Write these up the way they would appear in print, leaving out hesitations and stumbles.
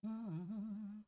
Mhm.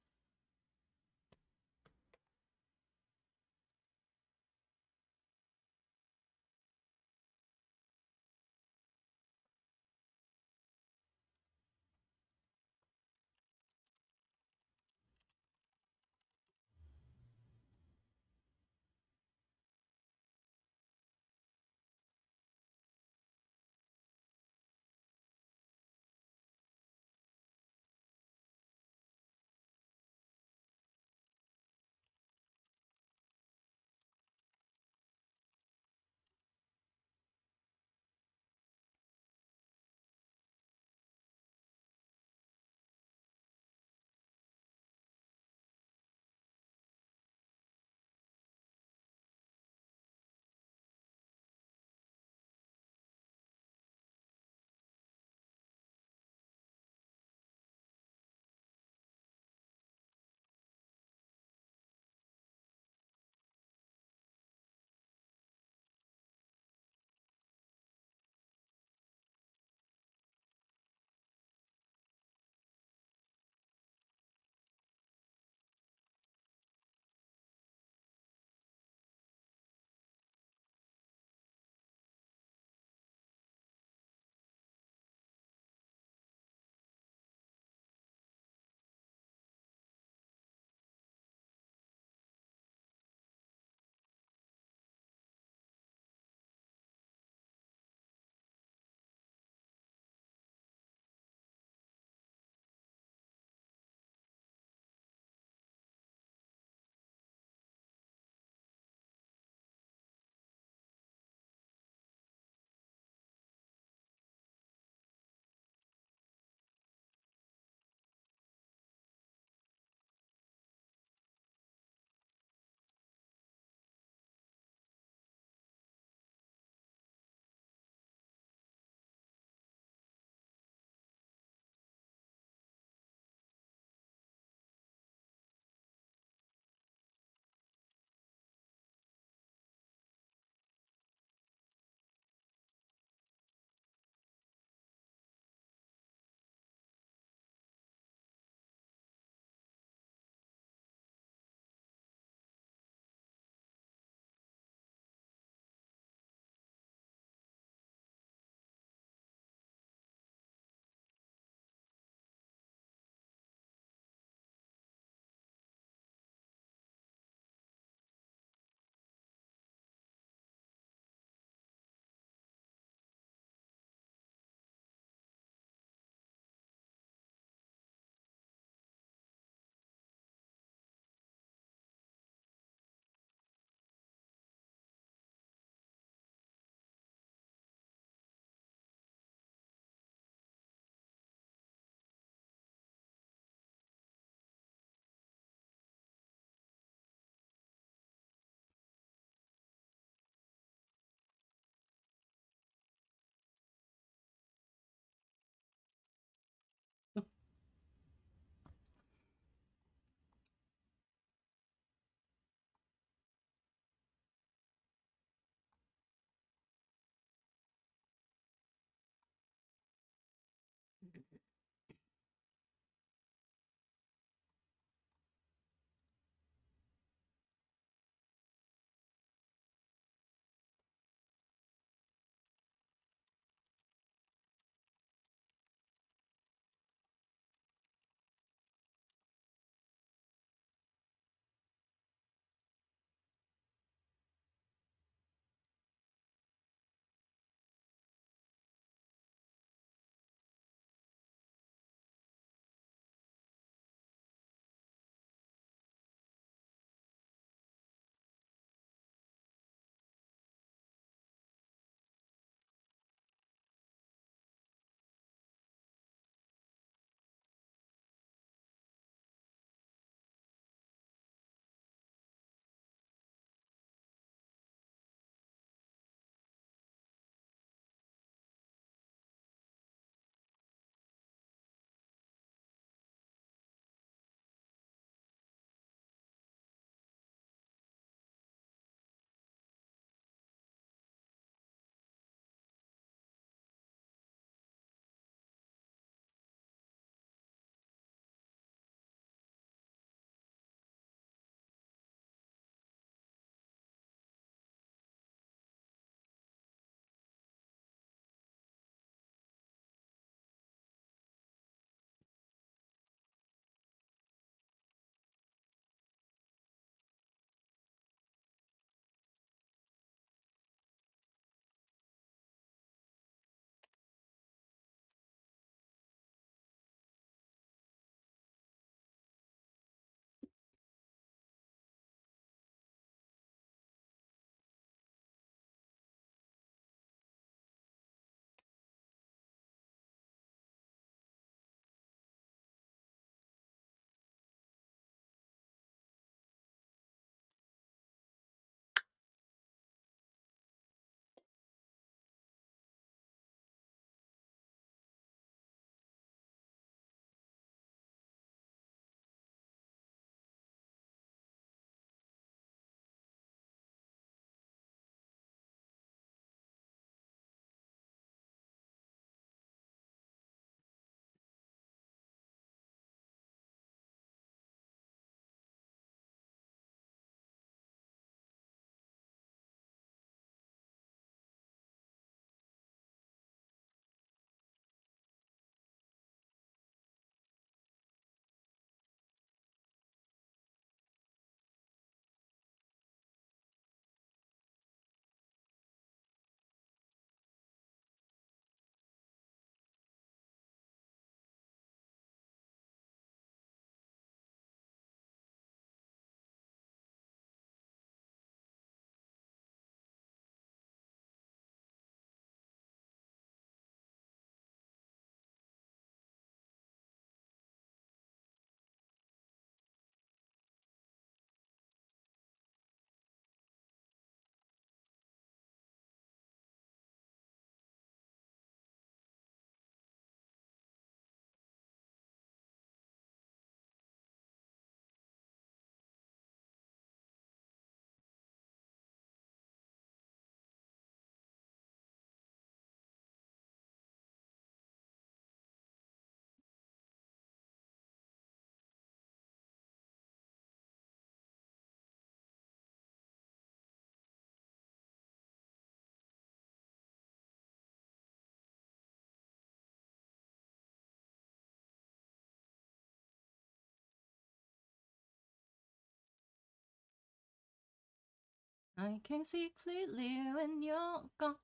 I can see clearly when you're gone.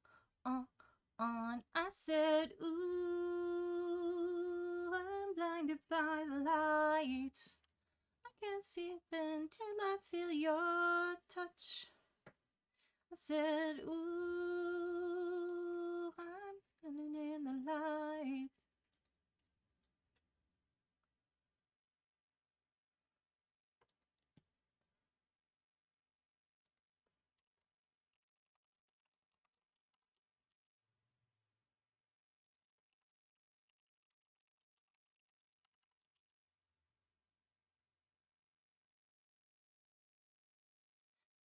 I said, ooh, I'm blinded by the lights. I can't see until I feel your touch. I said, ooh, I'm standing in the light.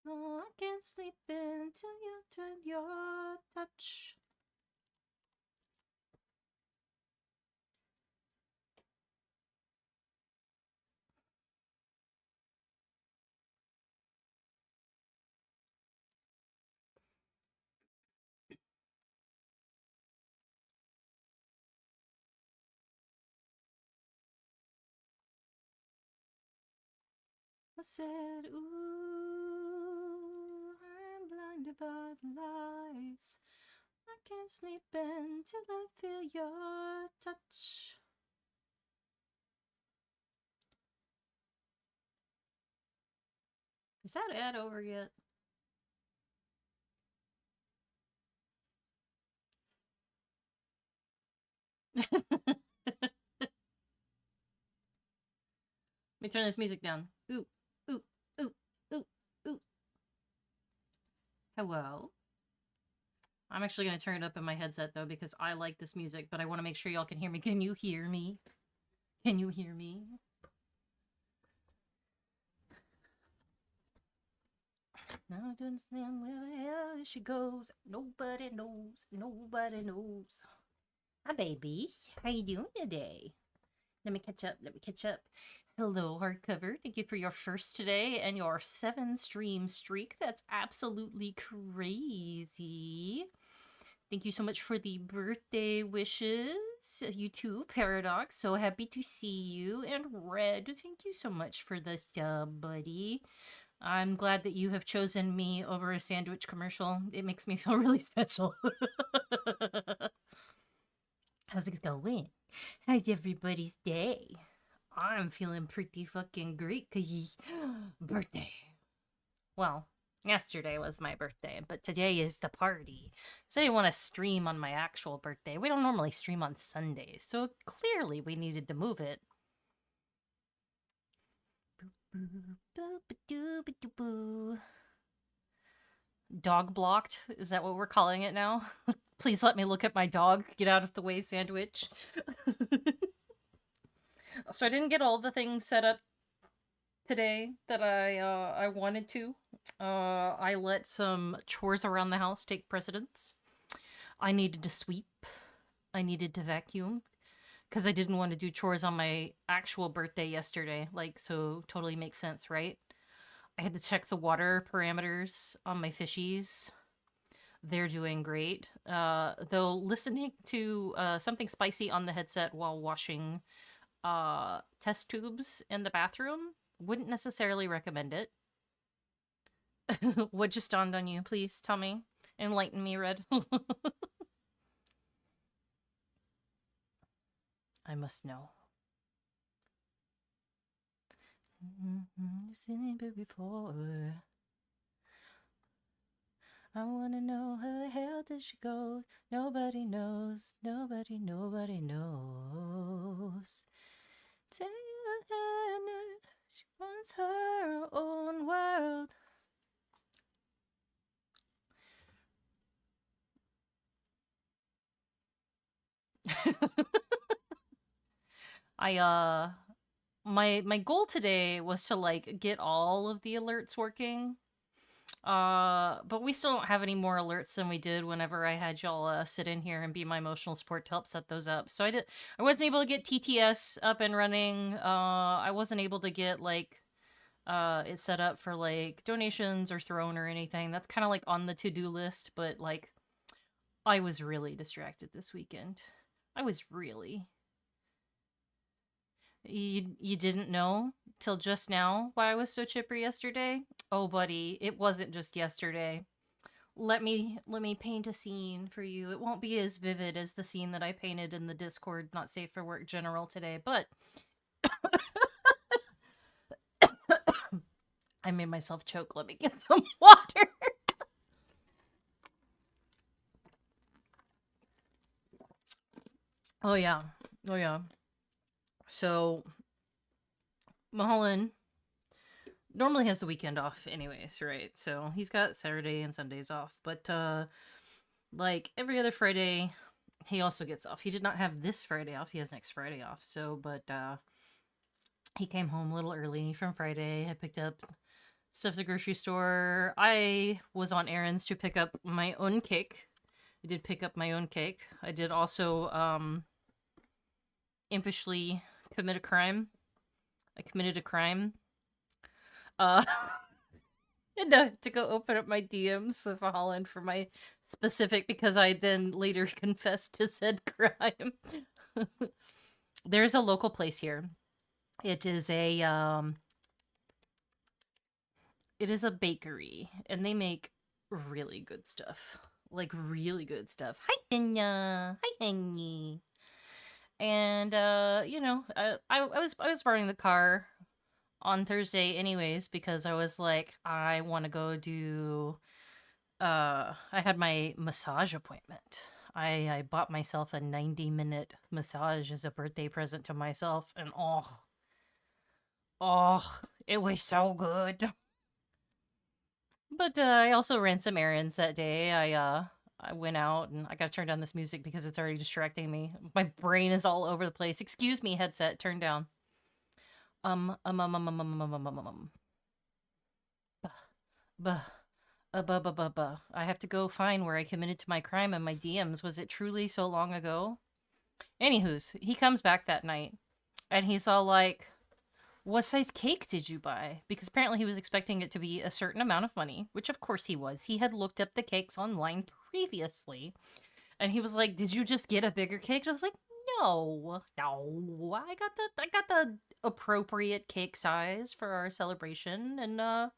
Oh, I can't sleep until you turn your touch. I said, ooh, I'm blinded by the lights. I can't sleep until I feel your touch. Is that ad over yet? Let me turn this music down. Ooh, ooh, ooh, ooh, ooh. Hello? I'm actually going to turn it up in my headset though because I like this music, but I want to make sure y'all can hear me. Can you hear me? Can you hear me? Now I don't understand where the hell she goes. Nobody knows. Nobody knows. Hi, babies. How you doing today? Let me catch up. Let me catch up. Hello, hardcover. Thank you for your first today and your 7-stream streak. That's absolutely crazy. Thank you so much for the birthday wishes. You too, Paradox. So happy to see you. And Red, thank you so much for the sub, buddy. I'm glad that you have chosen me over a sandwich commercial. It makes me feel really special. How's it going? How's everybody's day? I'm feeling pretty fucking great because it's birthday. Well, yesterday was my birthday, but today is the party. So I didn't want to stream on my actual birthday. We don't normally stream on Sundays, so clearly we needed to move it. Dog blocked? Is that what we're calling it now? Please let me look at my dog. Get out of the way, sandwich. So I didn't get all the things set up today that I wanted to. I let some chores around the house take precedence. I needed to sweep. I needed to vacuum because I didn't want to do chores on my actual birthday yesterday. Like, so totally makes sense, right? I had to check the water parameters on my fishies. They're doing great. Though listening to something spicy on the headset while washing test tubes in the bathroom, wouldn't necessarily recommend it. What just dawned on you? Please tell me. Enlighten me, Red. I must know. Seen it before. I wanna know how the hell did she go? Nobody knows. Nobody, nobody knows. Tell her she wants her own world. I my goal today was to like get all of the alerts working. But we still don't have any more alerts than we did whenever I had y'all sit in here and be my emotional support to help set those up. So I wasn't able to get TTS up and running. I wasn't able to get like it set up for like donations or Throne or anything. That's kind of like on the to-do list, but like I was really distracted this weekend. I was really. You didn't know? till just now why I was so chipper yesterday. Oh, buddy, it wasn't just yesterday. Let me paint a scene for you. It won't be as vivid as the scene that I painted in the Discord Not Safe for Work General today, but I made myself choke. Let me get some water. Oh yeah. Oh yeah. So Mulholland normally has the weekend off anyways, right? So he's got Saturday and Sundays off, but like every other Friday he also gets off. He did not have this Friday off. He has next Friday off. So, but he came home a little early from Friday. I picked up stuff at the grocery store. I was on errands to pick up my own cake. I did pick up my own cake. I did also impishly commit a crime. I committed a crime. To go open up my DMs with Holland for my specific, because I then later confessed to said crime. There's a local place here. It is a bakery, and they make really good stuff. Like really good stuff. Hi, Henya. Hi, Henny. And I was borrowing the car on Thursday anyways, because I was like, I want to go do I had my massage appointment. I bought myself a 90-minute massage as a birthday present to myself, and it was so good. But I also ran some errands that day. I went out, and I gotta turn down this music because it's already distracting me. My brain is all over the place. Excuse me, headset, turn down. Um um um um um um um um um um. um. Buh. Buh, buh, buh, buh. I have to go find where I committed to my crime in my DMs. Was it truly so long ago? Anywho's, he comes back that night, and he's all like, what size cake did you buy? Because apparently he was expecting it to be a certain amount of money, which of course he was. He had looked up the cakes online previously, and he was like, did you just get a bigger cake? And I was like, no. I got the appropriate cake size for our celebration, and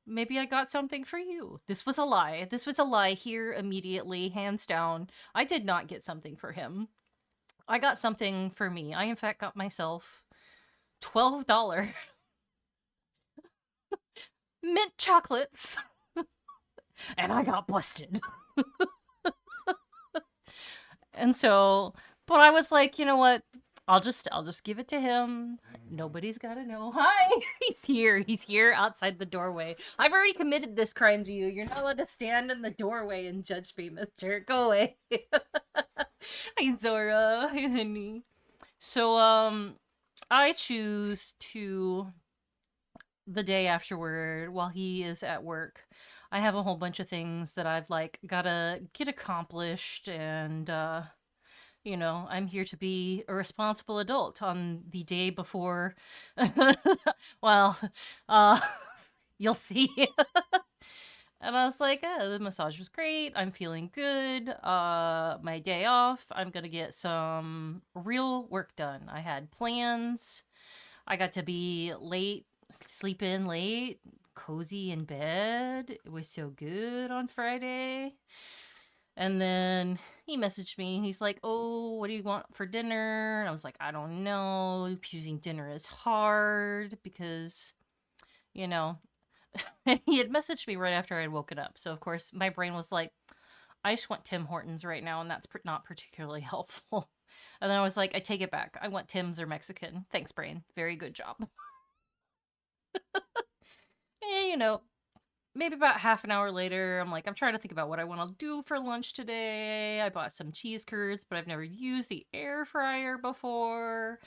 maybe I got something for you. This was a lie. This was a lie here immediately, hands down. I did not get something for him. I got something for me. I, in fact, got myself $12 mint chocolates. And I got busted. And so, but I was like, you know what? I'll just give it to him. Nobody's gotta know. Hi! He's here. He's here outside the doorway. I've already committed this crime to you. You're not allowed to stand in the doorway and judge me, mister. Go away. Hi, Zora. Hi, honey. So, I choose to, the day afterward, while he is at work, I have a whole bunch of things that I've, like, gotta get accomplished, and, I'm here to be a responsible adult on the day before. Well, uh, you'll see. And I was like, the massage was great. I'm feeling good. My day off, I'm gonna get some real work done. I had plans. I got to be late, sleep in late, cozy in bed. It was so good on Friday. And then he messaged me. He's like, oh, what do you want for dinner? And I was like, I don't know. Choosing dinner is hard because, and he had messaged me right after I had woken up. So, of course, my brain was like, I just want Tim Hortons right now, and that's not particularly helpful. And then I was like, I take it back. I want Tim's or Mexican. Thanks, brain. Very good job. Maybe about half an hour later, I'm like, I'm trying to think about what I want to do for lunch today. I bought some cheese curds, but I've never used the air fryer before.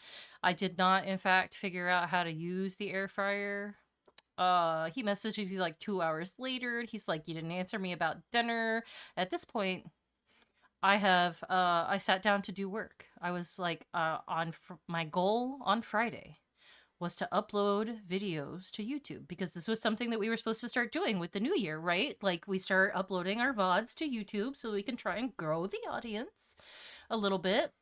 I did not, in fact, figure out how to use the air fryer. He messages me like 2 hours later. He's like, you didn't answer me about dinner. At this point, I sat down to do work. I was like, my goal on Friday was to upload videos to YouTube, because this was something that we were supposed to start doing with the new year, right? Like, we start uploading our VODs to YouTube so we can try and grow the audience a little bit.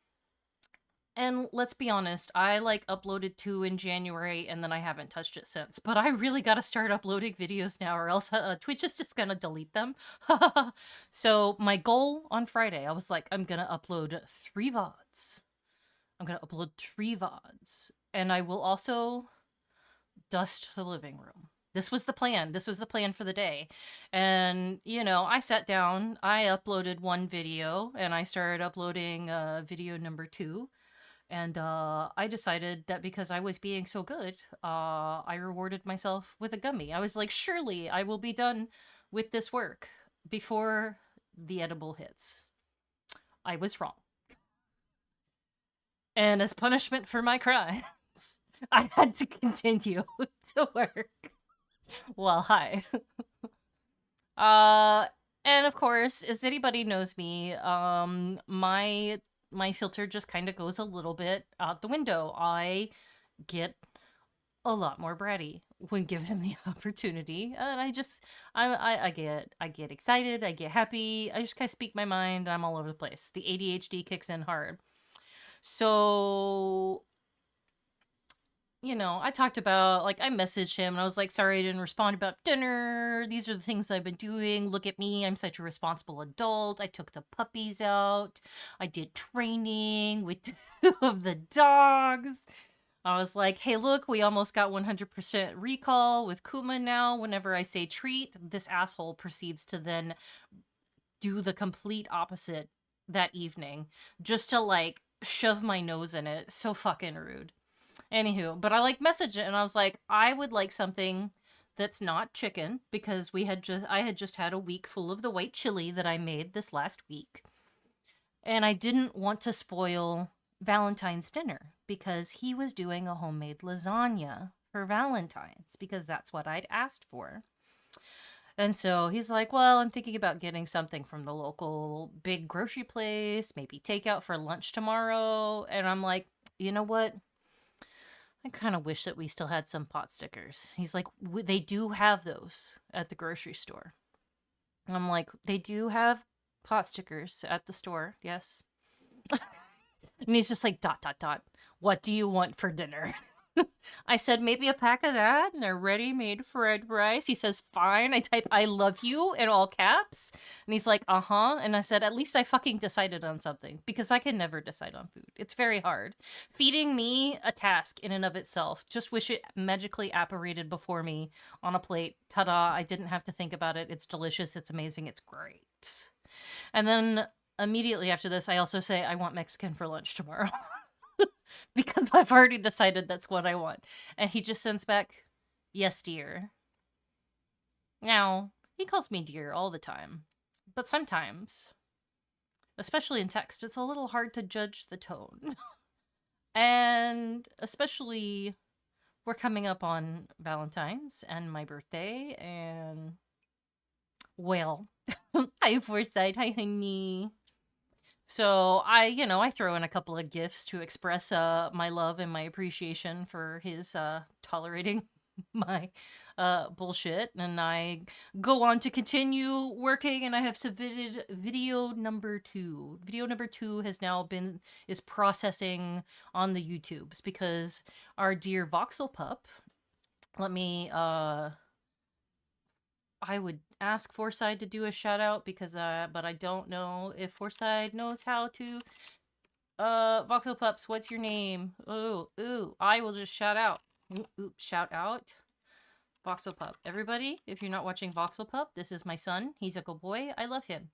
And let's be honest, I like uploaded 2 in January and then I haven't touched it since. But I really got to start uploading videos now or else Twitch is just going to delete them. So my goal on Friday, I was like, I'm going to upload 3 VODs. I'm going to upload 3 VODs. And I will also dust the living room. This was the plan. This was the plan for the day. And, you know, I sat down, I uploaded 1 video, and I started uploading video number 2. And I decided that because I was being so good, I rewarded myself with a gummy. I was like, surely I will be done with this work before the edible hits. I was wrong. And as punishment for my crimes, I had to continue to work while high. Uh, and of course, as anybody knows me, my filter just kind of goes a little bit out the window. I get a lot more bratty when given the opportunity, and I get excited, I get happy, I just kind of speak my mind. I'm all over the place. The ADHD kicks in hard. So, you know, I talked about, like, I messaged him and I was like, sorry I didn't respond about dinner. These are the things I've been doing. Look at me. I'm such a responsible adult. I took the puppies out. I did training with 2 of the dogs. I was like, hey, look, we almost got 100% recall with Kuma now. Whenever I say treat, this asshole proceeds to then do the complete opposite that evening just to, like, shove my nose in it. So fucking rude. Anywho, but I like messaged it and I was like, I would like something that's not chicken because I had just had a week full of the white chili that I made this last week. And I didn't want to spoil Valentine's dinner because he was doing a homemade lasagna for Valentine's because that's what I'd asked for. And so he's like, well, I'm thinking about getting something from the local big grocery place, maybe takeout for lunch tomorrow. And I'm like, you know what? I kind of wish that we still had some pot stickers. He's like, they do have those at the grocery store. I'm like, they do have pot stickers at the store, yes. And he's just like, dot, dot, dot. What do you want for dinner? I said, maybe a pack of that and a ready-made fried rice. He says, fine. I type, I love you in all caps. And he's like, uh-huh. And I said, at least I fucking decided on something because I can never decide on food. It's very hard. Feeding me a task in and of itself. Just wish it magically apparated before me on a plate. Ta-da. I didn't have to think about it. It's delicious. It's amazing. It's great. And then immediately after this, I also say, I want Mexican for lunch tomorrow. Because I've already decided that's what I want. And he just sends back, yes, dear. Now, he calls me dear all the time. But sometimes, especially in text, it's a little hard to judge the tone. And especially, we're coming up on Valentine's and my birthday, and, well, hi, Foresight. Hi, honey. So I throw in a couple of gifts to express my love and my appreciation for his tolerating my bullshit, and I go on to continue working, and I have submitted video number 2. Video number 2 has now is processing on the YouTubes because our dear voxel pup, let me I would ask Forsyth to do a shout out because but I don't know if Forsyth knows how to. Voxel Pups, what's your name? Ooh, I will just shout out. Shout out. Voxel Pup. Everybody, if you're not watching Voxel Pup, this is my son. He's a good boy. I love him.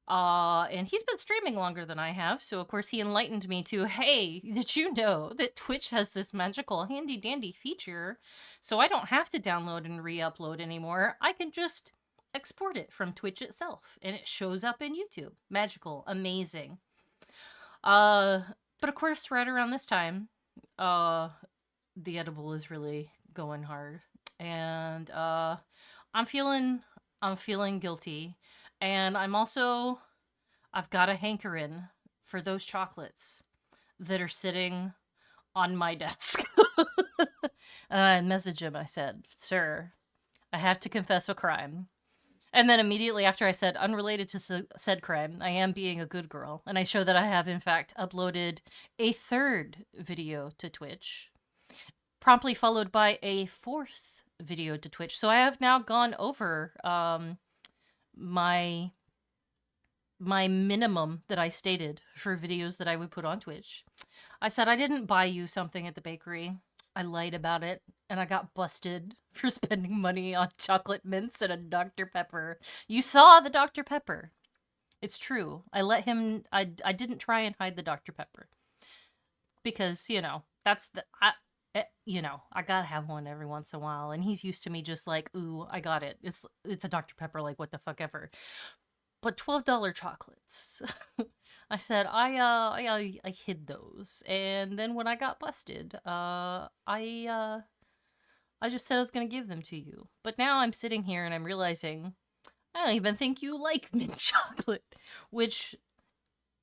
And he's been streaming longer than I have, so of course he enlightened me to, hey, did you know that Twitch has this magical handy dandy feature, so I don't have to download and re-upload anymore. I can just export it from Twitch itself, and it shows up in YouTube. Magical, amazing. But of course, right around this time, the edible is really going hard, and I'm feeling guilty. And I've got a hankering for those chocolates that are sitting on my desk. And I messaged him. I said, sir, I have to confess a crime. And then immediately after I said, unrelated to said crime, I am being a good girl. And I show that I have, in fact, uploaded a third video to Twitch, promptly followed by a fourth video to Twitch. So I have now gone over my minimum that I stated for videos that I would put on Twitch. I said I didn't buy you something at the bakery. I lied about it, and I got busted for spending money on chocolate mints and a Dr. Pepper. You saw the Dr. Pepper. It's true. I let him. I didn't try and hide the Dr. Pepper because that's I gotta have one every once in a while, and he's used to me just like, ooh, I got it. It's a Dr. Pepper, like what the fuck ever. But $12 chocolates. I said I hid those, and then when I got busted, I just said I was gonna give them to you. But now I'm sitting here and I'm realizing I don't even think you like mint chocolate, which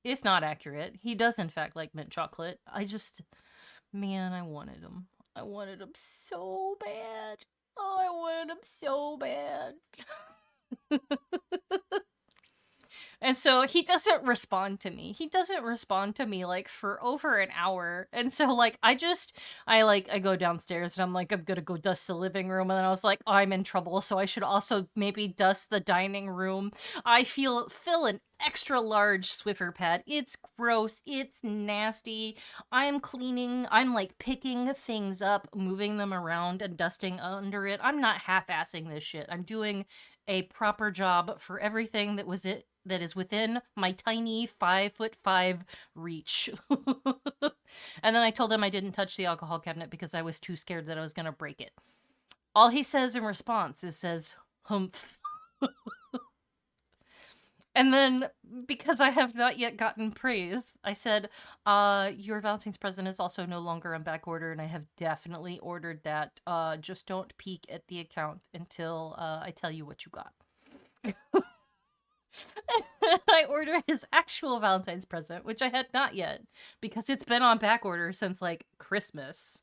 is not accurate. He does in fact like mint chocolate. Man, I wanted him. I wanted him so bad. Oh, I wanted him so bad. And so he doesn't respond to me. He doesn't respond to me like for over an hour. And so like I go downstairs and I'm like, I'm gonna go dust the living room. And then I was like, oh, I'm in trouble, so I should also maybe dust the dining room. I fill an extra large Swiffer pad. It's gross. It's nasty. I'm cleaning. I'm like picking things up, moving them around, and dusting under it. I'm not half-assing this shit. I'm doing a proper job for everything that is within my tiny 5'5" reach. And then I told him I didn't touch the alcohol cabinet because I was too scared that I was gonna break it. All he says in response says, humph. And then, because I have not yet gotten praise, I said, your Valentine's present is also no longer on back order, and I have definitely ordered that. Just don't peek at the account until I tell you what you got. I ordered his actual Valentine's present, which I had not yet, because it's been on back order since, like, Christmas.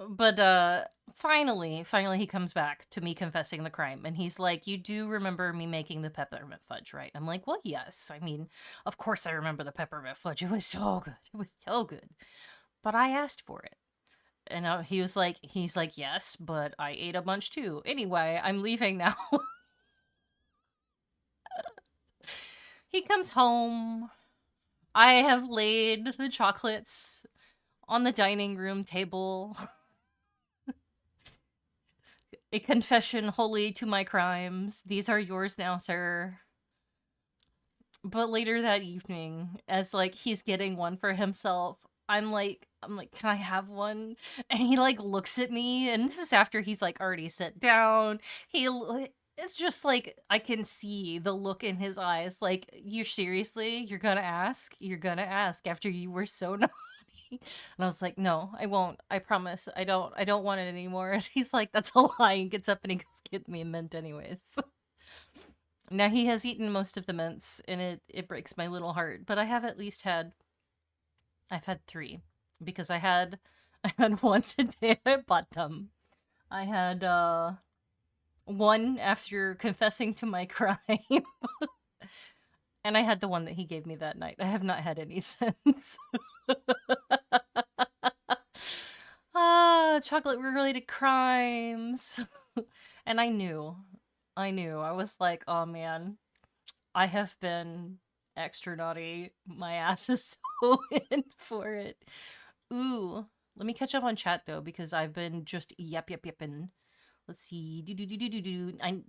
But finally he comes back to me confessing the crime, and he's like, you do remember me making the peppermint fudge, right? I'm like, well, yes. I mean, of course I remember the peppermint fudge. It was so good. It was so good. But I asked for it. And he's like, yes, but I ate a bunch too. Anyway, I'm leaving now. He comes home. I have laid the chocolates on the dining room table. A confession wholly to my crimes. These are yours now, sir. But later that evening, as like he's getting one for himself, I'm like, can I have one? And he like looks at me, and this is after he's like already sat down. It's just like I can see the look in his eyes. Like, you're gonna ask? You're gonna ask after you were so naughty. And I was like, no, I won't. I promise. I don't want it anymore. And he's like, that's a lie. And gets up and he goes, get me a mint anyways. Now he has eaten most of the mints, and it breaks my little heart. But I've had 3. Because I had one today. I bought them. I had one after confessing to my crime. And I had the one that he gave me that night. I have not had any since. Chocolate-related crimes. And I knew. I was like, oh man, I have been extra naughty. My ass is so in for it. Ooh, let me catch up on chat though, because I've been just yapping. Let's see.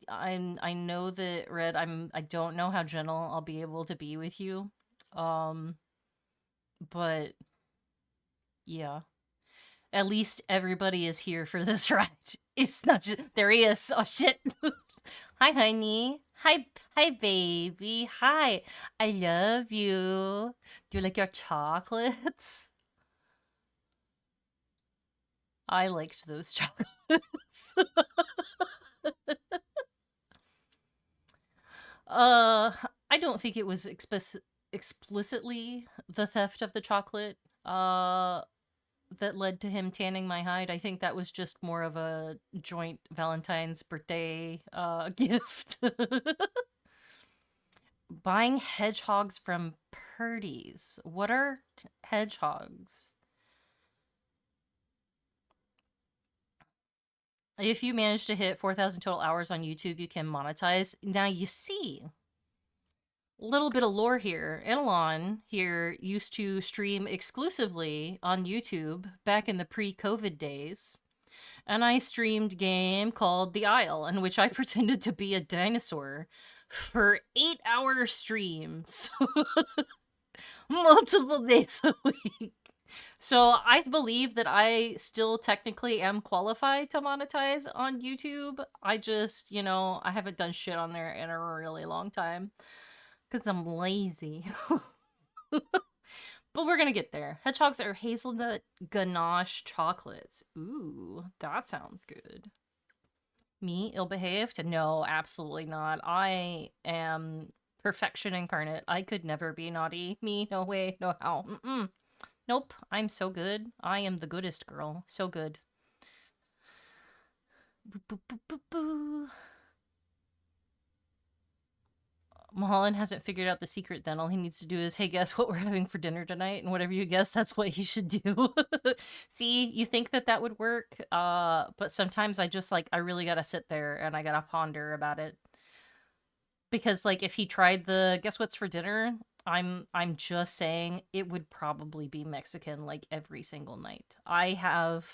I know that Red. I don't know how gentle I'll be able to be with you. But yeah. At least everybody is here for this ride. It's not just there he is. Oh shit. Hi, honey. Hi, baby. Hi. I love you. Do you like your chocolates? I liked those chocolates. I don't think it was explicitly the theft of the chocolate. that led to him tanning my hide. I think that was just more of a joint Valentine's birthday gift. Buying hedgehogs from Purdy's. What are hedgehogs? If you manage to hit 4,000 total hours on YouTube, you can monetize. Now you see, little bit of lore here. Elon here used to stream exclusively on YouTube back in the pre-COVID days. And I streamed a game called The Isle, in which I pretended to be a dinosaur for 8-hour streams. Multiple days a week. So I believe that I still technically am qualified to monetize on YouTube. I just, I haven't done shit on there in a really long time. Because I'm lazy. But we're gonna get there. Hedgehogs are hazelnut ganache chocolates. Ooh, that sounds good. Me, ill-behaved? No, absolutely not. I am perfection incarnate. I could never be naughty. Me, no way, no how. Nope, I'm so good. I am the goodest girl. So good. Boo, boo, boo, boo, boo. Mulholland hasn't figured out the secret then. All he needs to do is, hey, guess what we're having for dinner tonight? And whatever you guess, that's what he should do. See, you think that would work, but sometimes I really gotta sit there and I gotta ponder about it. Because, if he tried the guess what's for dinner, I'm just saying it would probably be Mexican, every single night. I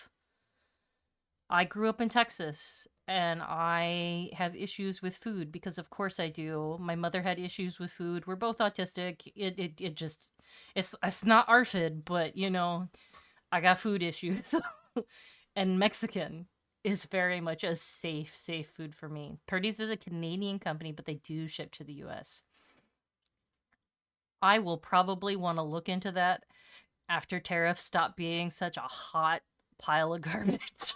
grew up in Texas, and I have issues with food because of course I do. My mother had issues with food. We're both autistic. It just it's not ARFID, but I got food issues. And Mexican is very much a safe food for me. Purdy's is a Canadian company, but they do ship to the US. I will probably want to look into that after tariffs stop being such a hot pile of garbage.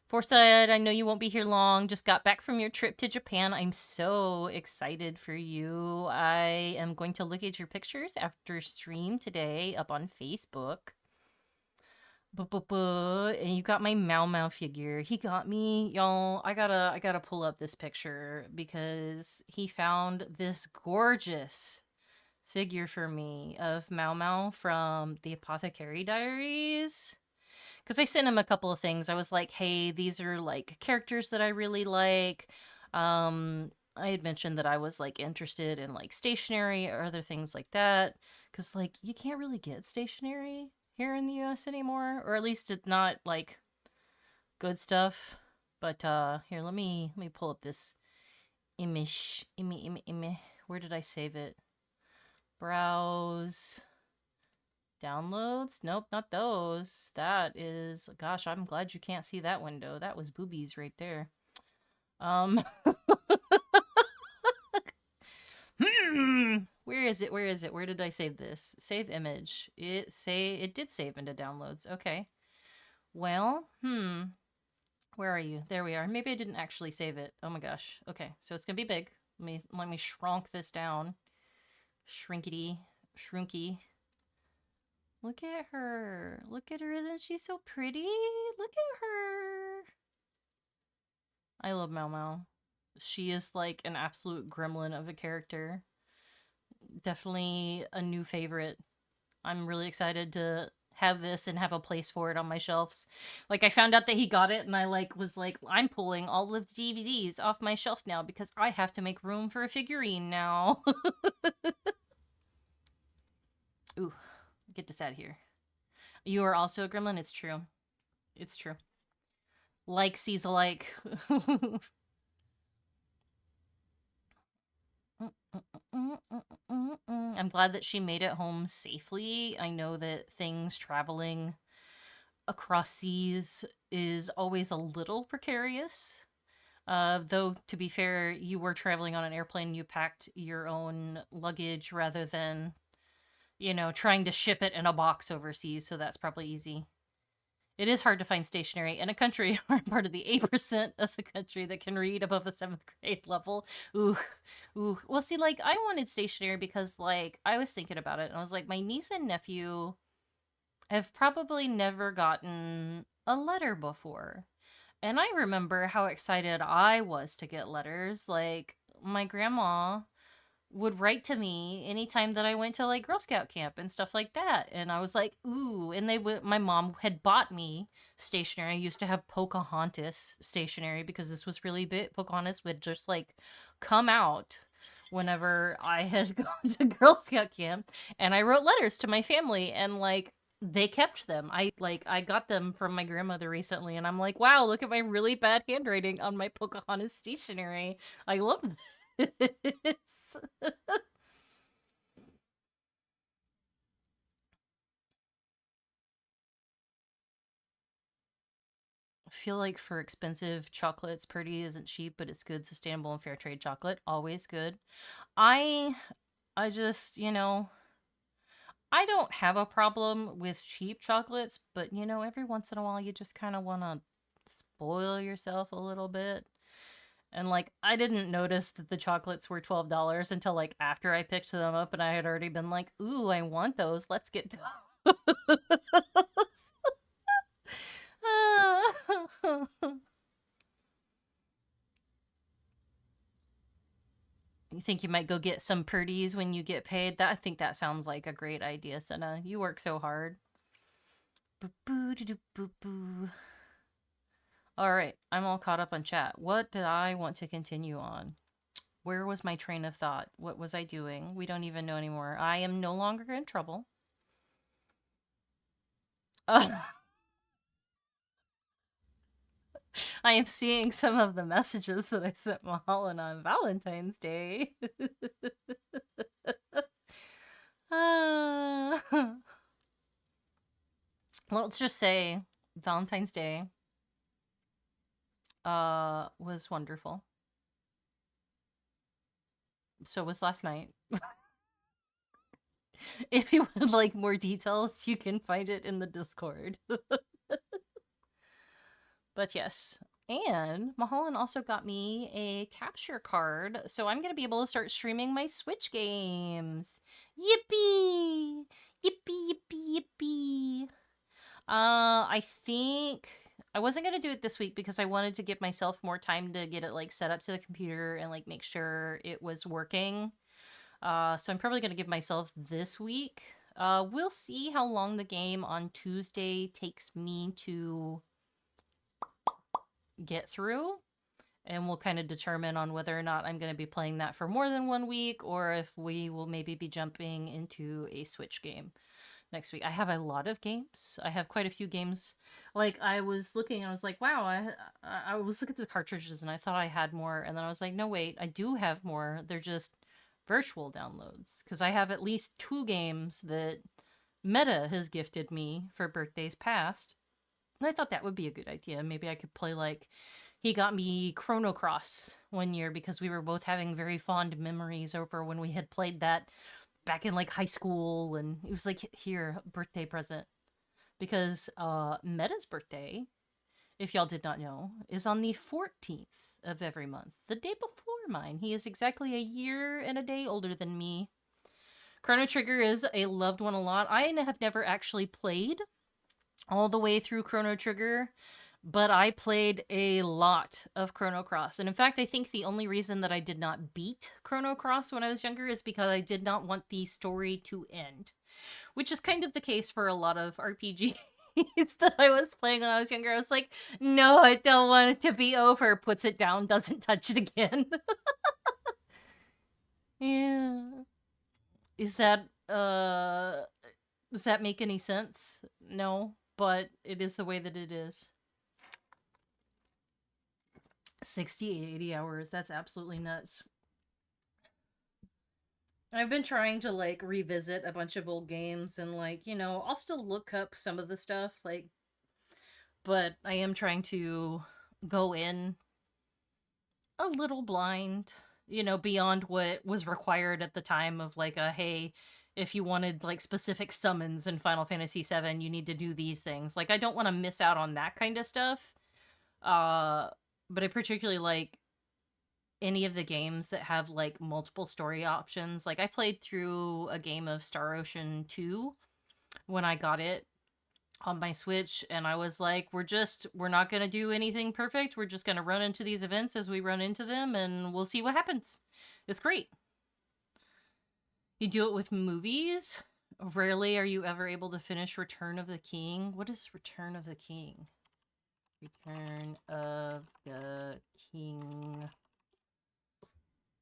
Forsyth, I know you won't be here long. Just got back from your trip to Japan. I'm so excited for you. I am going to look at your pictures after stream today up on Facebook. And you got my Mau Mau figure. He got me, y'all. I gotta pull up this picture because he found this gorgeous figure for me of Mau Mau from the Apothecary Diaries. Because I sent him a couple of things. I was like, hey, these are characters that I really like. I had mentioned that I was interested in stationery or other things like that. Because you can't really get stationery here in the US anymore. Or at least it's not good stuff. But here, let me pull up this image. Where did I save it? Browse. Downloads? Nope, not those. That is... Gosh, I'm glad you can't see that window. That was boobies right there. Where is it? Where did I save this? Save image. It did save into downloads. Okay. Well, where are you? There we are. Maybe I didn't actually save it. Oh my gosh. Okay, so it's gonna be big. Let me shrunk this down. Shrinky. Look at her. Look at her. Isn't she so pretty? Look at her. I love Mau Mau. She is an absolute gremlin of a character. Definitely a new favorite. I'm really excited to have this and have a place for it on my shelves. I found out that he got it and I was I'm pulling all of the DVDs off my shelf now because I have to make room for a figurine now. Ooh. Get this out of here. You are also a gremlin? It's true. It's true. Like sees alike. I'm glad that she made it home safely. I know that things traveling across seas is always a little precarious. Though, to be fair, you were traveling on an airplane, you packed your own luggage rather than trying to ship it in a box overseas, so that's probably easy. It is hard to find stationery in a country where I'm part of the 8% of the country that can read above the 7th grade level. Ooh. Well, see, I wanted stationery because, I was thinking about it, and I was like, my niece and nephew I've probably never gotten a letter before. And I remember how excited I was to get letters. Like, my grandma would write to me anytime that I went to like Girl Scout camp and stuff like that. And I was like, ooh. And they would, my mom had bought me stationery. I used to have Pocahontas stationery because this was really big. Pocahontas would just like come out whenever I had gone to Girl Scout camp. And I wrote letters to my family and like, they kept them. I got them from my grandmother recently and I'm like, wow, look at my really bad handwriting on my Pocahontas stationery. I love this. I feel like for expensive chocolates, Purdy isn't cheap, but it's good, sustainable, and fair trade chocolate. Always good. I I just, I don't have a problem with cheap chocolates, but every once in a while you just kind of want to spoil yourself a little bit. And like I didn't notice that the chocolates were $12 until like after I picked them up and I had already been like, "Ooh, I want those. Let's get those." You think you might go get some Purdies when you get paid? That I think that sounds like a great idea, Senna. You work so hard. Boo boo doo boo boo. All right, I'm all caught up on chat. What did I want to continue on? Where was my train of thought? What was I doing? We don't even know anymore. I am no longer in trouble. I am seeing some of the messages that I sent Mulholland on Valentine's Day. uh, let's just say Valentine's Day was wonderful. So was last night. If you would like more details, you can find it in the Discord. But yes. And Mulholland also got me a capture card, so I'm gonna be able to start streaming my Switch games. Yippee! Yippee, yippee, yippee. I think I wasn't gonna do it this week because I wanted to give myself more time to get it like set up to the computer and like make sure it was working. So I'm probably gonna give myself this week. We'll see how long the game on Tuesday takes me to get through, and we'll kind of determine on whether or not I'm going to be playing that for more than 1 week or if we will maybe be jumping into a Switch game next week. I have a lot of games. I have quite a few games. Like I was looking, I was like, wow, I was looking at the cartridges and I thought I had more, and then I was like, no, wait, I do have more. They're just virtual downloads because I have at least 2 games that Meta has gifted me for birthdays past. And I thought that would be a good idea. Maybe I could play like he got me Chrono Cross one year because we were both having very fond memories over when we had played that back in like high school, and it was like here birthday present because Meta's birthday, if y'all did not know, is on the 14th of every month, the day before mine. He is exactly a year and a day older than me. Chrono Trigger is a loved one a lot. I have never actually played all the way through Chrono Trigger, but I played a lot of Chrono Cross. And in fact, I think the only reason that I did not beat Chrono Cross when I was younger is because I did not want the story to end, which is kind of the case for a lot of RPGs that I was playing when I was younger. I was like, no, I don't want it to be over. Puts it down, doesn't touch it again. Yeah. Is that, does that make any sense? No, but it is the way that it is. 60, 80 hours. That's absolutely nuts. I've been trying to like revisit a bunch of old games and like, I'll still look up some of the stuff, like, but I am trying to go in a little blind, beyond what was required at the time of like a hey, if you wanted like specific summons in Final Fantasy VII, you need to do these things. Like I don't want to miss out on that kind of stuff. Uh but I particularly like any of the games that have like multiple story options. Like I played through a game of Star Ocean 2 when I got it. on my Switch, and I was like, we're not gonna do anything perfect. We're just gonna run into these events as we run into them, and we'll see what happens. It's great. You do it with movies. Rarely are you ever able to finish Return of the King. What is Return of the King? Return of the King.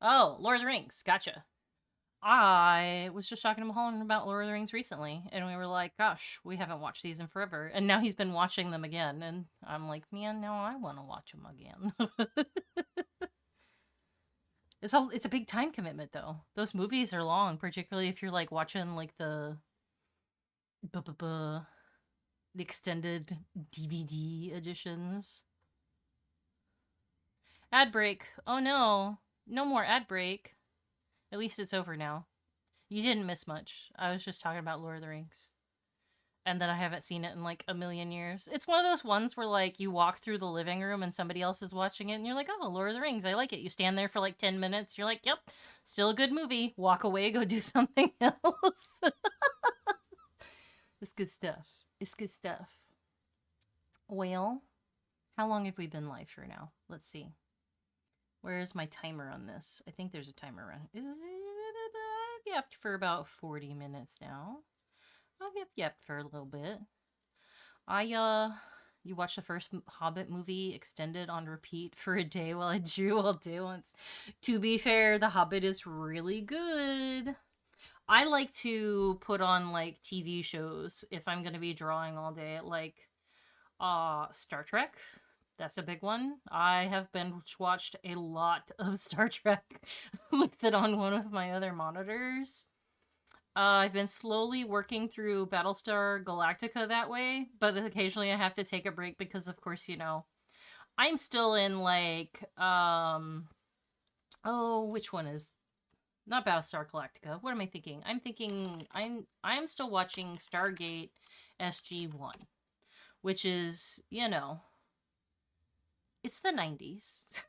Oh, Lord of the Rings. Gotcha. I was just talking to Mulholland about Lord of the Rings recently, and we were like, gosh, we haven't watched these in forever. And now he's been watching them again, and I'm like, man, now I want to watch them again. It's a big time commitment though. Those movies are long, particularly if you're like watching like the extended DVD editions. Ad break. Oh no. No more ad break. At least it's over now. You didn't miss much. I was just talking about Lord of the Rings. And that I haven't seen it in like a million years. It's one of those ones where like you walk through the living room and somebody else is watching it and you're like, oh, Lord of the Rings, I like it. You stand there for like 10 minutes. You're like, yep, still a good movie. Walk away, go do something else. It's good stuff. It's good stuff. Well, how long have we been live for now? Let's see. Where is my timer on this? I think there's a timer on. I've yapped for about 40 minutes now. I've yapped for a little bit. You watched the first Hobbit movie extended on repeat for a day while I drew all day once. To be fair, The Hobbit is really good. I like to put on like TV shows if I'm gonna be drawing all day, like Star Trek. That's a big one. I have been watched a lot of Star Trek with it on one of my other monitors. I've been slowly working through Battlestar Galactica that way, but occasionally I have to take a break because, of course, you know, I'm still in like, oh, which one is not Battlestar Galactica? What am I thinking? I'm still watching Stargate SG-1, which is, you know, it's the 90s.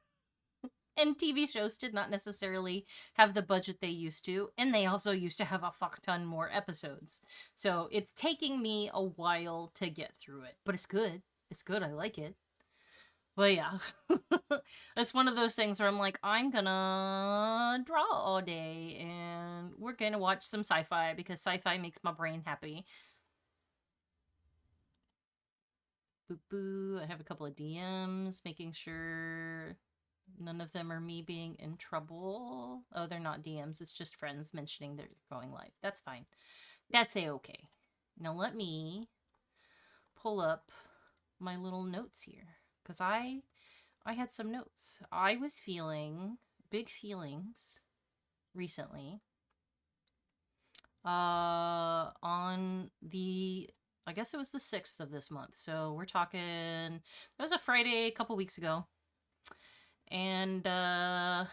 And TV shows did not necessarily have the budget they used to, and they also used to have a fuck ton more episodes. So it's taking me a while to get through it, but it's good. It's good. I like it. But yeah, it's one of those things where I'm like, I'm gonna draw all day, and we're gonna watch some sci-fi because sci-fi makes my brain happy. Boo boo. I have a couple of DMs, making sure none of them are me being in trouble. Oh, they're not DMs. It's just friends mentioning they're going live. That's fine. That's a-okay. Now let me pull up my little notes here. Because I had some notes. I was feeling big feelings recently. On the I guess it was the 6th of this month. So we're talking it was a Friday a couple weeks ago. And I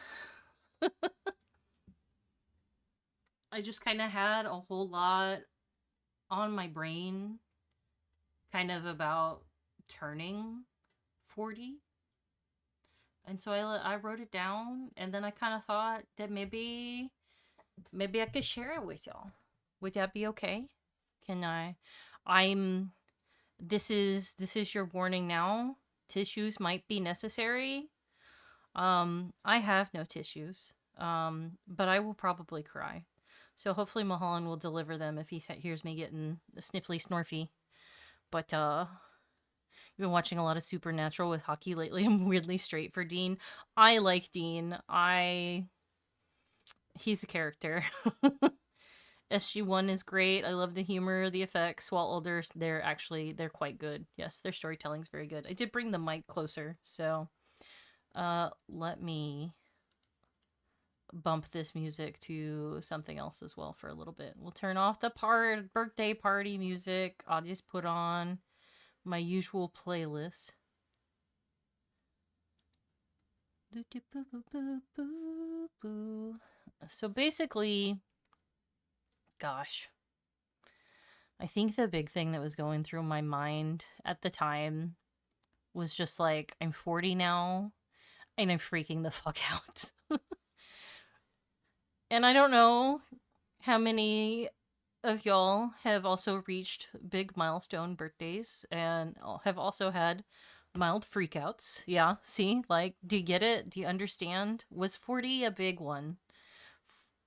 just kind of had a whole lot on my brain kind of about turning 40. And so I wrote it down, and then I kind of thought that maybe I could share it with y'all. Would that be okay? Can I'm this is your warning now. Tissues might be necessary. I have no tissues. But I will probably cry. So hopefully Mulholland will deliver them if he hears me getting sniffly snorfy. But I've been watching a lot of Supernatural with Hockey lately. I'm weirdly straight for Dean. I like Dean. He's a character. SG-1 is great. I love the humor, the effects. While older, they're quite good. Yes, their storytelling's very good. I did bring the mic closer, so let me bump this music to something else as well for a little bit. We'll turn off the birthday party music. I'll just put on my usual playlist. So basically, gosh, I think the big thing that was going through my mind at the time was just like, I'm 40 now, and I'm freaking the fuck out. And I don't know how many of y'all have also reached big milestone birthdays and have also had mild freakouts. Yeah, see? Like, do you get it? Do you understand? Was 40 a big one?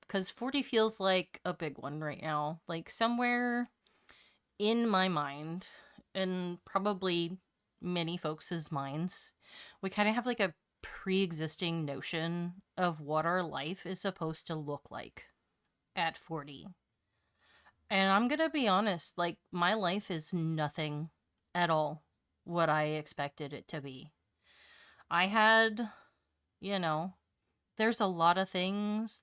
Because 40 feels like a big one right now. Like, somewhere in my mind, and probably many folks' minds, we kind of have like a pre existing notion of what our life is supposed to look like at 40. And I'm gonna be honest, like, my life is nothing at all what I expected it to be. I had, you know, there's a lot of things,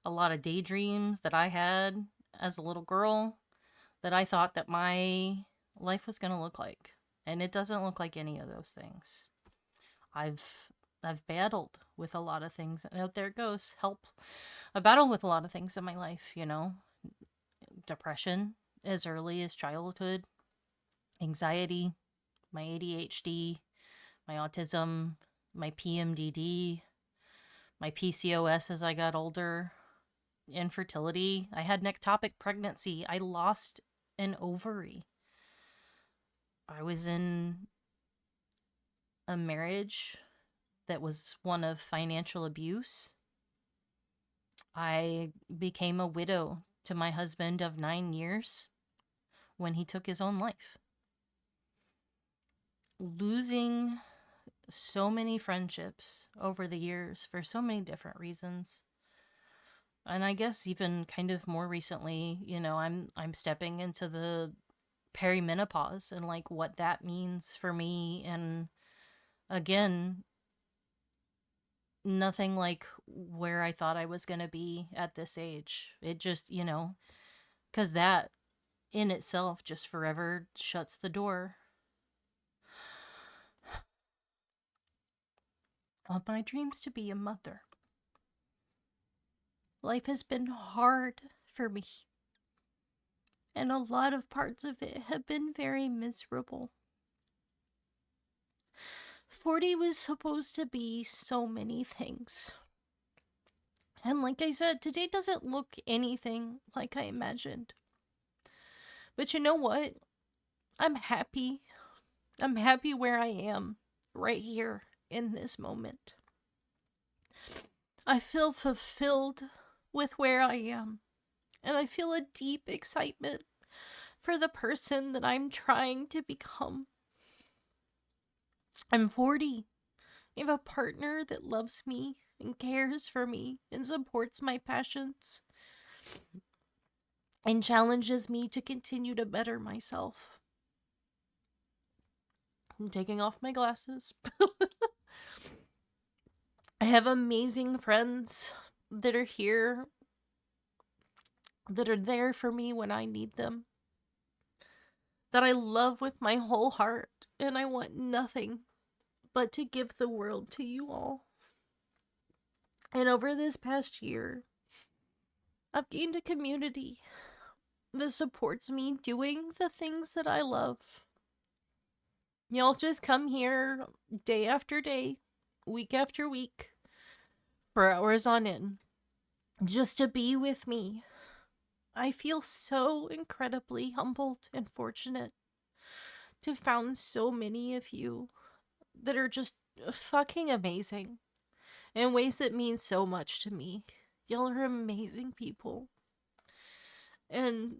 a lot of daydreams that I had as a little girl that I thought that my life was gonna look like. And it doesn't look like any of those things. I've I've battled with a lot of things. And out there it goes. Help. I battled with a lot of things in my life, depression as early as childhood, anxiety, my ADHD, my autism, my PMDD, my PCOS as I got older, infertility. I had an ectopic pregnancy. I lost an ovary. I was in a marriage that was one of financial abuse. I became a widow to my husband of 9 years when he took his own life. Losing so many friendships over the years for so many different reasons. And I guess even kind of more recently, I'm stepping into the perimenopause and like what that means for me. And again, nothing like where I thought I was going to be at this age. It just, because that in itself just forever shuts the door on my dreams to be a mother. Life has been hard for me, and a lot of parts of it have been very miserable. 40 was supposed to be so many things. And like I said, today doesn't look anything like I imagined. But you know what? I'm happy. I'm happy where I am right here in this moment. I feel fulfilled with where I am. And I feel a deep excitement for the person that I'm trying to become. I'm 40. I have a partner that loves me and cares for me and supports my passions and challenges me to continue to better myself. I'm taking off my glasses. I have amazing friends that are here, that are there for me when I need them, that I love with my whole heart, and I want nothing but to give the world to you all. And over this past year, I've gained a community that supports me doing the things that I love. Y'all just come here day after day, week after week, for hours on end, just to be with me. I feel so incredibly humbled and fortunate to found so many of you that are just fucking amazing in ways that mean so much to me. Y'all are amazing people. And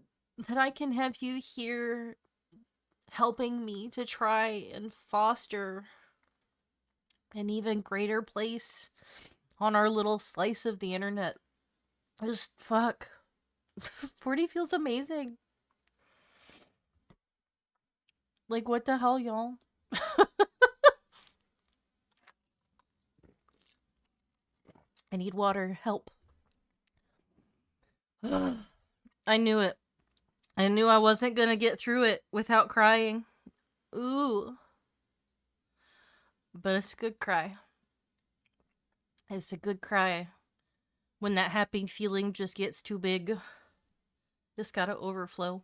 that I can have you here helping me to try and foster an even greater place on our little slice of the internet. Just fuck. 40 feels amazing. Like, what the hell, y'all? I need water. Help. I knew it. I knew I wasn't gonna get through it without crying. Ooh. But it's a good cry. It's a good cry. When that happy feeling just gets too big, it's gotta overflow.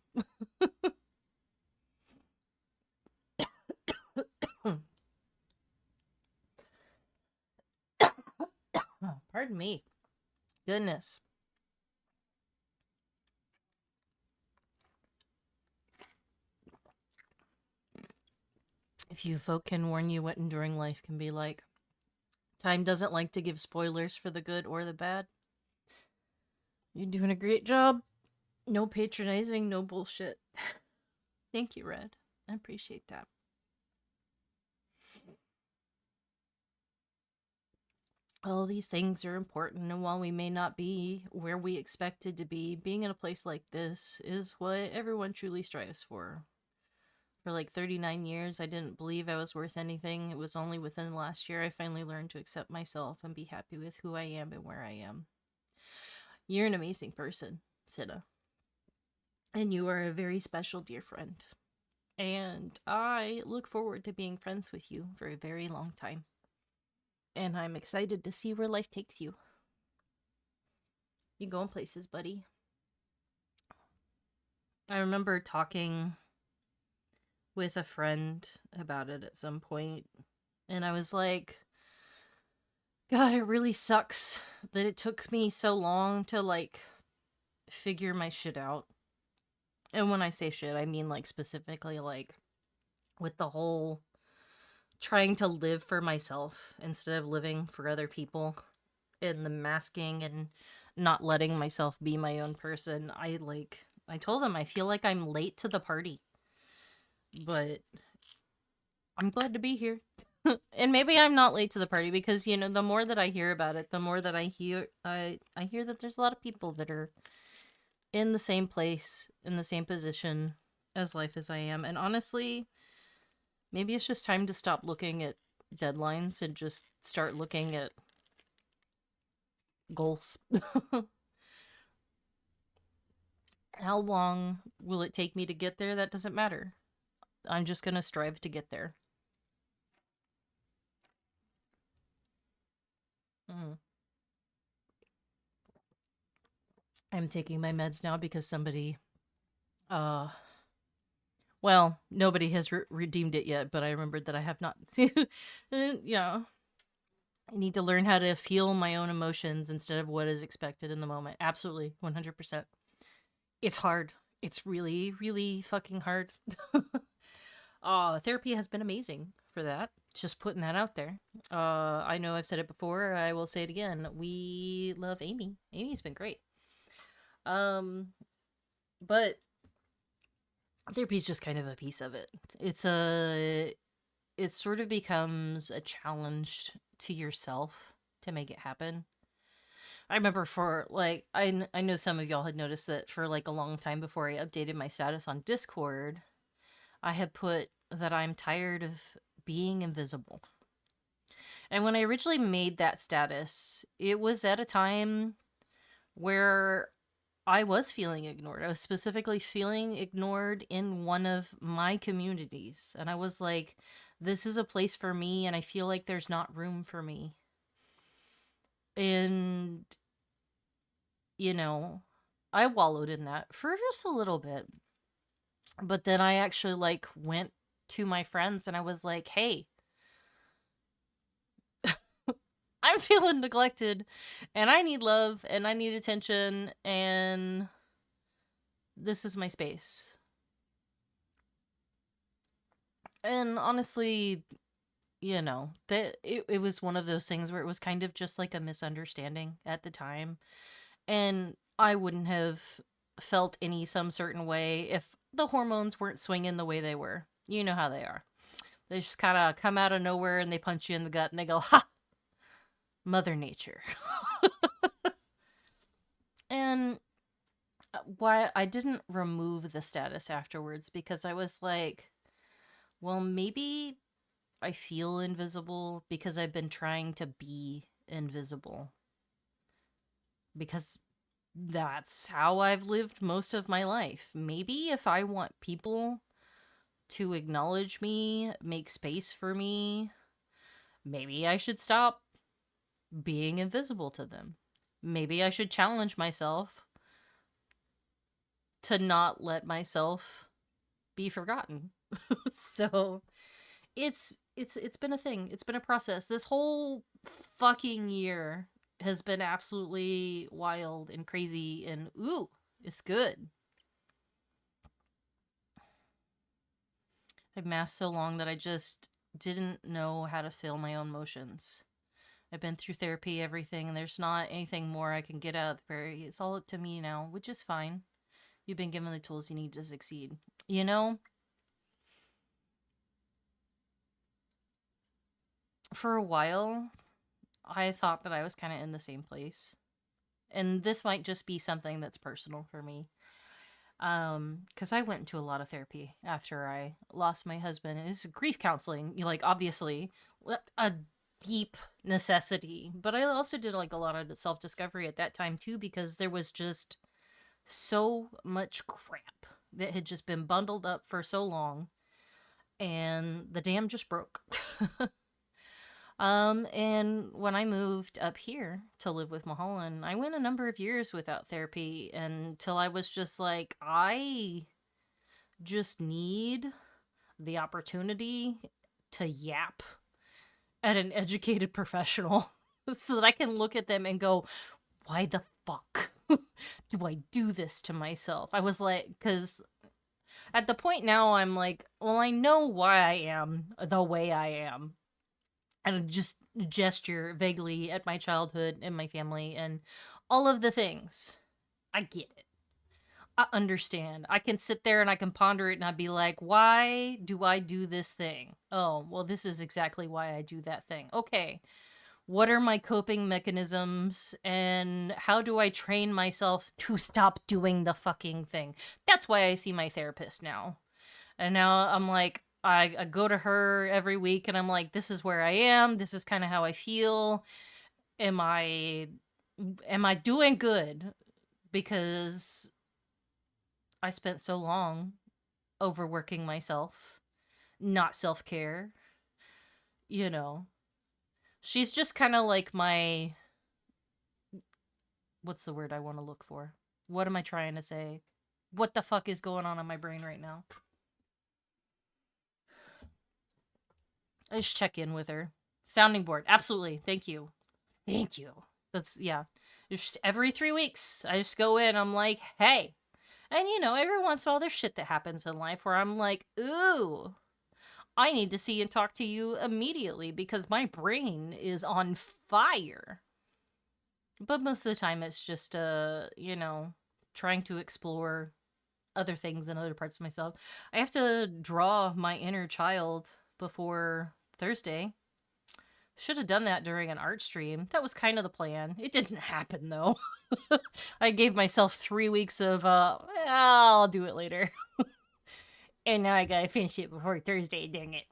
Pardon me. Goodness. few folk can warn you what enduring life can be like. Time doesn't like to give spoilers for the good or the bad. You're doing a great job. No patronizing, no bullshit. Thank you, Red. I appreciate that. All these things are important, and while we may not be where we expected to be, being in a place like this is what everyone truly strives for. For like 39 years, I didn't believe I was worth anything. It was only within the last year I finally learned to accept myself and be happy with who I am and where I am. You're an amazing person, Sita. And you are a very special dear friend. And I look forward to being friends with you for a very long time. And I'm excited to see where life takes you. You going places, buddy. I remember talking with a friend about it at some point, and I was like, God, it really sucks that it took me so long to, like, figure my shit out. And when I say shit, I mean, like, specifically, like, with the whole trying to live for myself instead of living for other people, and the masking and not letting myself be my own person. I told him I feel like I'm late to the party, but I'm glad to be here. And maybe I'm not late to the party because, you know, the more that I hear about it, the more that I hear that there's a lot of people that are in the same place, in the same position as life as I am. And honestly, maybe it's just time to stop looking at deadlines and just start looking at goals. How long will it take me to get there? That doesn't matter. I'm just gonna strive to get there. I'm taking my meds now because somebody, well, nobody has redeemed it yet, but I remembered that I have not. Yeah. I need to learn how to feel my own emotions instead of what is expected in the moment. Absolutely, 100%. It's hard. It's really, really fucking hard. Therapy has been amazing for that. Just putting that out there. I know I've said it before. I will say it again. We love Amy. Amy's been great. But therapy is just kind of a piece of it. It sort of becomes a challenge to yourself to make it happen. I remember for, like, I know some of y'all had noticed that for, like, a long time before I updated my status on Discord, I had put that I'm tired of being invisible. And when I originally made that status, it was at a time where I was feeling ignored. I was specifically feeling ignored in one of my communities. And I was like, this is a place for me, and I feel like there's not room for me. And, you know, I wallowed in that for just a little bit. But then I actually, like, went to my friends and I was like, hey, I'm feeling neglected and I need love and I need attention and this is my space. And honestly, you know, that it was one of those things where it was kind of just like a misunderstanding at the time. And I wouldn't have felt some certain way if the hormones weren't swinging the way they were. You know how they are. They just kind of come out of nowhere and they punch you in the gut and they go, ha! Mother Nature. And why I didn't remove the status afterwards because I was like, well, maybe I feel invisible because I've been trying to be invisible. Because that's how I've lived most of my life. Maybe if I want people to acknowledge me, make space for me, maybe I should stop being invisible to them. Maybe I should challenge myself to not let myself be forgotten. So it's been a thing. It's been a process. This whole fucking year has been absolutely wild and crazy and ooh, it's good. I've masked so long that I just didn't know how to feel my own emotions. I've been through therapy, everything, and there's not anything more I can get out of the prairie. It's all up to me now, which is fine. You've been given the tools you need to succeed. You know, for a while, I thought that I was kind of in the same place. And this might just be something that's personal for me. Because I went into a lot of therapy after I lost my husband. And it's grief counseling, like, obviously, a deep necessity. But I also did, like, a lot of self discovery at that time, too, because there was just so much crap that had just been bundled up for so long. And the dam just broke. And when I moved up here to live with Mulholland, I went a number of years without therapy until I was just like, I just need the opportunity to yap at an educated professional so that I can look at them and go, why the fuck do I do this to myself? I was like, because at the point now, I'm like, well, I know why I am the way I am. And just gesture vaguely at my childhood and my family and all of the things. I get it. I understand. I can sit there and I can ponder it and I'd be like, why do I do this thing? Oh, well, this is exactly why I do that thing. Okay. What are my coping mechanisms and how do I train myself to stop doing the fucking thing? That's why I see my therapist now. And now I'm like, I go to her every week and I'm like, this is where I am. This is kind of how I feel. Am I doing good? Because I spent so long overworking myself, not self-care, you know. She's just kind of like my, what's the word I want to look for? What am I trying to say? What the fuck is going on in my brain right now? I just check in with her. Sounding board. Absolutely. Thank you. Thank you. That's, yeah. Just every 3 weeks, I just go in. I'm like, hey. And, you know, every once in a while, there's shit that happens in life where I'm like, ooh, I need to see and talk to you immediately because my brain is on fire. But most of the time, it's just, you know, trying to explore other things and other parts of myself. I have to draw my inner child before Thursday. Should have done that during an art stream. That was kind of the plan. It didn't happen though. I gave myself 3 weeks of I'll do it later. And now I gotta finish it before Thursday, dang it.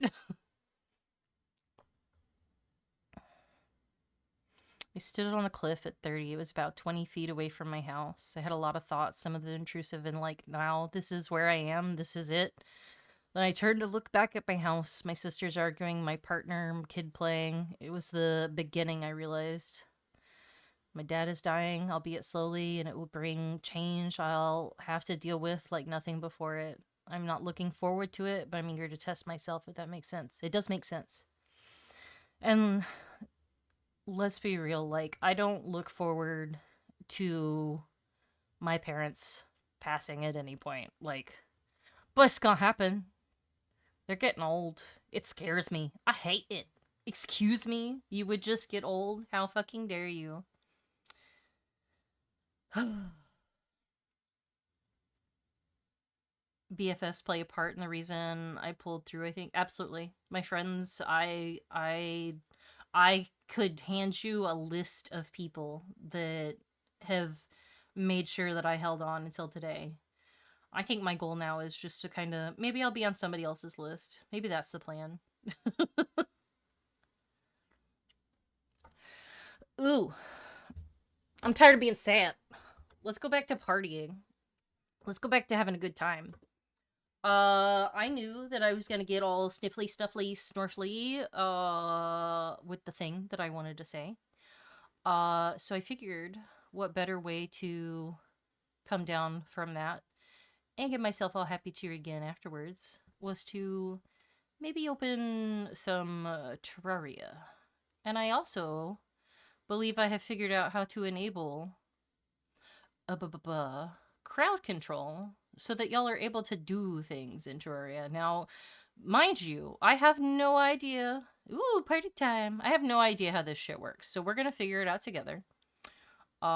I stood on a cliff at 30. It was about 20 feet away from my house. I had a lot of thoughts, some of the intrusive, and like, now this is where I am. This is it. Then I turned to look back at my house. My sister's arguing, my partner, kid playing. It was the beginning, I realized. My dad is dying, albeit slowly, and it will bring change I'll have to deal with like nothing before it. I'm not looking forward to it, but I'm eager to test myself, if that makes sense. It does make sense. And let's be real, like, I don't look forward to my parents passing at any point. Like, but it's gonna happen. They're getting old. It scares me. I hate it. Excuse me? You would just get old? How fucking dare you? BFFs play a part in the reason I pulled through, I think. Absolutely. My friends, I could hand you a list of people that have made sure that I held on until today. I think my goal now is just to kind of, maybe I'll be on somebody else's list. Maybe that's the plan. Ooh, I'm tired of being sad. Let's go back to partying. Let's go back to having a good time. I knew that I was gonna get all sniffly, snuffly, snorfly, with the thing that I wanted to say. So I figured what better way to come down from that and get myself all happy cheery again afterwards was to maybe open some Terraria. And I also believe I have figured out how to enable crowd control so that y'all are able to do things in Terraria. Now, Mind you, I have no idea. Ooh, party time. I have no idea how this shit works. So we're going to figure it out together. But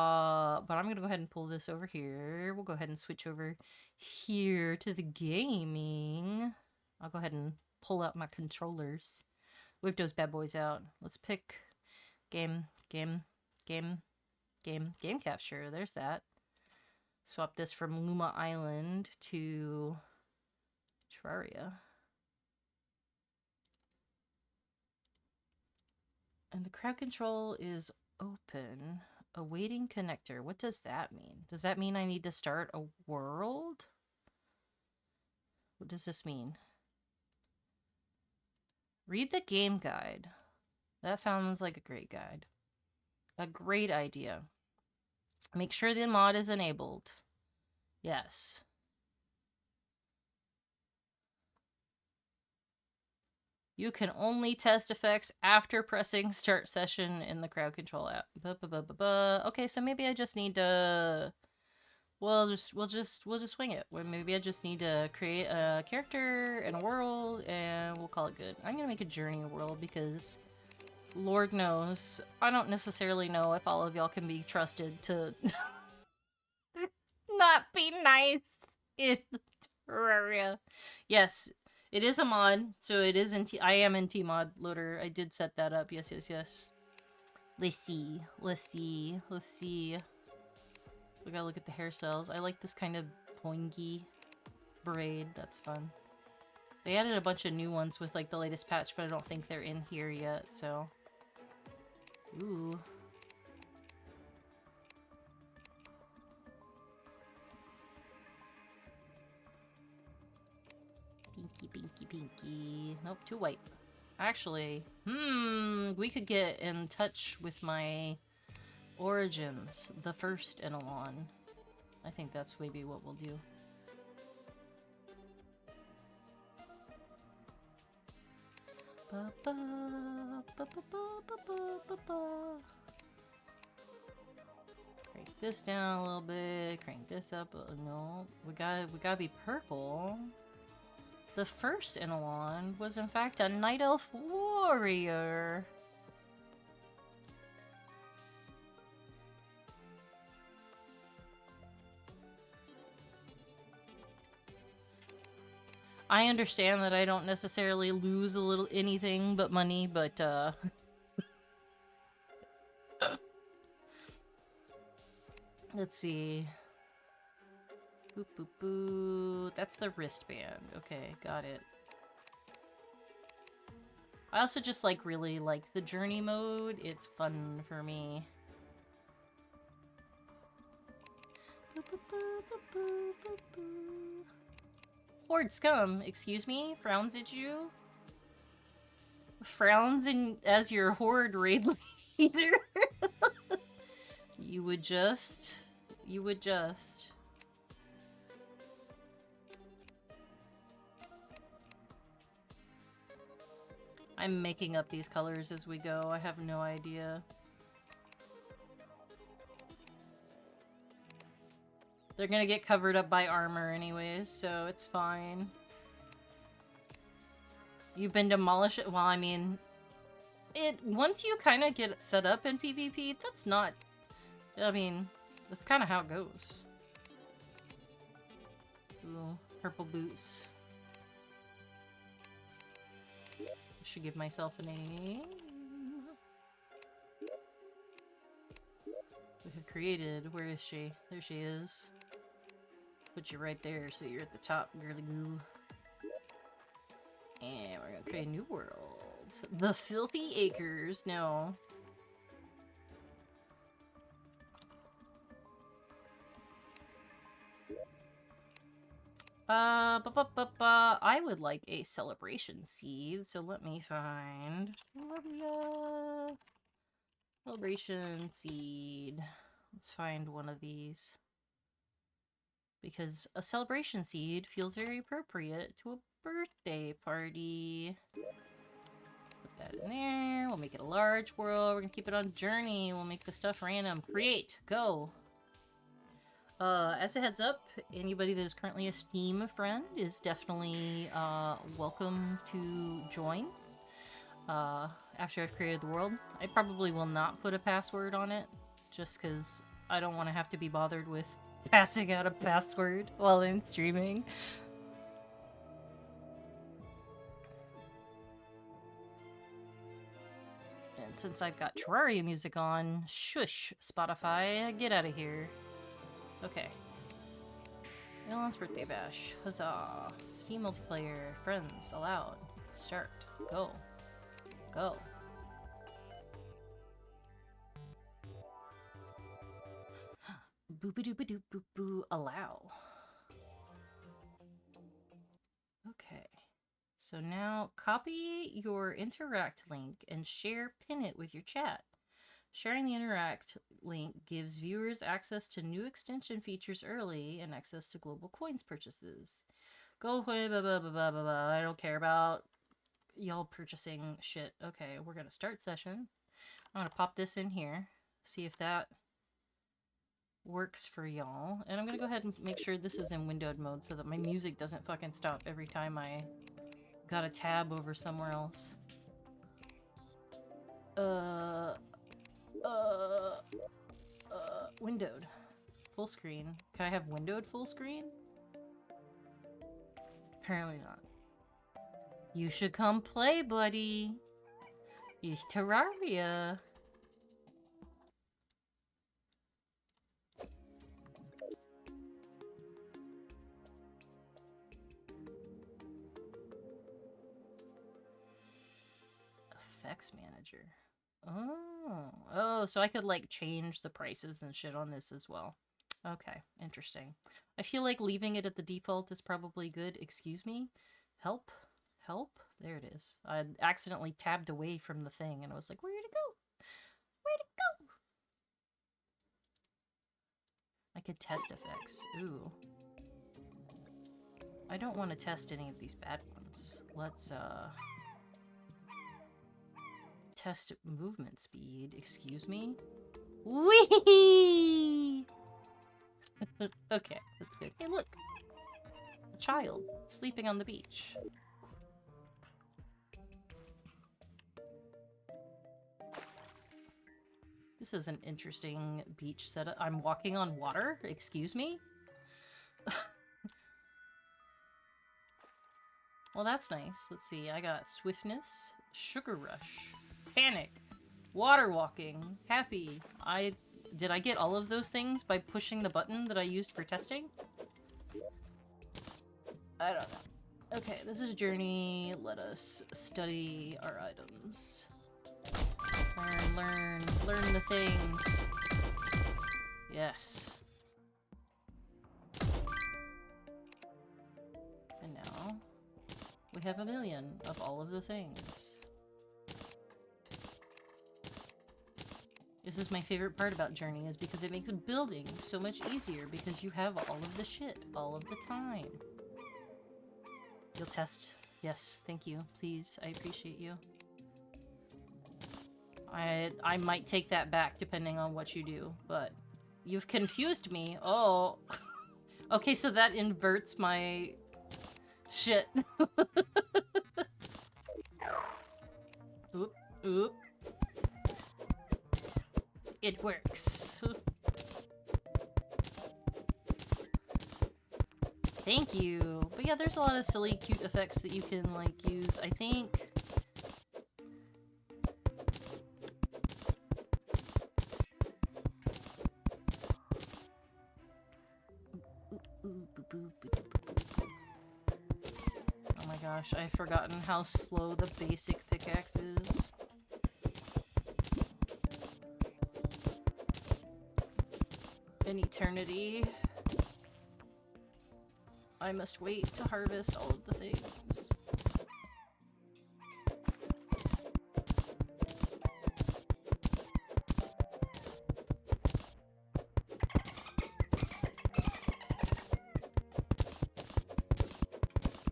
I'm going to go ahead and pull this over here. We'll go ahead and switch over here to the gaming. I'll go ahead and pull out my controllers. Whip those bad boys out. Let's pick game capture. There's that. Swap this from Luma Island to Terraria. And the crowd control is open. Awaiting connector. What does that mean? Does that mean I need to start a world? What does this mean? Read the game guide. That sounds like a great guide. A great idea. Make sure the mod is enabled. Yes. You can only test effects after pressing start session in the crowd control app. Okay, so maybe I just need to... We'll just wing it. Maybe I just need to create a character and a world, and we'll call it good. I'm gonna make a journey world because, Lord knows, I don't necessarily know if all of y'all can be trusted to not be nice in Terraria. Yes, it is a mod, so it is in I am in T-Mod Loader. I did set that up. Yes. Let's see. We gotta look at the hairstyles. I like this kind of poingy braid. That's fun. They added a bunch of new ones with like the latest patch, but I don't think they're in here yet, so... Ooh. Pinky. Nope, too white. Actually, we could get in touch with my origins, the first Enelon. I think that's maybe what we'll do. Crank this down a little bit, crank this up. No, we gotta be purple. The first Enelon was in fact a Night Elf warrior. I understand that I don't necessarily lose a little anything but money, but let's see. Boop boop boop. That's the wristband. Okay, got it. I also just really like the journey mode. It's fun for me. Boop, boop, boop, boop, boop, boop. Horde scum, excuse me? Frowns at you? Frowns as your horde raid leader? You would just. I'm making up these colors as we go. I have no idea. They're gonna get covered up by armor anyways, so it's fine. You've been demolished. Well, I mean, once you kind of get set up in PvP, that's not... I mean, that's kind of how it goes. Ooh, purple boots. I should give myself a name. We have created... Where is she? There she is. Put you right there so you're at the top, girly goo. And we're gonna create a new world. The Filthy Acres. No. I would like a celebration seed, so let me find celebration seed. Let's find one of these. Because a celebration seed feels very appropriate to a birthday party. Put that in there. We'll make it a large world. We're gonna keep it on journey. We'll make the stuff random. Create. Go. As a heads up, anybody that is currently a Steam friend is definitely welcome to join. After I've created the world, I probably will not put a password on it, just because I don't want to have to be bothered with passing out a password while I'm streaming. And since I've got Terraria music on, shush, Spotify, get out of here. Okay. Elon's birthday bash. Huzzah. Steam multiplayer. Friends allowed. Start. Go. Go. Boop-a-doop-a-doop boop boo. Allow. Okay. So now copy your interact link and pin it with your chat. Sharing the interact link gives viewers access to new extension features early and access to global coins purchases. Go away, blah, blah, blah, blah, blah, blah. I don't care about y'all purchasing shit. Okay, we're gonna start session. I'm gonna pop this in here, see if that works for y'all. And I'm gonna go ahead and make sure this is in windowed mode so that my music doesn't fucking stop every time I got a tab over somewhere else. Windowed. Full screen. Can I have windowed full screen? Apparently not. You should come play, buddy. It's Terraria. Effects manager. Oh, so I could like change the prices and shit on this as well. Okay, interesting. I feel like leaving it at the default is probably good. Excuse me? Help? Help? There it is. I accidentally tabbed away from the thing and I was like, where'd it go? Where'd it go? I could test effects. Ooh. I don't want to test any of these bad ones. Let's, test movement speed. Excuse me? Whee! Okay, that's good. Hey, look! A child sleeping on the beach. This is an interesting beach setup. I'm walking on water? Excuse me? Well, that's nice. Let's see. I got swiftness, sugar rush, panic, water walking, happy. Did I get all of those things by pushing the button that I used for testing? I don't know. Okay, this is journey. Let us study our items. Learn the things. Yes. And now we have a million of all of the things. This is my favorite part about Journey, is because it makes building so much easier because you have all of the shit all of the time. You'll test. Yes, thank you. Please, I appreciate you. I might take that back depending on what you do, but you've confused me. Oh. Okay, so that inverts my shit. Oop, oop. It works. Thank you. But yeah, there's a lot of silly, cute effects that you can, like, use. I think... Oh my gosh, I've forgotten how slow the basic pickaxe is. An eternity. I must wait to harvest all of the things.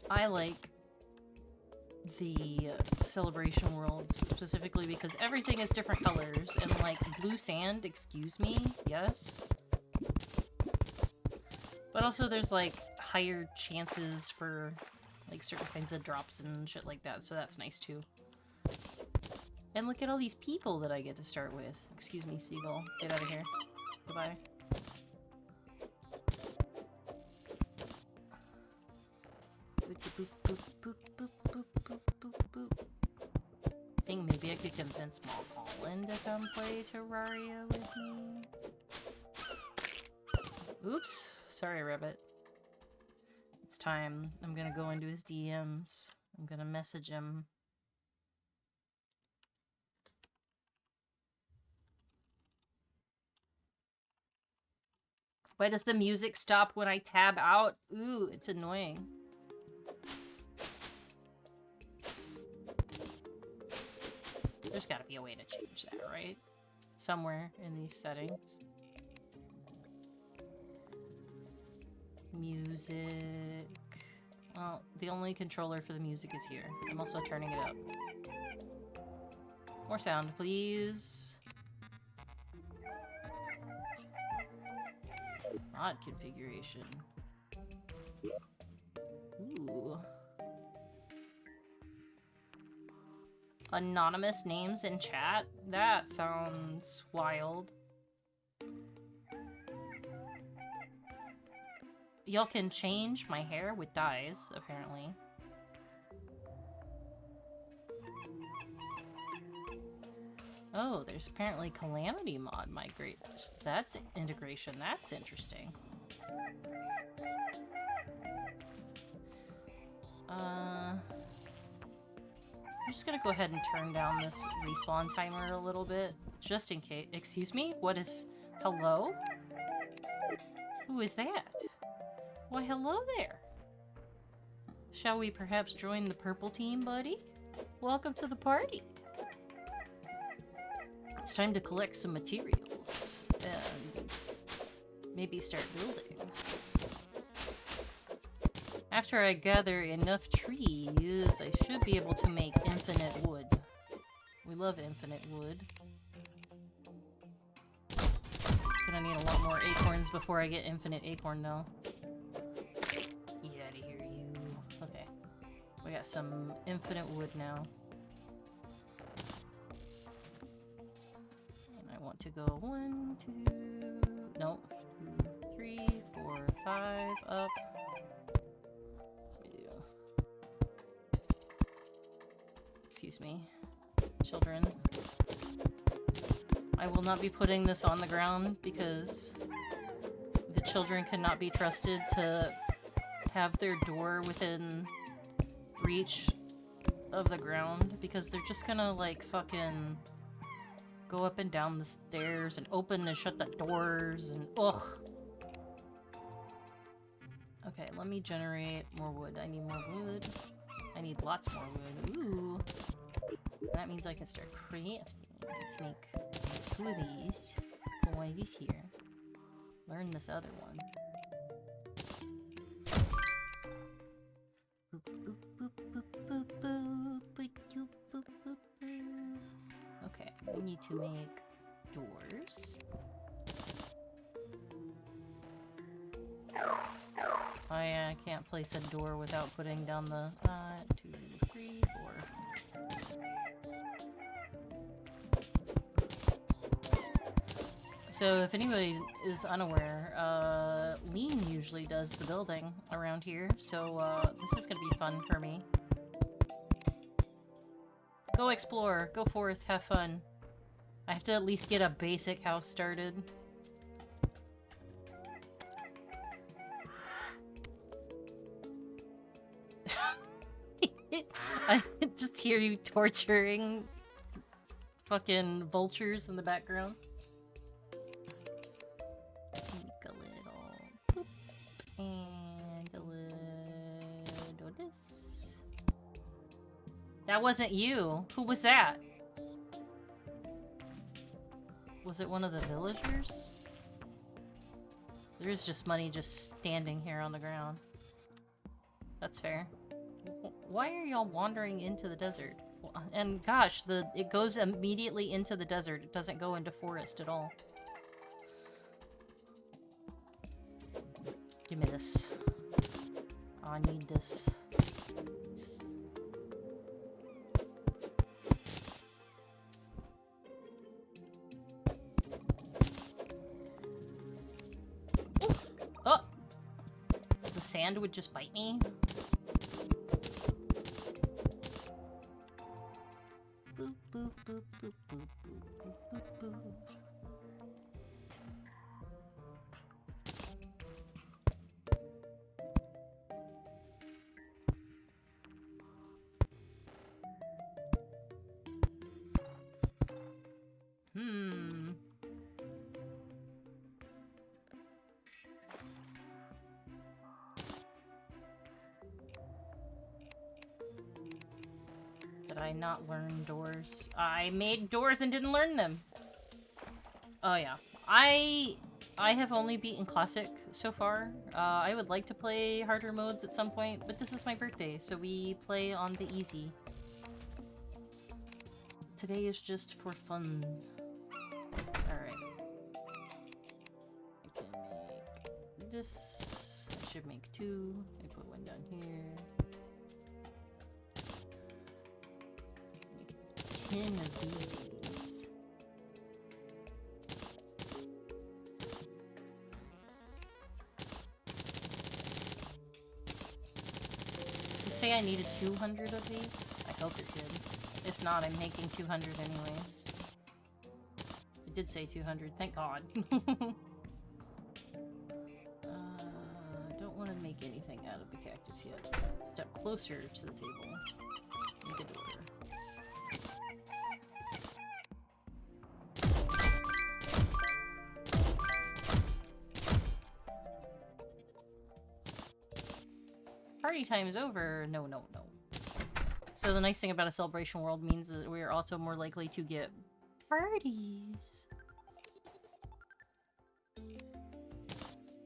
I like the celebration worlds specifically because everything is different colors and like blue sand, excuse me, yes. But also there's like higher chances for like certain kinds of drops and shit like that, so that's nice too. And look at all these people that I get to start with. Excuse me, seagull. Get out of here. Goodbye. Boop, boop, boop, boop, boop, boop, boop, boop. I think maybe I could convince Mulholland to come play Terraria with me. Oops. Sorry, Rabbit. It's time. I'm gonna go into his DMs. I'm gonna message him. Why does the music stop when I tab out? Ooh, it's annoying. There's gotta be a way to change that, right? Somewhere in these settings. Music. Well, the only controller for the music is here. I'm also turning it up. More sound, please. Odd configuration. Ooh. Anonymous names in chat? That sounds wild. Y'all can change my hair with dyes, apparently. Oh, there's apparently Calamity mod migrate. That's integration. That's interesting. I'm just gonna go ahead and turn down this respawn timer a little bit, just in case. Excuse me? What is... Hello? Who is that? Why, hello there. Shall we perhaps join the purple team, buddy? Welcome to the party. It's time to collect some materials and maybe start building. After I gather enough trees, I should be able to make infinite wood. We love infinite wood. Gonna need a lot more acorns before I get infinite acorn though. Get out of here, you. Okay. We got some infinite wood now. I want to go 1, 2, nope, 2, 3, 4, 5, up. Excuse me, children. I will not be putting this on the ground because the children cannot be trusted to have their door within reach of the ground because they're just gonna like fucking go up and down the stairs and open and shut the doors and ugh. Okay, let me generate more wood. I need more wood. I need lots more wood. Ooh. That means I can start crafting. Let's make 2 of these. Put one of these here. Learn this other one. Okay, we need to make doors. I can't place a door without putting down the 2, 3, 4. So if anybody is unaware, Lean usually does the building around here, so this is gonna be fun for me. Go explore, go forth, have fun. I have to at least get a basic house started. I just hear you torturing fucking vultures in the background. Make a little poop and a little this. That wasn't you. Who was that? Was it one of the villagers? There's just money just standing here on the ground. That's fair. Why are y'all wandering into the desert? And gosh, it goes immediately into the desert. It doesn't go into forest at all. Give me this. Oh, I need this. Oh! The sand would just bite me. Boop, boop, boop, boop, boop, boop, boop, boop. Did I not learn doors? I made doors and didn't learn them. Oh yeah. I have only beaten Classic so far. I would like to play harder modes at some point, but this is my birthday, so we play on the easy. Today is just for fun. Alright. I can make this. I should make 2. I put one down here. Make 10 of these. Say I needed 200 of these? I hope it did. If not, I'm making 200 anyways. It did say 200, thank God. Don't want to make anything out of the cactus yet. Step closer to the table. Make a door. Party time is over. No, no, no. So the nice thing about a celebration world means that we are also more likely to get parties.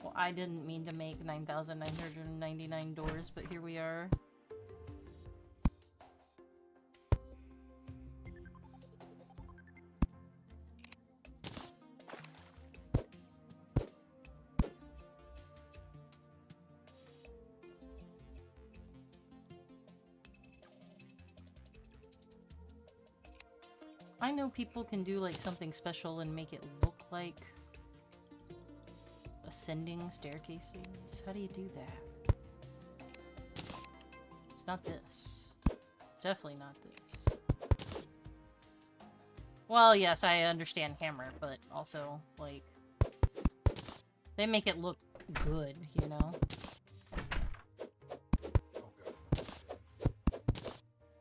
Well, I didn't mean to make 9,999 doors, but here we are. I know people can do like something special and make it look like ascending staircases. How do you do that? It's not this. It's definitely not this. Well, yes, I understand hammer, but also, like, they make it look good, you know?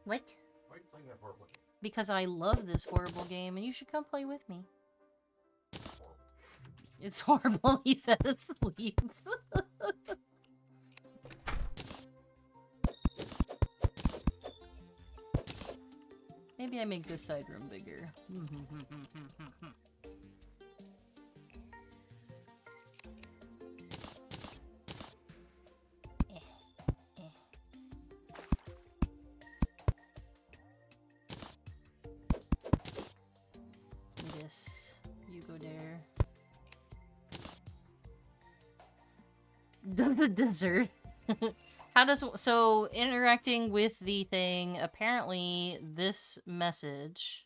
What? Why are you playing that horrible game? Because I love this horrible game, and you should come play with me. It's horrible, he says, leaves. Maybe I make this side room bigger. This, you go there. Does it deserve? How does, so interacting with the thing, apparently this message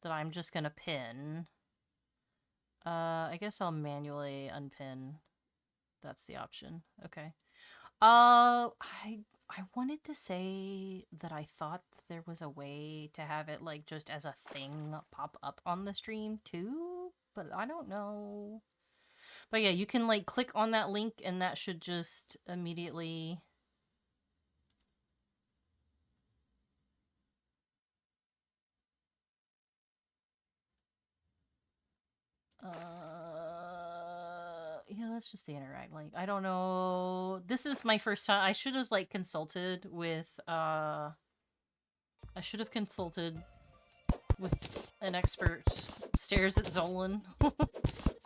that I'm just gonna pin, I guess I'll manually unpin. That's the option. Okay. I wanted to say that I thought there was a way to have it like just as a thing pop up on the stream too, but I don't know. But yeah, you can like click on that link and that should just immediately... yeah, let's just interact. Like, I don't know. This is my first time. I should have like consulted with, I should have consulted with an expert. Stares at Zolan.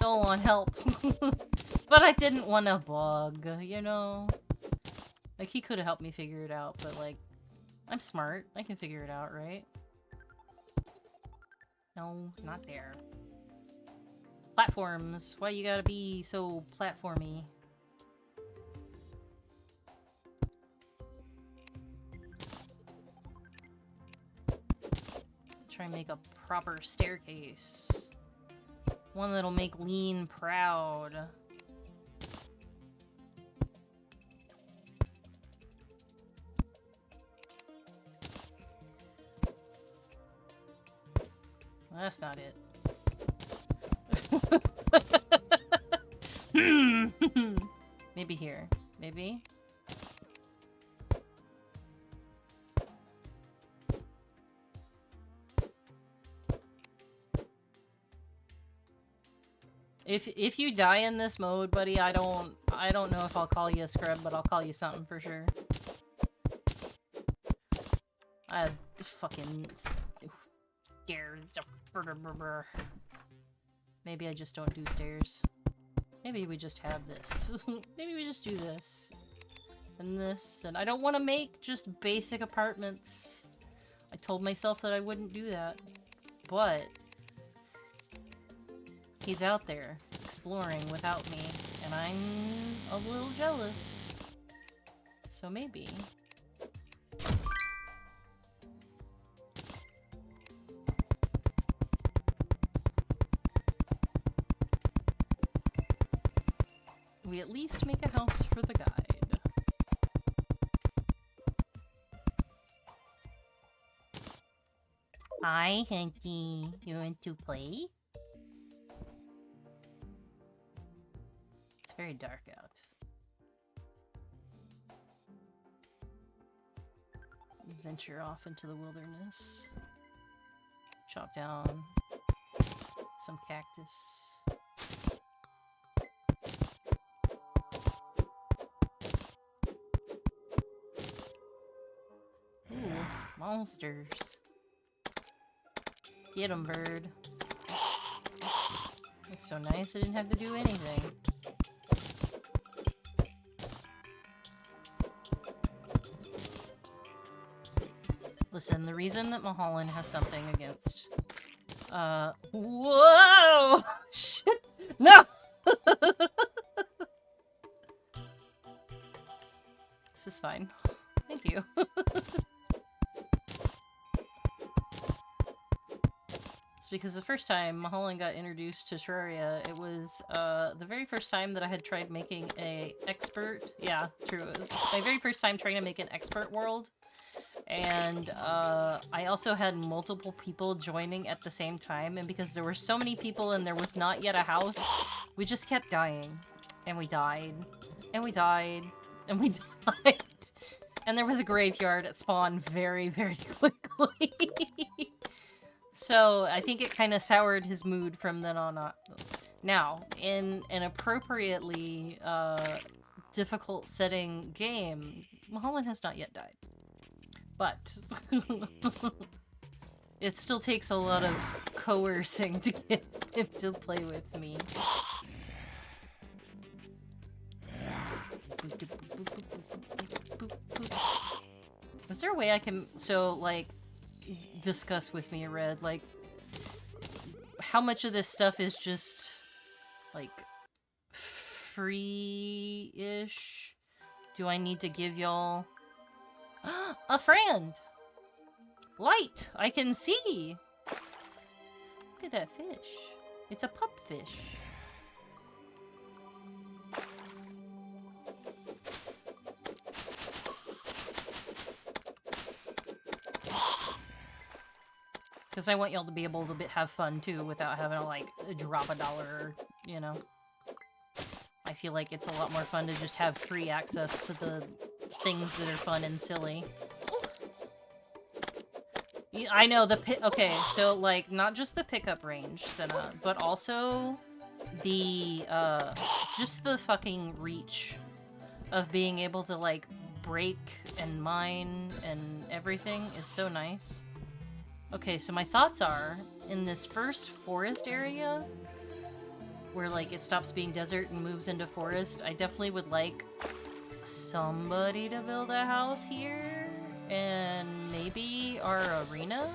Zolan, help. But I didn't want to bug, you know? Like, he could have helped me figure it out, but like, I'm smart. I can figure it out, right? No, not there. Platforms. Why you gotta be so platformy? Try and make a proper staircase. One that'll make Lean proud. Well, that's not it. Maybe here. Maybe? If you die in this mode, buddy, I don't know if I'll call you a scrub, but I'll call you something for sure. I fucking stairs. Maybe I just don't do stairs. Maybe we just have this. Maybe we just do this. And this. And I don't want to make just basic apartments. I told myself that I wouldn't do that. But he's out there exploring without me. And I'm a little jealous. So maybe. We at least make a house for the guide. Hi, Hanky. You want to play? It's very dark out. Venture off into the wilderness. Chop down some cactus. Monsters. Get 'em, bird. That's so nice, I didn't have to do anything. Listen, the reason that Mulholland has something against... Whoa! Shit! No! This is fine. Thank you. Because the first time Mulholland got introduced to Terraria, it was the very first time that I had tried making a expert. Yeah, true. It was my very first time trying to make an expert world, and I also had multiple people joining at the same time. And because there were so many people and there was not yet a house, we just kept dying, and we died, and we died, and we died, and there was a graveyard at spawn very, very quickly. So, I think it kind of soured his mood from then on up. Now, in an appropriately difficult setting game, Mulholland has not yet died. But it still takes a lot of coercing to get him to play with me. Is there a way I can... So, like... discuss with me, Red, like, how much of this stuff is just, like, free-ish? Do I need to give y'all a friend? Light! I can see! Look at that fish. It's a pupfish. Because I want y'all to be able to have fun, too, without having to, like, drop $1, or, you know. I feel like it's a lot more fun to just have free access to the things that are fun and silly. I know, okay, so, like, not just the pickup range, Senna, but also the, just the fucking reach of being able to, like, break and mine and everything is so nice. Okay, so my thoughts are, in this first forest area, where, like, it stops being desert and moves into forest, I definitely would like somebody to build a house here, and maybe our arena?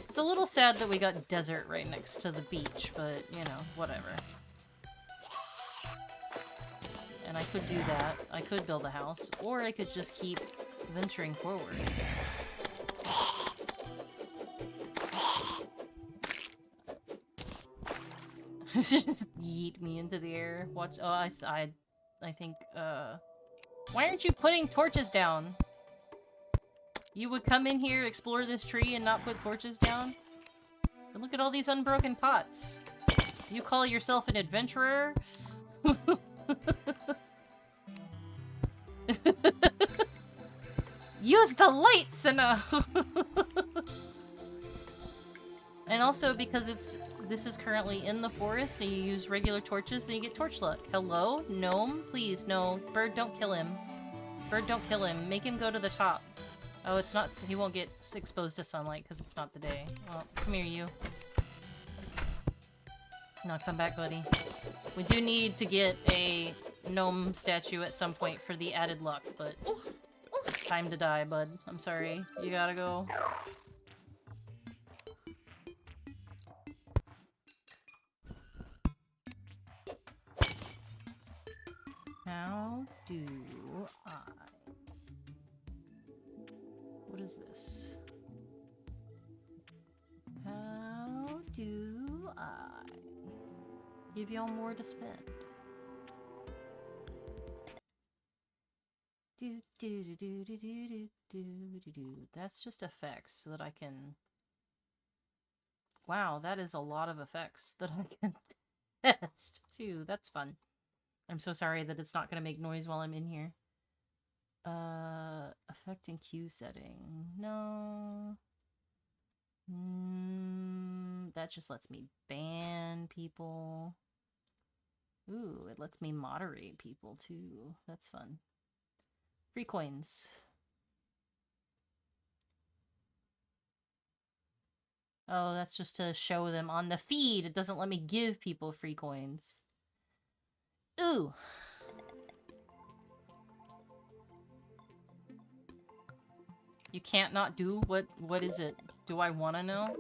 It's a little sad that we got desert right next to the beach, but, you know, whatever. And I could do that. I could build a house, or I could just keep venturing forward. Just yeet me into the air. Watch. Oh, I think. Why aren't you putting torches down? You would come in here, explore this tree, and not put torches down? And look at all these unbroken pots. You call yourself an adventurer? Use the lights enough! And also because this is currently in the forest and you use regular torches, then you get torch luck. Hello? Gnome? Please, no. Bird, don't kill him. Bird, don't kill him. Make him go to the top. Oh, it's not- he won't get exposed to sunlight because it's not the day. Well, come here, you. No, come back, buddy. We do need to get a gnome statue at some point for the added luck, but it's time to die, bud. I'm sorry. You gotta go. How do I... What is this? How do I give y'all more to spend? Do do do do do do do do do do. That's just effects so that I can... Wow, that is a lot of effects that I can test too. That's fun. I'm so sorry that it's not going to make noise while I'm in here. Effect and queue setting. No. That just lets me ban people. Ooh, it lets me moderate people too. That's fun. Free coins. Oh, that's just to show them on the feed. It doesn't let me give people free coins. Ooh. You can't not do what is it? Do I want to know?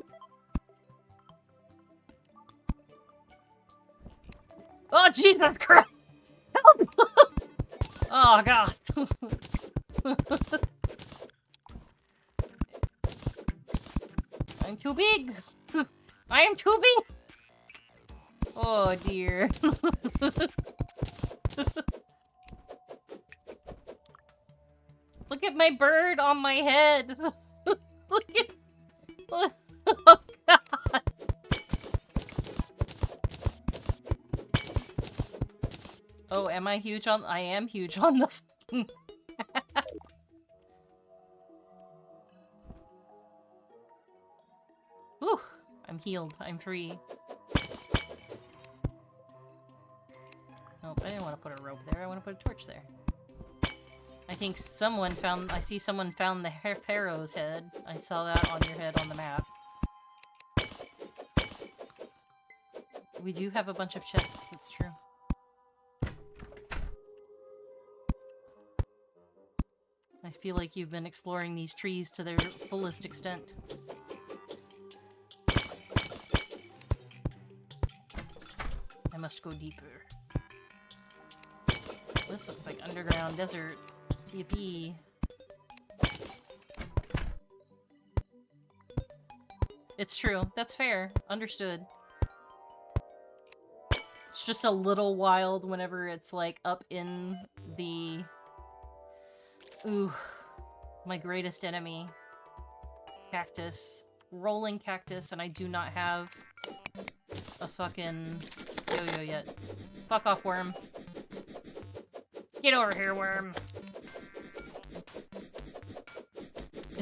Oh, Jesus Christ! Help! Oh, God. I'm too big! I am too big! Oh, dear. Look at my bird on my head! Look at... Oh, God! Oh, am I huge on... I am huge on the fucking... Whew! I'm healed. I'm free. Nope, I didn't want to put a rope there. I want to put a torch there. I think someone found... I see someone found the pharaoh's head. I saw that on your head on the map. We do have a bunch of chests, it's true. I feel like you've been exploring these trees to their fullest extent. I must go deeper. This looks like underground desert. Yippee. It's true. That's fair. Understood. It's just a little wild whenever it's like up in the... Ooh. My greatest enemy. Cactus. Rolling cactus, and I do not have a fucking yo-yo yet. Fuck off, worm. Get over here, worm.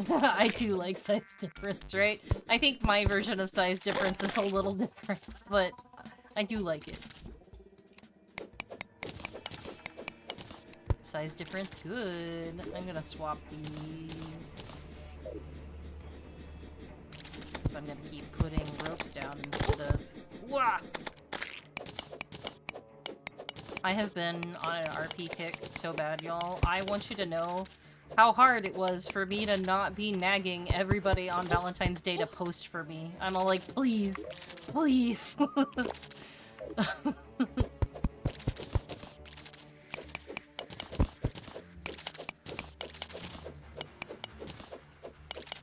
I do like size difference, right? I think my version of size difference is a little different, but I do like it. Size difference, good. I'm gonna swap these. Because I'm gonna keep putting ropes down instead of... Wah! I have been on an RP kick so bad, y'all. I want you to know how hard it was for me to not be nagging everybody on Valentine's Day to post for me. I'm all like, please, please.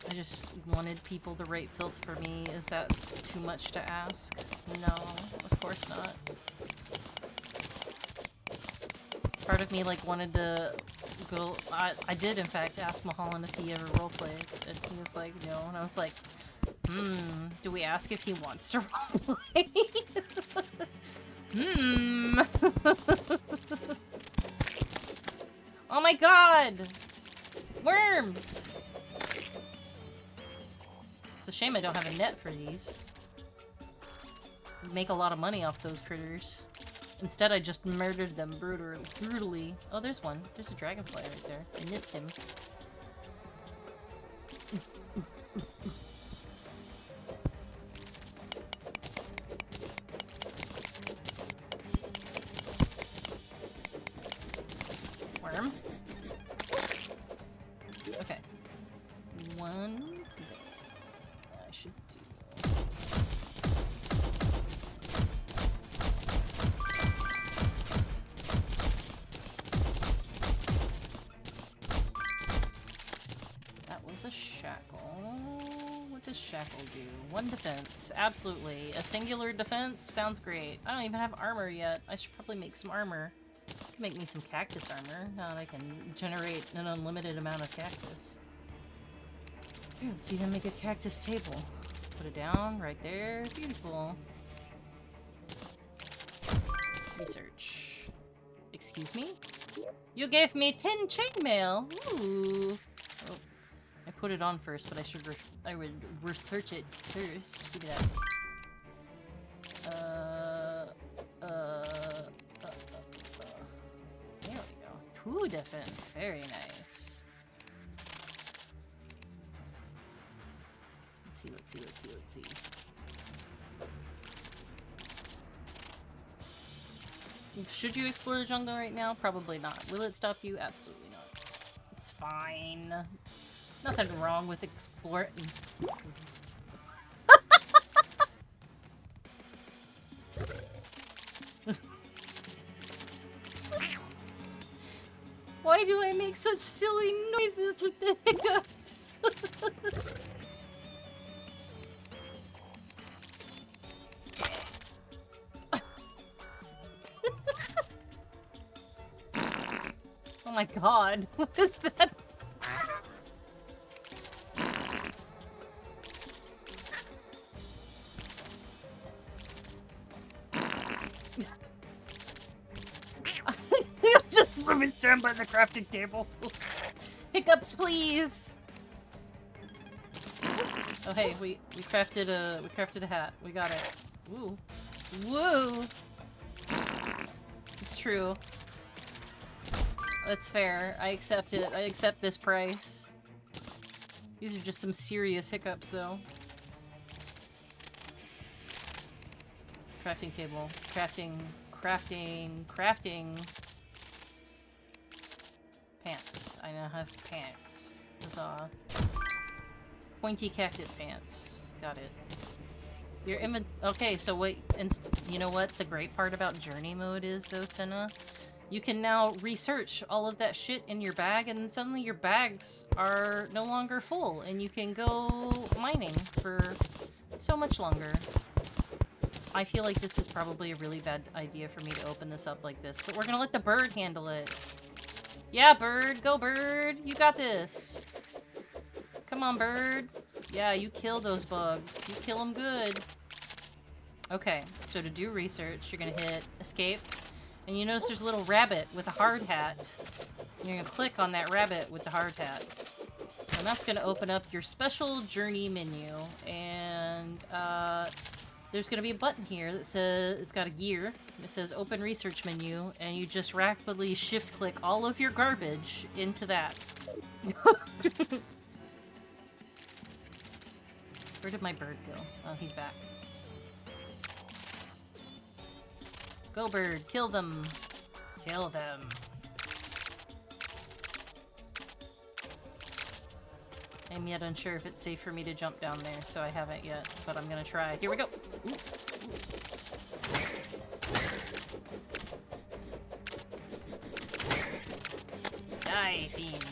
I just wanted people to rate filth for me. Is that too much to ask? No, of course not. Part of me, like, wanted to go... I did, in fact, ask Mulholland if he ever roleplayed, and he was like, no, and I was like, do we ask if he wants to roleplay? Oh my god! Worms! It's a shame I don't have a net for these. Make a lot of money off those critters. Instead, I just murdered them brutally. Oh, there's one. There's a dragonfly right there. I missed him. Worm. Okay. One thing I should do. That was a shackle. What does shackle do? One defense. Absolutely. A singular defense? Sounds great. I don't even have armor yet. I should probably make some armor. Make me some cactus armor. Now that I can generate an unlimited amount of cactus. Here, let's see them make a cactus table. Put it down right there. Beautiful. Research. Excuse me? You gave me 10 chainmail! Ooh. Oh, I put it on first, but I would research it first. Give me that. There we go. 2 defense. Very nice. Let's see. Should you explore the jungle right now? Probably not. Will it stop you? Absolutely not. It's fine. Nothing wrong with exploring. Why do I make such silly noises with the hiccups? Oh my god, what is that? Just let me stand by the crafting table. Hiccups, please. Oh hey, we crafted a hat. We got it. Woo. Woo. It's true. That's fair. I accept it. I accept this price. These are just some serious hiccups, though. Crafting table. Crafting. Pants. I now have pants. Huzzah. Pointy cactus pants. Got it. Your okay, so wait, you know what the great part about journey mode is, though, Senna? You can now research all of that shit in your bag, and then suddenly your bags are no longer full, and you can go mining for so much longer. I feel like this is probably a really bad idea for me to open this up like this, but we're gonna let the bird handle it. Yeah, bird! Go, bird! You got this! Come on, bird! Yeah, you kill those bugs. You kill them good. Okay, so to do research, you're gonna hit escape. And you notice there's a little rabbit with a hard hat. You're gonna click on that rabbit with the hard hat. And that's gonna open up your special journey menu. And there's gonna be a button here that says, it's got a gear. It says open research menu. And you just rapidly shift click all of your garbage into that. Where did my bird go? Oh, he's back. Go, bird. Kill them. Kill them. I'm yet unsure if it's safe for me to jump down there, so I haven't yet, but I'm gonna try. Here we go. Ooh. Die, fiend.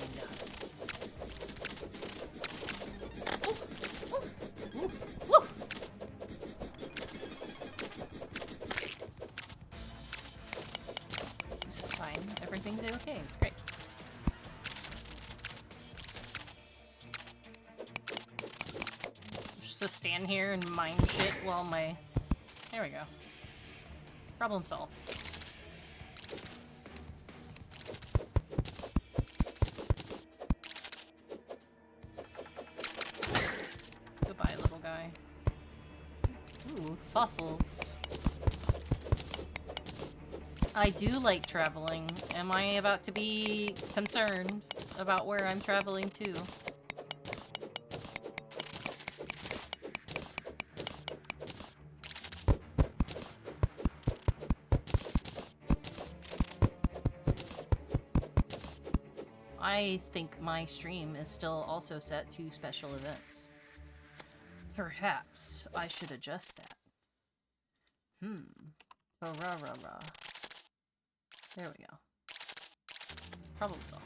just to stand here and mine shit while my... There we go. Problem solved. Goodbye, little guy. Ooh, fossils. I do like traveling. Am I about to be concerned about where I'm traveling to? I think my stream is still also set to special events. Perhaps I should adjust that. Rah. There we go. Problem solved.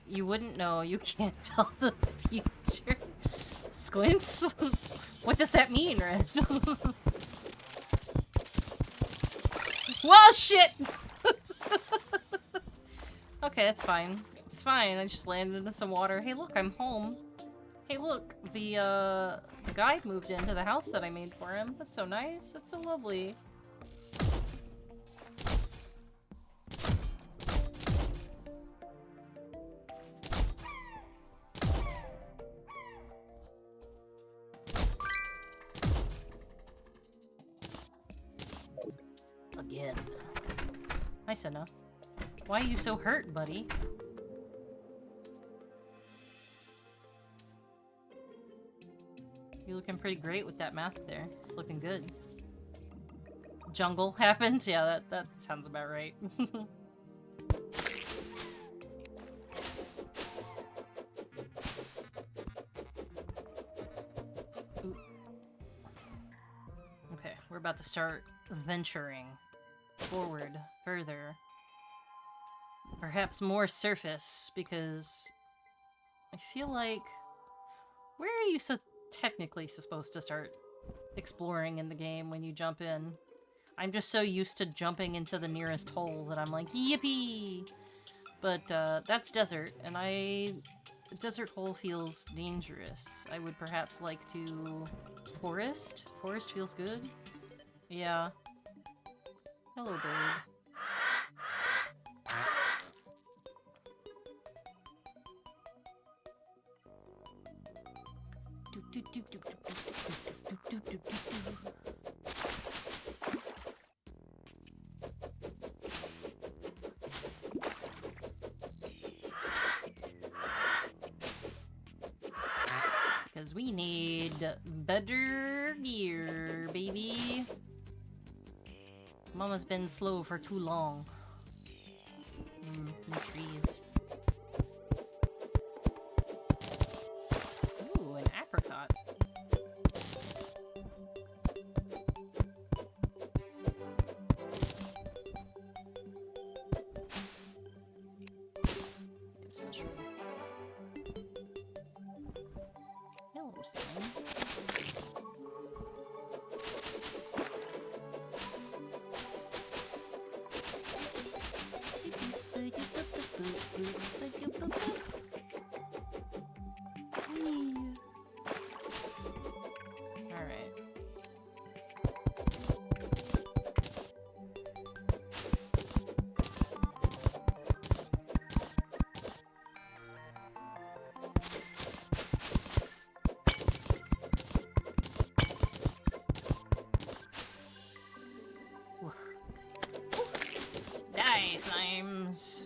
You wouldn't know, you can't tell the future. Squints? What does that mean, Red? Well, shit! Okay, that's fine. It's fine, I just landed in some water. Hey look, I'm home. Hey look, the guy moved into the house that I made for him. That's so nice. That's so lovely. Again. Hi, Senna. Why are you so hurt, buddy? You're looking pretty great with that mask there. It's looking good. Jungle happened? Yeah, that sounds about right. Ooh. Okay, we're about to start venturing forward further. Perhaps more surface, because I feel like... Where are you technically supposed to start exploring in the game when you jump in? I'm just so used to jumping into the nearest hole that I'm like, yippee! But that's desert, and the desert hole feels dangerous. I would perhaps like to... Forest? Forest feels good? Yeah. Hello, bird. Because we need better gear, baby. Mama's been slow for too long. No trees. Ooh, an apricot. Yes, mushroom. Hello, slime. Alright. Die, slimes!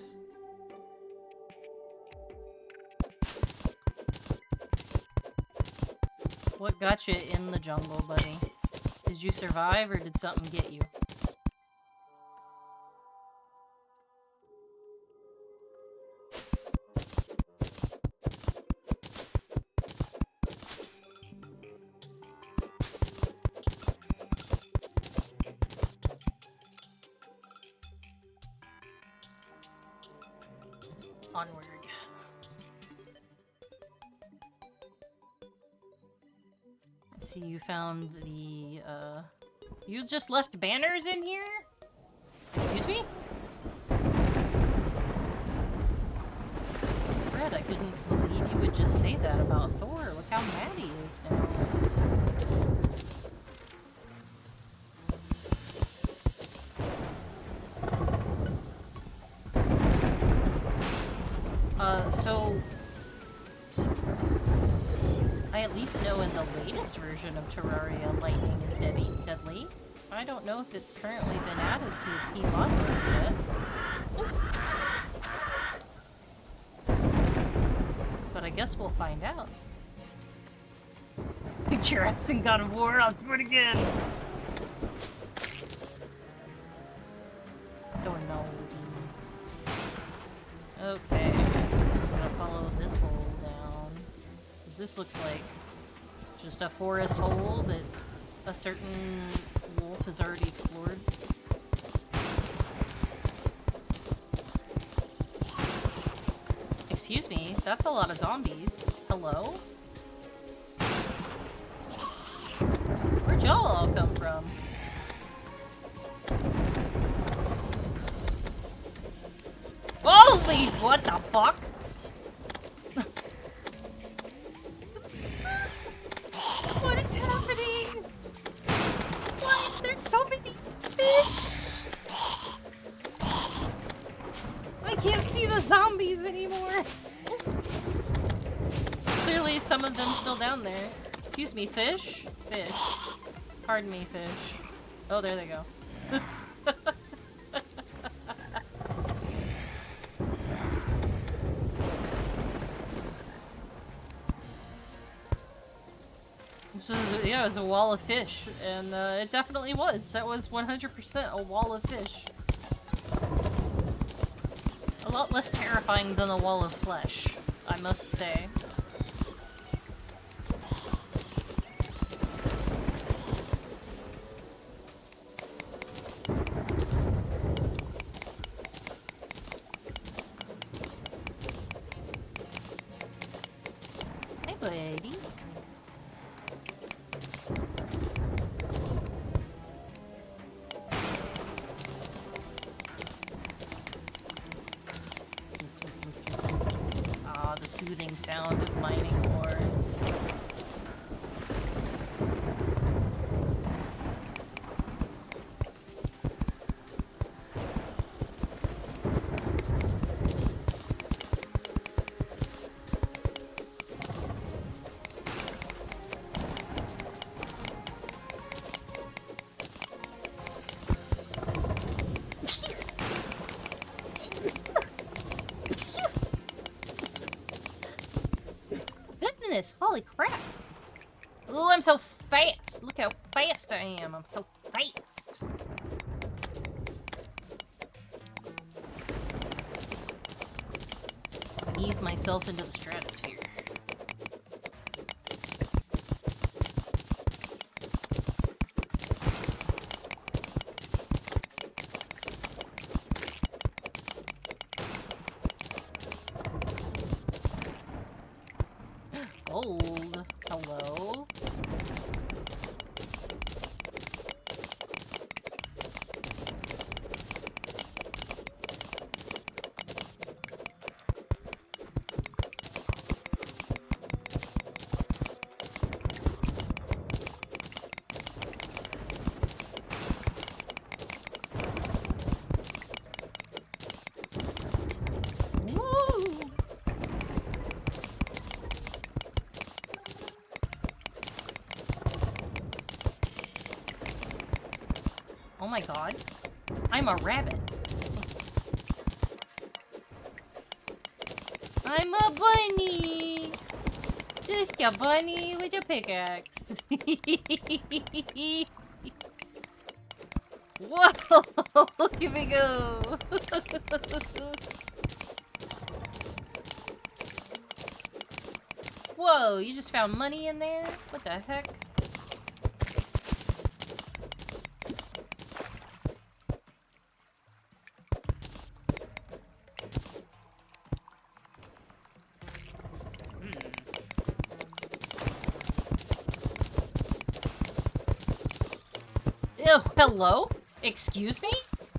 What got you in the jungle, buddy? Did you survive or did something get you? Onward. I see you found the, You just left banners in here? Excuse me? Fred, I couldn't believe you would just say that about Thor. Look how how mad he is now. So I at least know in the latest version of Terraria, lightning is deadly. I don't know if it's currently been added to the team onboard yet. But I guess we'll find out. Picture your ass in God of War, I'll do it again! So annoying. Okay, I'm gonna follow this hole down. Because this looks like just a forest hole that a certain wolf has already explored. Excuse me, that's a lot of zombies. Hello? Where'd y'all all come from? Holy, what the fuck? What is happening? What? There's so many fish! I can't see the zombies anymore. Clearly some of them still down there. Excuse me, fish? Fish. Pardon me, fish. Oh, there they go. So, yeah, it was a wall of fish, and it definitely was. That was 100% a wall of fish. A lot less terrifying than a wall of flesh, I must say. Hey, buddy. Soothing sound of mining ore. Holy crap. Ooh, I'm so fast. Look how fast I am. I'm so fast. Sneeze myself into the stratosphere. Gold. Hello? Oh my god. I'm a rabbit. I'm a bunny! Just a bunny with a pickaxe. Whoa! Look at me go! Whoa, you just found money in there? What the heck? Ew, hello? Excuse me?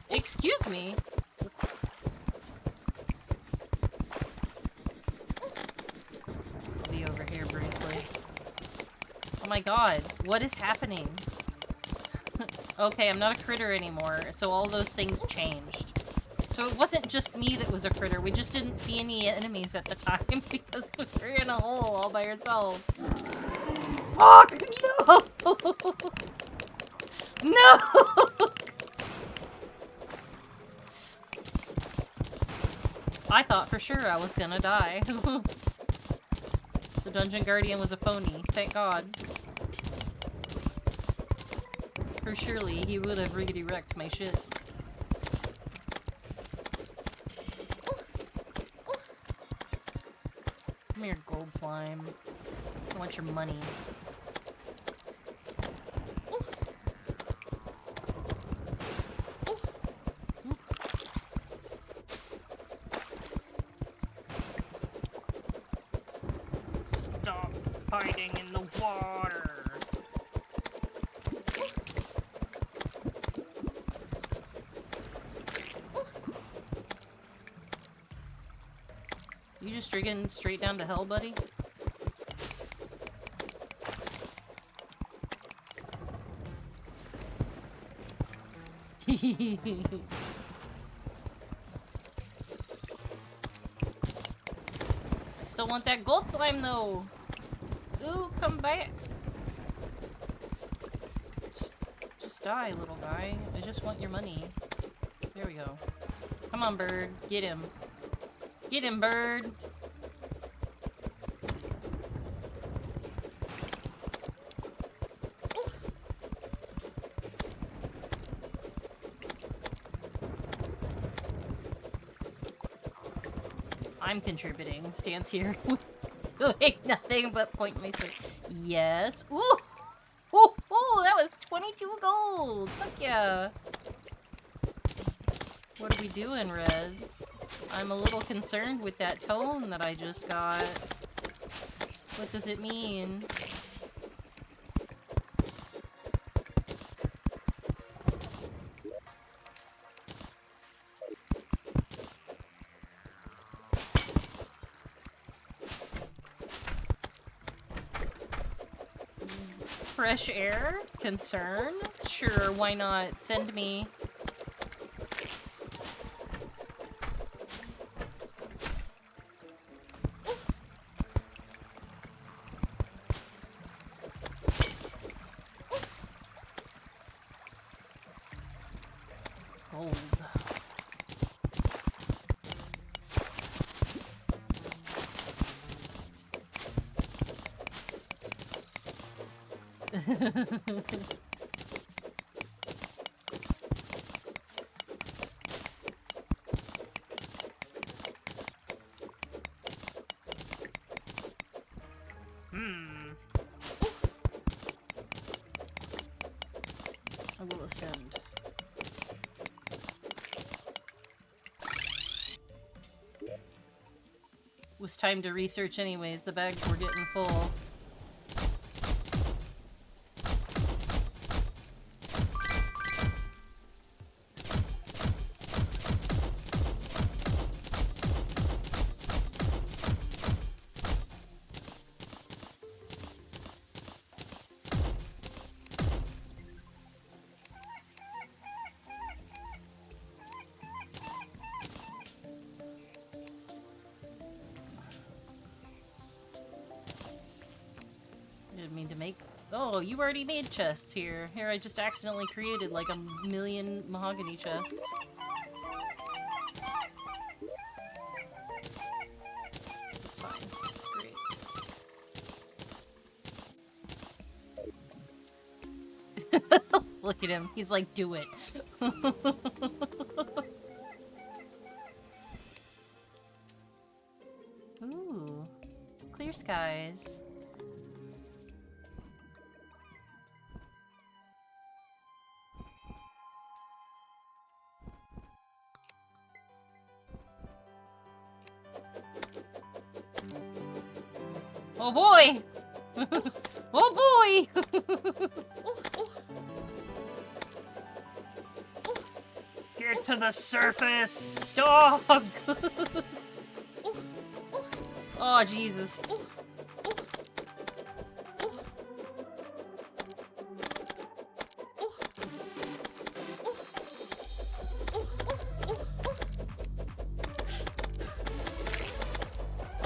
Excuse me? I'll be over here briefly. my god, what is happening? Okay, I'm not a critter anymore, so all those things changed. So it wasn't just me that was a critter, we just didn't see any enemies at the time because we were in a hole all by ourselves. Fuck! No! No! I thought for sure I was gonna die. The Dungeon Guardian was a phony, thank god. For surely he would have riggedy wrecked my shit. Come here, gold slime. I want your money. Stop hiding in the water. You just digging straight down to hell, buddy? I still want that gold slime though. Ooh, come back. Just die, little guy. I just want your money. There we go. Come on, bird. Get him. Get him, bird. I'm contributing. Stands here doing nothing but point my sword. Yes. Ooh! Ooh! Ooh! That was 22 gold! Fuck yeah! What are we doing, Red? I'm a little concerned with that tone that I just got. What does it mean? Fresh air? Concern? Sure, why not? Send me. Gold. I will ascend. It was time to research anyways, the bags were getting full. Didn't mean to make... Oh, you already made chests here. Here, I just accidentally created like a million mahogany chests. This is fine. This is great. Look at him. He's like, do it. Ooh. Clear skies. Oh boy! Oh boy! Get to the surface, dog! Oh Jesus.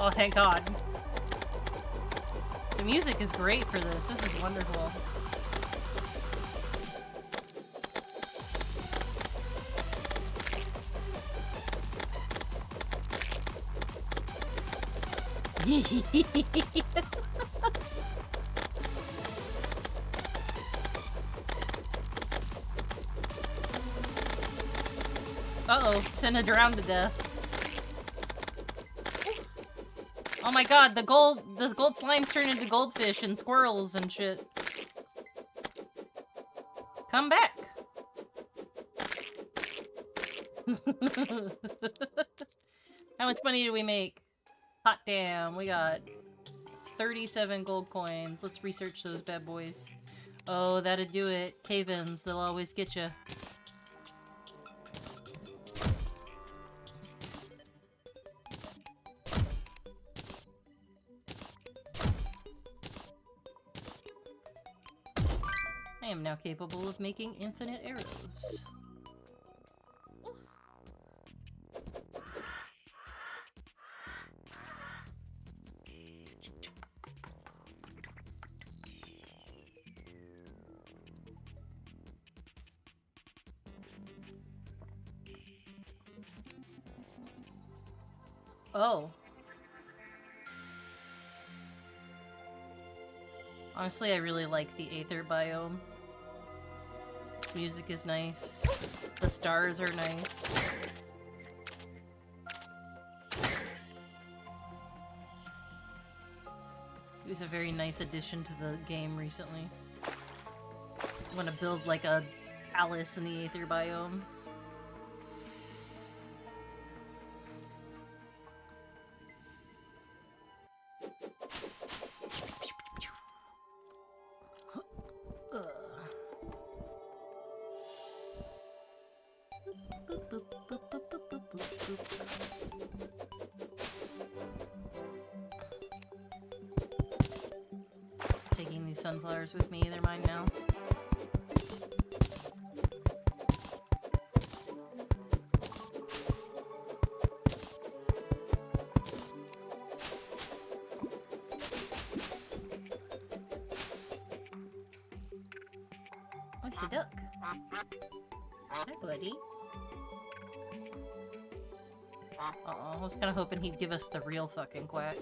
Oh, thank God. The music is great for this. This is wonderful. Uh-oh, Senna drowned to death. Oh my God, the gold slimes turn into goldfish and squirrels and shit. Come back. How much money do we make? Hot damn, we got 37 gold coins. Let's research those bad boys. Oh, that'd do it. Cave-ins, they'll always get you. I am now capable of making infinite arrows. Oh. Honestly, I really like the Aether biome. Music is nice. The stars are nice. It was a very nice addition to the game recently. I want to build like a palace in the Aether biome. Taking these sunflowers with me, they're mine now. Oh, it's a duck. Hi, buddy. Uh-oh, I was kind of hoping he'd give us the real fucking quack.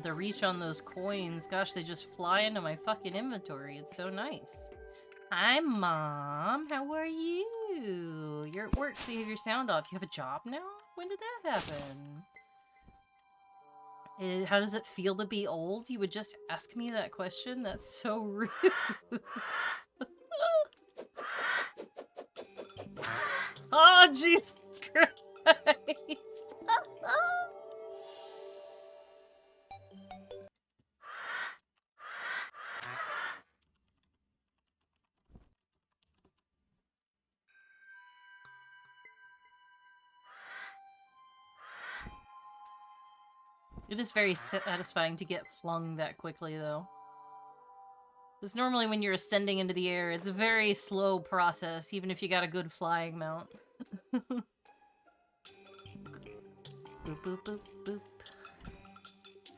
The reach on those coins. Gosh, they just fly into my fucking inventory. It's so nice. Hi, Mom. How are you? You're at work, so you have your sound off. You have a job now? When did that happen? How does it feel to be old? You would just ask me that question? That's so rude. Oh, Jesus Christ. It is very satisfying to get flung that quickly, though. Because normally when you're ascending into the air, it's a very slow process, even if you got a good flying mount. Boop, boop, boop, boop.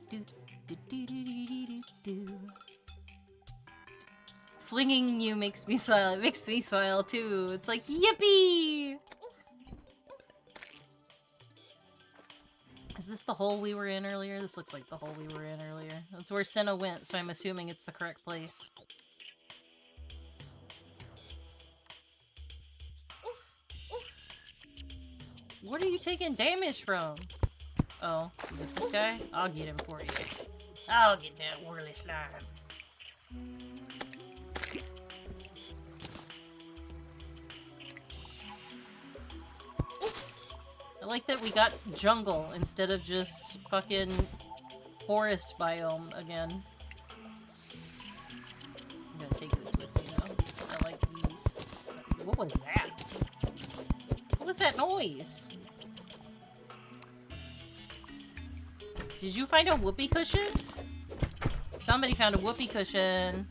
Do, do, do, do, do, do, do. Flinging you makes me smile. It makes me smile, too. It's like, yippee! Is this the hole we were in earlier? This looks like the hole we were in earlier. That's where Senna went, so I'm assuming it's the correct place. What are you taking damage from? Oh, is it this guy? I'll get him for you. I'll get that whirly slime. I like that we got jungle instead of just fucking forest biome again. I'm gonna take this with me though. I like these. What was that? What was that noise? Did you find a whoopee cushion? Somebody found a whoopee cushion.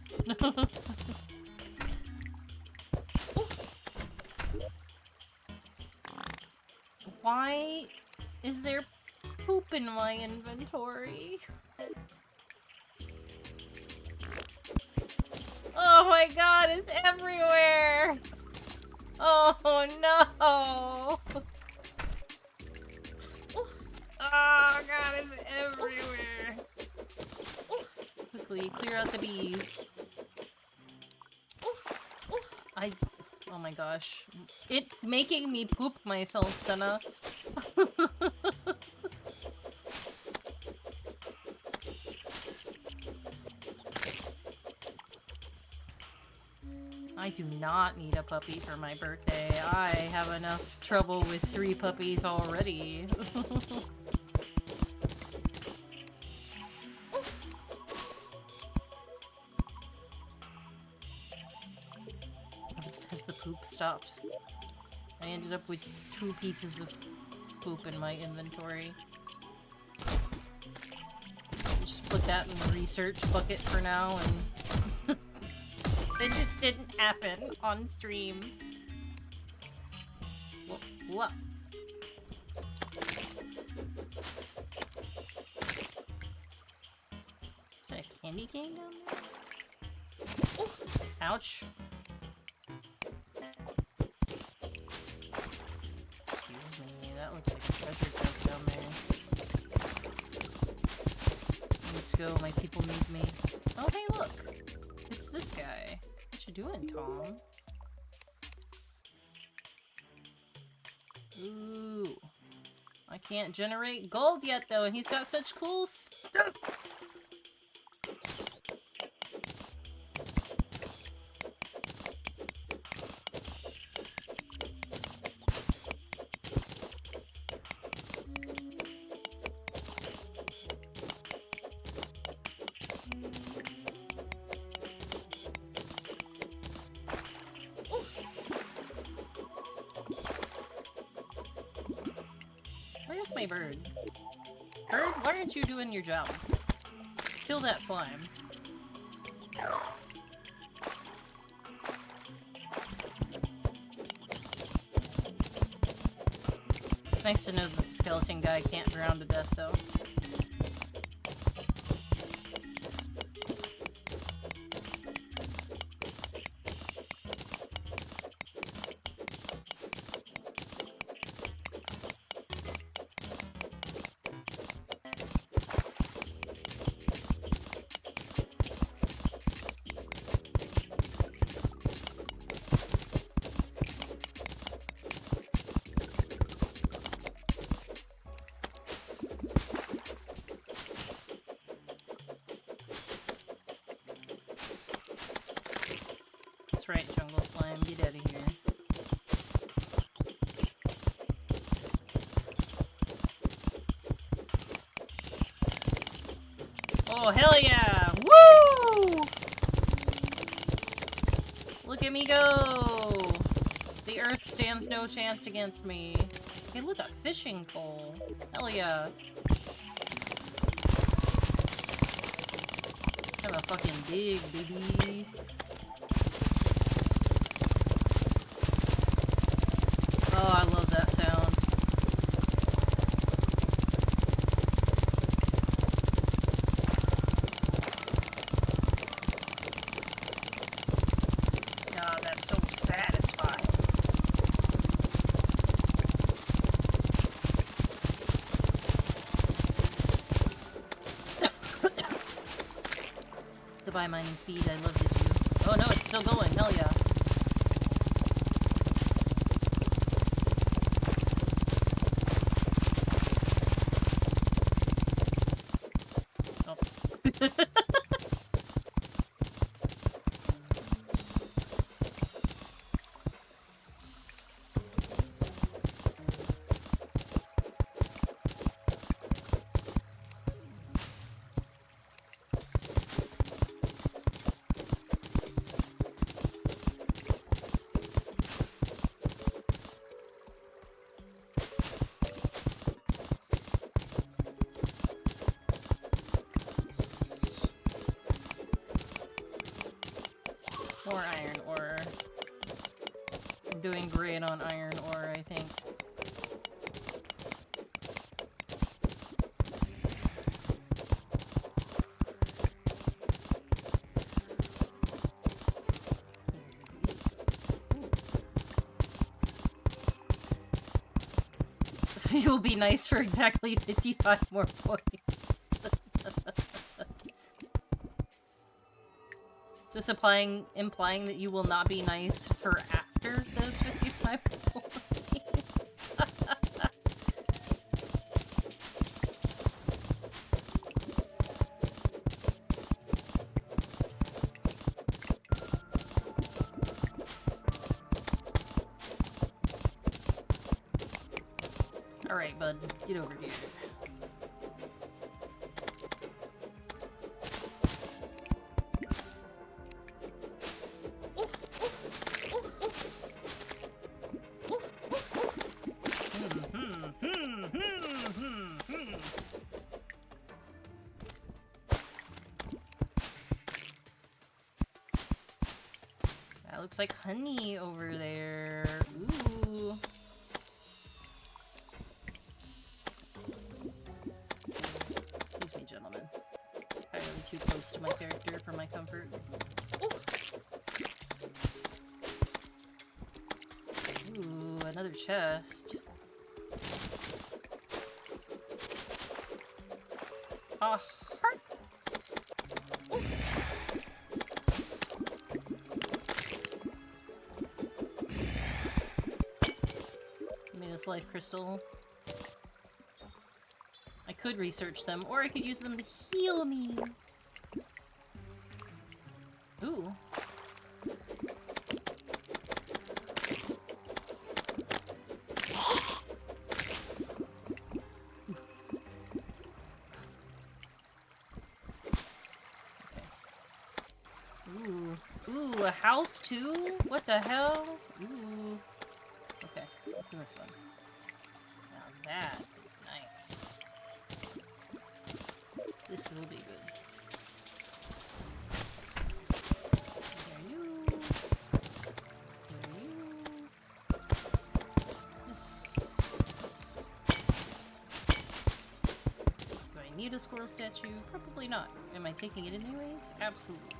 Why is there poop in my inventory? Oh my god, it's everywhere! Oh no! Oh god, it's everywhere! Quickly, clear out the bees. Oh my gosh. It's making me poop myself, Senna. I do not need a puppy for my birthday. I have enough trouble with 3 puppies already. Has the poop stopped? I ended up with 2 pieces of poop in my inventory. Just put that in the research bucket for now, and it just didn't happen on stream. What? Is that a candy cane down there? Oh, ouch. Excuse me, that looks like a treasure chest down there. Let's go, my people need me. Oh, hey, look! It's this guy. What you doing, Tom? Ooh. I can't generate gold yet, though, and he's got such cool stuff! Where's my bird? Bird, why aren't you doing your job? Kill that slime. It's nice to know that the skeleton guy can't drown to death, though. That's right, jungle slime. Get out of here. Oh, hell yeah! Woo! Look at me go! The earth stands no chance against me. Hey, look, a fishing pole. Hell yeah. Have a fucking dig, baby. Oh, I love that sound. God, that's so satisfying. Goodbye, mining speed. I loved it too. Oh no, it's still going. Hell yeah. more iron ore. I'm doing great on iron ore, I think. You'll be nice for exactly 55 more points. Is this implying that you will not be nice for after those 55 points? Alright, bud. Get over here. That looks like honey over there. Ooh. Excuse me, gentlemen. Entirely too close to my character for my comfort. Ooh, another chest. A heart. Give me this life crystal. I could research them, or I could use them to heal me. Ooh. Ooh, a house too? What the hell? Ooh. Okay, what's in this one? Now that is nice. This will be good. There you. There you. This. Do I need a squirrel statue? Probably not. Am I taking it anyways? Absolutely.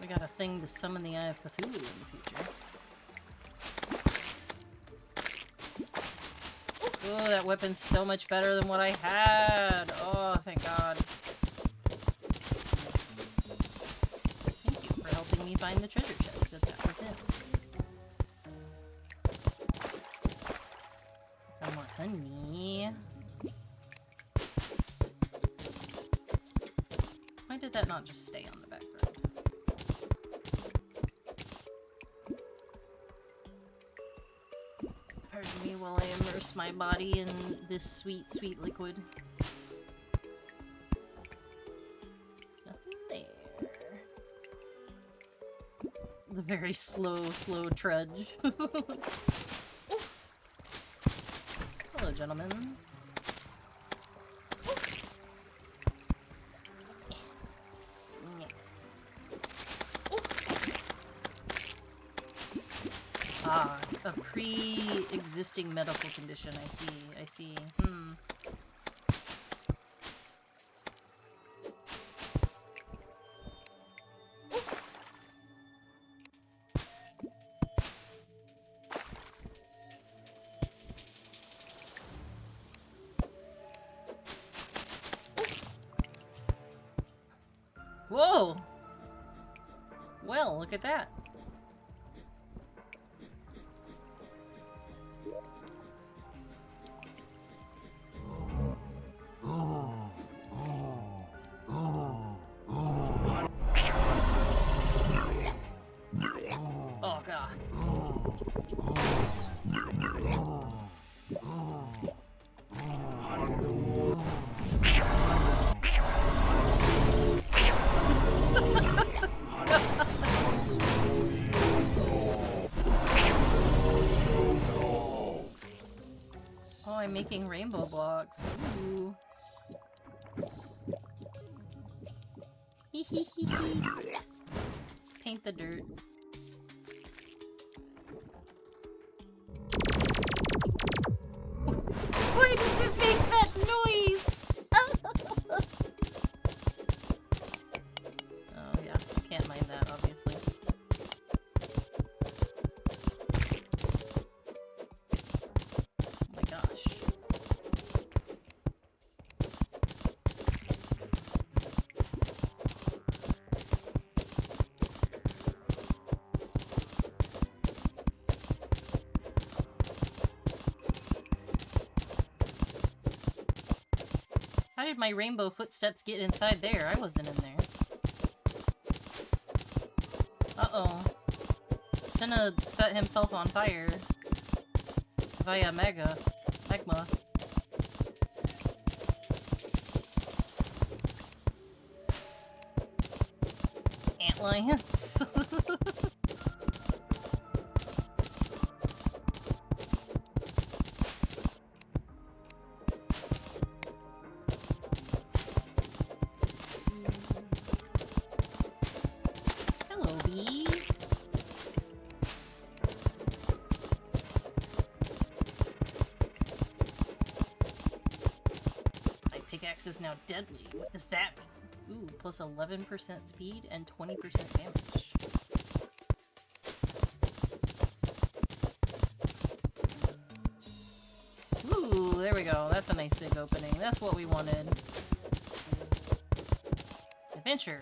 We got a thing to summon the Eye of Cthulhu in the future. Oh, that weapon's so much better than what I had. Oh, thank God. Thank you for helping me find the treasure chest that was in. Got more honey. Why did that not just stay on the background? Pardon me while I immerse my body in this sweet, sweet liquid. Nothing there. The very slow, slow trudge. Hello, gentlemen. Ah, a pre-existing medical condition, I see. Whoa! Well, look at that. Oh, God. I'm making rainbow blocks. Ooh. Hee hee hee hee. Paint the dirt. Why does it make that noise? Oh yeah, can't mind that, obviously. Oh my gosh. How did my rainbow footsteps get inside there? I wasn't in there. Uh-oh. Senna set himself on fire. Via magma. Antlions. Hello, bee. My pickaxe is now deadly. What does that mean? Ooh, plus 11% speed and 20% damage. Ooh, there we go. That's a nice big opening. That's what we wanted. Adventure.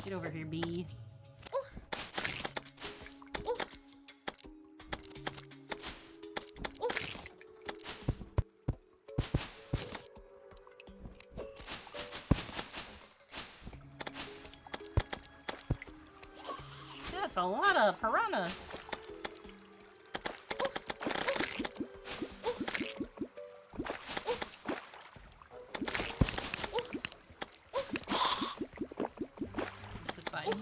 Get over here, bee. That's a lot of piranhas. This is fine.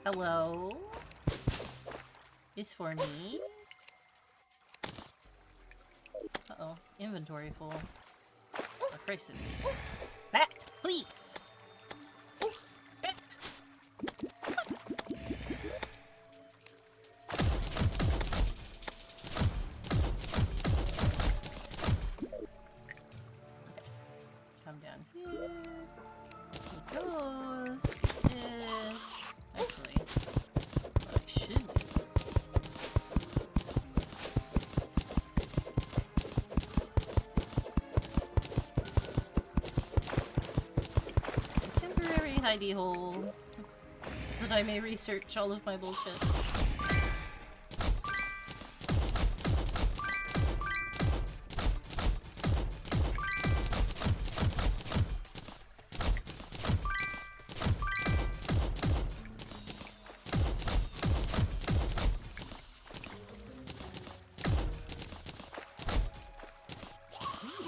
Hello? Is for me? Uh-oh. Inventory full. A crisis. Bat, please! Bat! Come down here. It goes. This. Actually, what I should do. Temporary hidey hole. So that I may research all of my bullshit.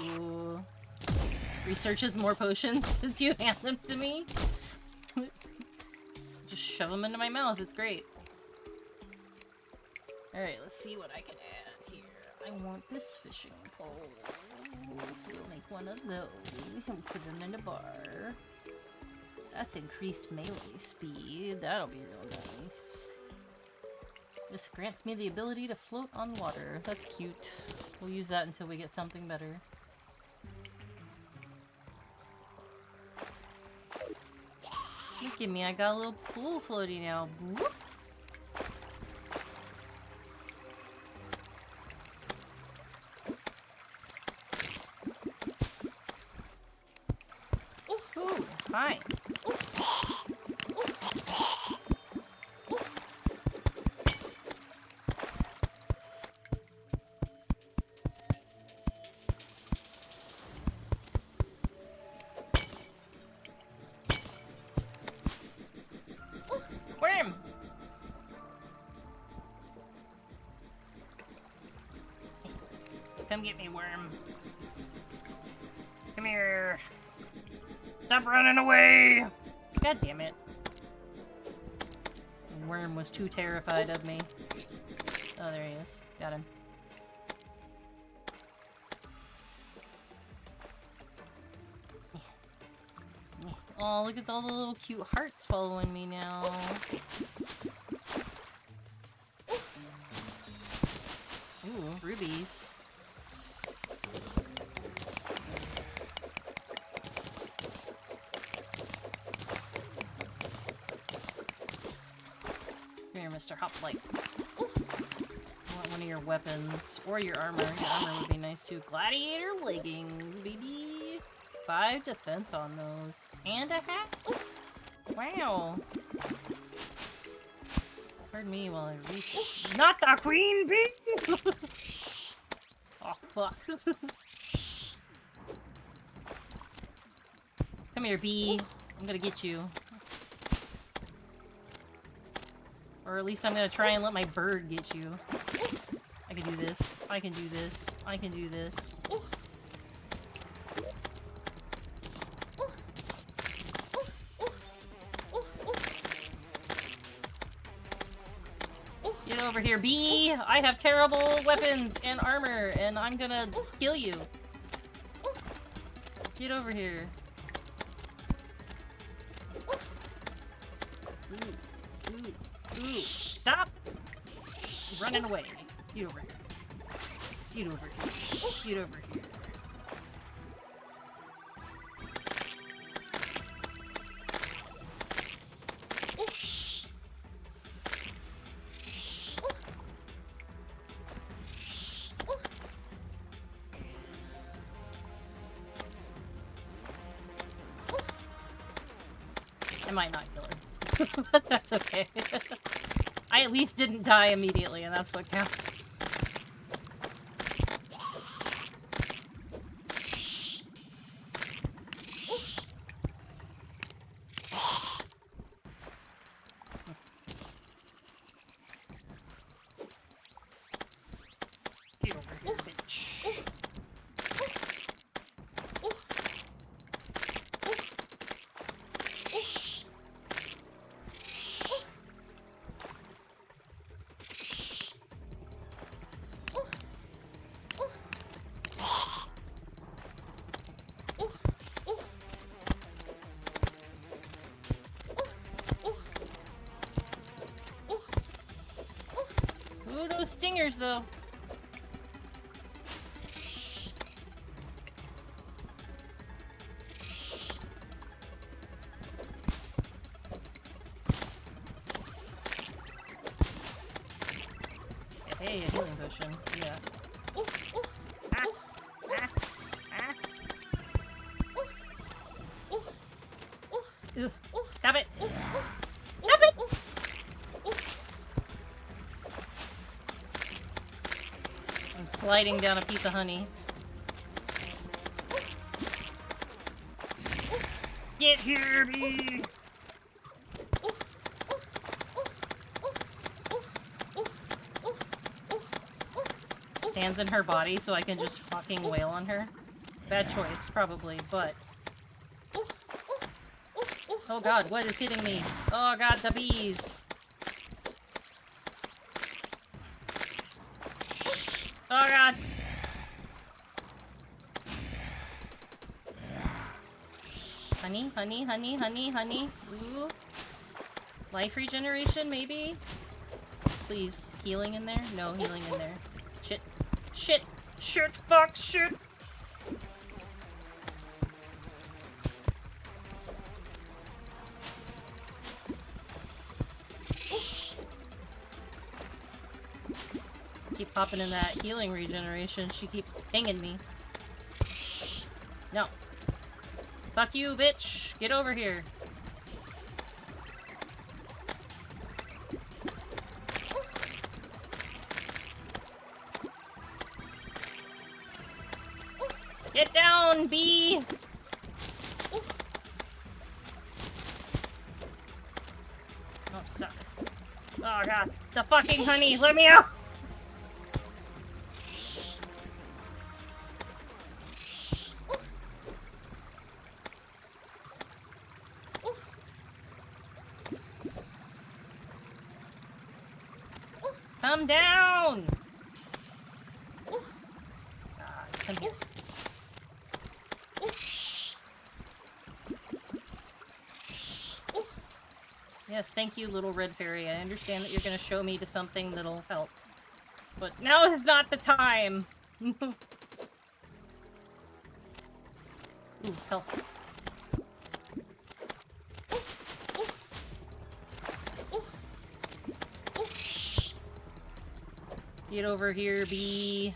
Ooh. Researches more potions since you hand them to me. Just shove them into my mouth, it's great. Alright, let's see what I can add here. I want this fishing pole. So we'll make one of those and put them in a bar. That's increased melee speed. That'll be real nice. This grants me the ability to float on water. That's cute. We'll use that until we get something better. Look at me, I got a little pool floaty now. Whoop. Ooh, hi. Worm! Come get me, worm. Come here. Stop running away! God damn it. The worm was too terrified of me. Oh, there he is. Got him. Oh, look at all the little cute hearts following me now. Ooh, rubies. Come here, Mr. Hoplite. I want one of your weapons. Or your armor. Your armor would be nice too. Gladiator leggings, baby. 5 defense on those. And a hat? Wow. Pardon me while I reach. Not the queen bee! Oh, fuck. Come here, bee. I'm gonna get you. Or at least I'm gonna try and let my bird get you. I can do this. I can do this. I can do this. Get over here, bee! I have terrible weapons and armor, and I'm gonna kill you. Get over here. Ooh. Stop! Running away. Get over here. Get over here. Get over here. I might not kill her. But that's okay. I at least didn't die immediately, and that's what counts. Get over here, bitch. Ooh, those stingers, though. Hey, a healing potion. Yeah. Ugh. Stop it! Stop it! I'm sliding down a piece of honey. Get here, bee! Stands in her body so I can just fucking wail on her. Bad choice, probably, but... Oh god, what is hitting me? Oh god, the bees! Oh god! Honey, honey, honey, honey, honey. Ooh. Life regeneration, maybe? Please. Healing in there? No healing in there. Shit. Shit! Shit! Fuck! Shit! Keep popping in that healing regeneration. She keeps pinging me. No. Fuck you, bitch! Get over here. Get down, bee! Oh, I'm stuck. Oh god. The fucking honey! Let me out! Come down! Come here. Yes, thank you, little red fairy. I understand that you're gonna show me to something that'll help. But now is not the time! Ooh, health. Get over here, bee.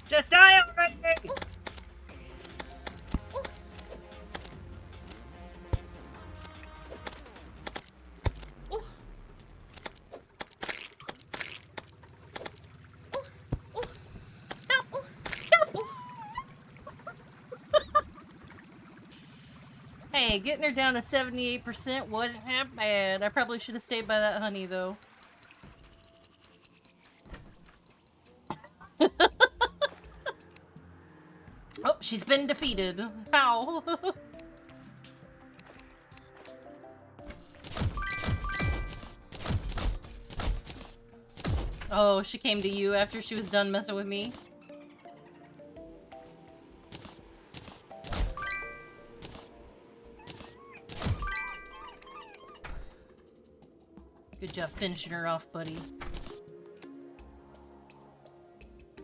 Just die already! Stop! Stop! Hey, getting her down to 78% wasn't half bad. I probably should have stayed by that honey, though. Oh, she's been defeated. How? Oh, she came to you after she was done messing with me? Good job finishing her off, buddy.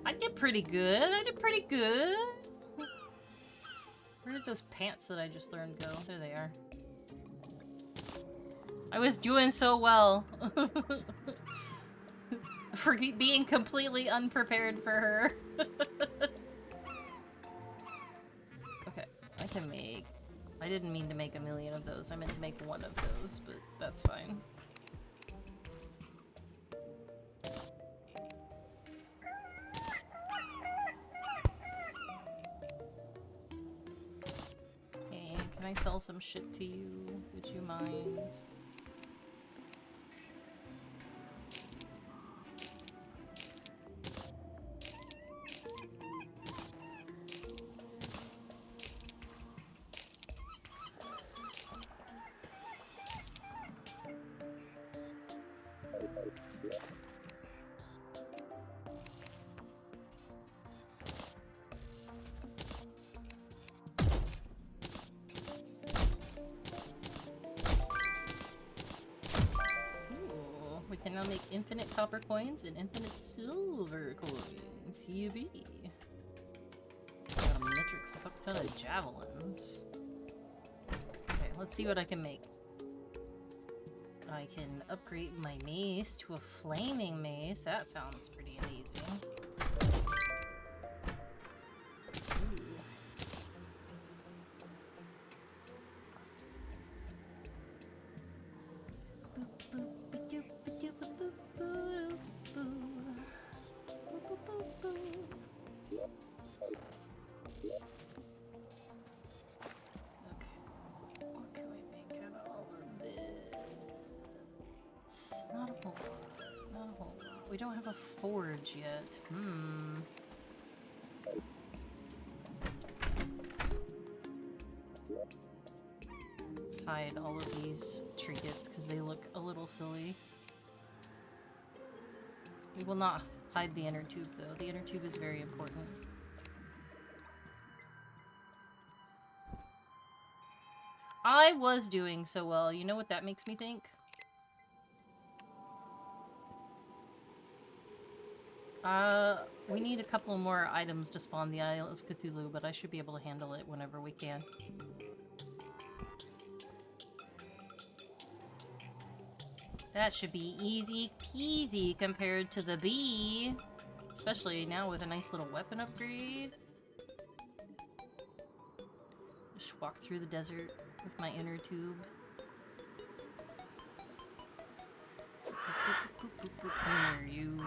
I did pretty good. I did pretty good. Where did those pants that I just learned go? There they are. I was doing so well. For being completely unprepared for her. Okay, I can make... I didn't mean to make a million of those. I meant to make one of those, but that's fine. Hey, can I sell some shit to you? Would you mind? Now make infinite copper coins and infinite silver coins. CB. Got a metric fuck ton of javelins. Okay, let's see what I can make. I can upgrade my mace to a flaming mace. That sounds pretty amazing. We don't have a forge yet. Hide all of these trinkets because they look a little silly. We will not hide the inner tube though. The inner tube is very important. I was doing so well. You know what that makes me think? We need a couple more items to spawn the Isle of Cthulhu, but I should be able to handle it whenever we can. That should be easy peasy compared to the bee. Especially now with a nice little weapon upgrade. Just walk through the desert with my inner tube. Come here, you.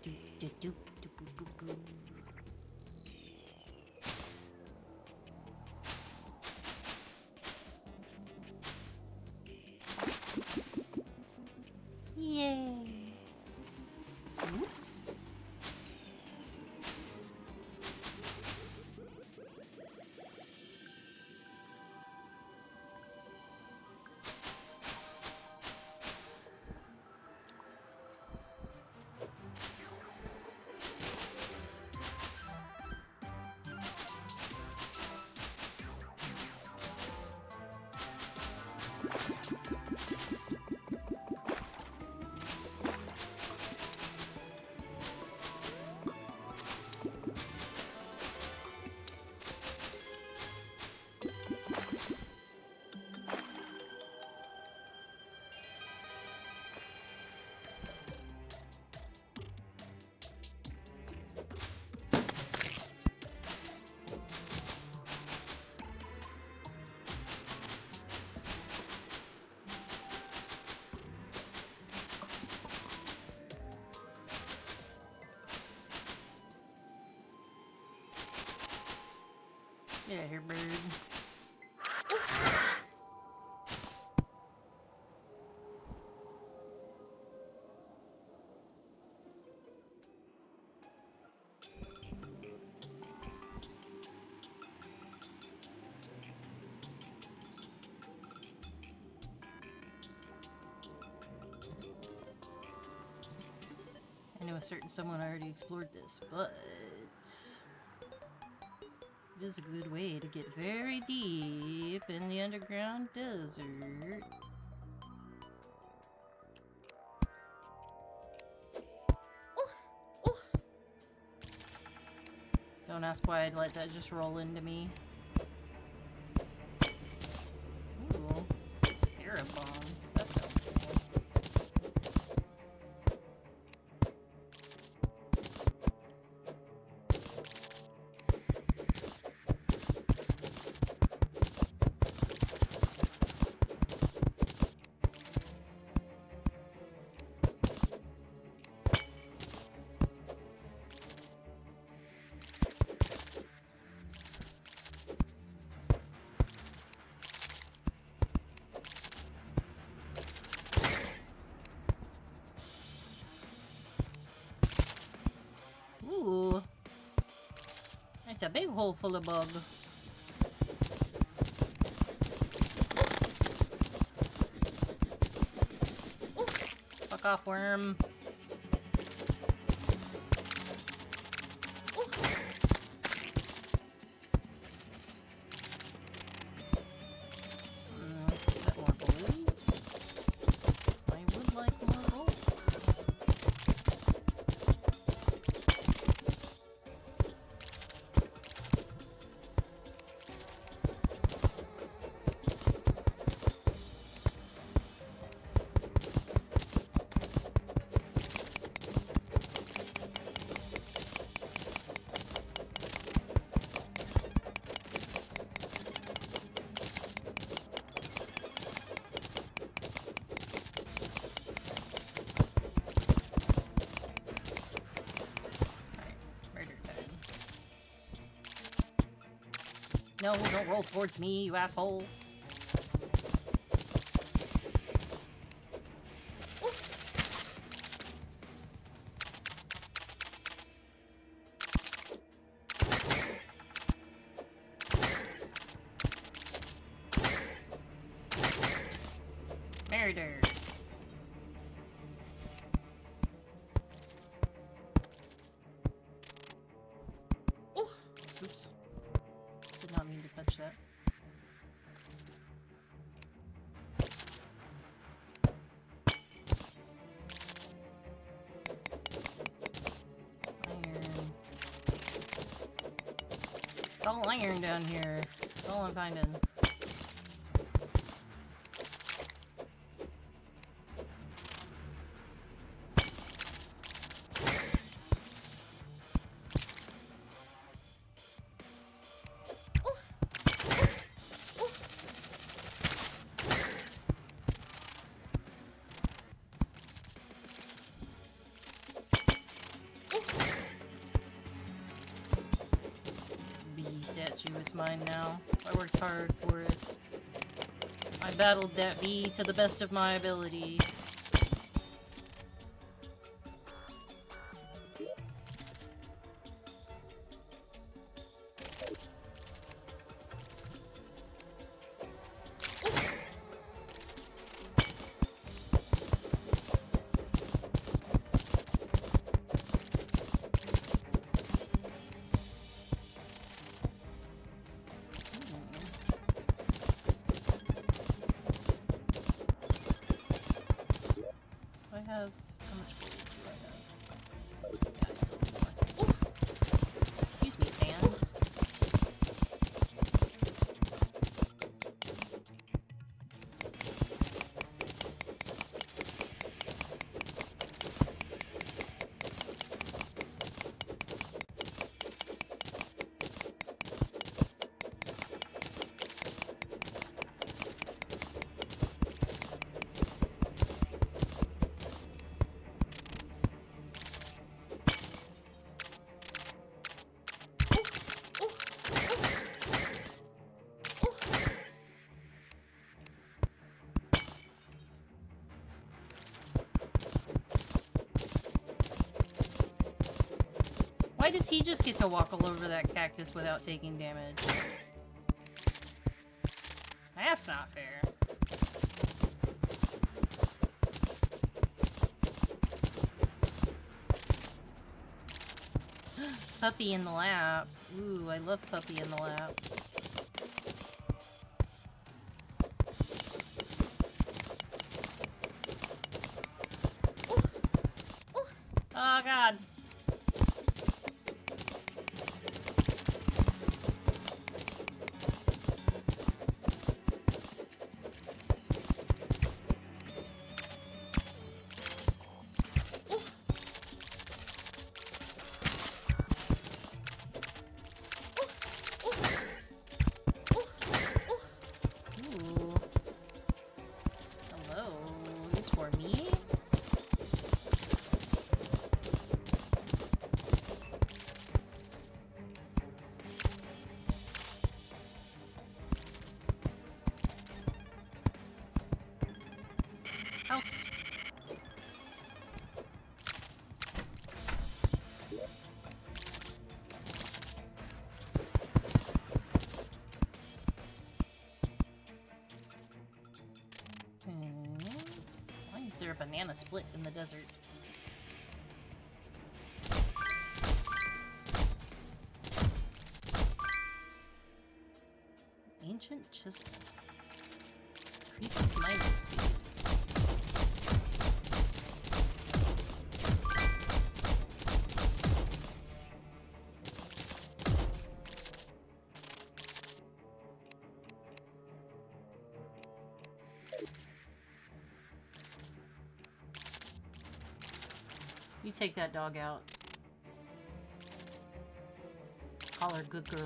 Do, do, do, do, boo, boo, boo. Yay! Ooh. Yeah, here, bird. I know a certain someone already explored this, but it is a good way to get very deep in the underground desert. Don't ask why I'd let that just roll into me. Ooh, scarab bombs. That sounds cool. Ooh. It's a big hole full of bug. Fuck off, worm. Is that more gold? I would like more gold. No, don't roll towards me, you asshole. Murder. Oh, oops. Did not mean to touch that. Iron. It's all iron down here. That's all I'm finding. you, it's mine now. I worked hard for it. I battled that bee to the best of my ability. How much gold do I have? Yeah, I still have more. Ooh. Excuse me, sand. Why does he just get to walk all over that cactus without taking damage? That's not fair. Puppy in the lap. Ooh, I love puppy in the lap. Oh god. House. Why is there a banana split in the desert? Ancient chisel. Increases mining speed. You take that dog out. Call her good girl.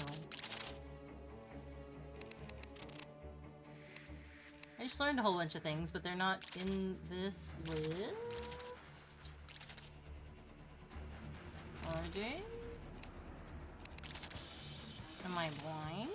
I just learned a whole bunch of things, but they're not in this list. Are they? Am I blind?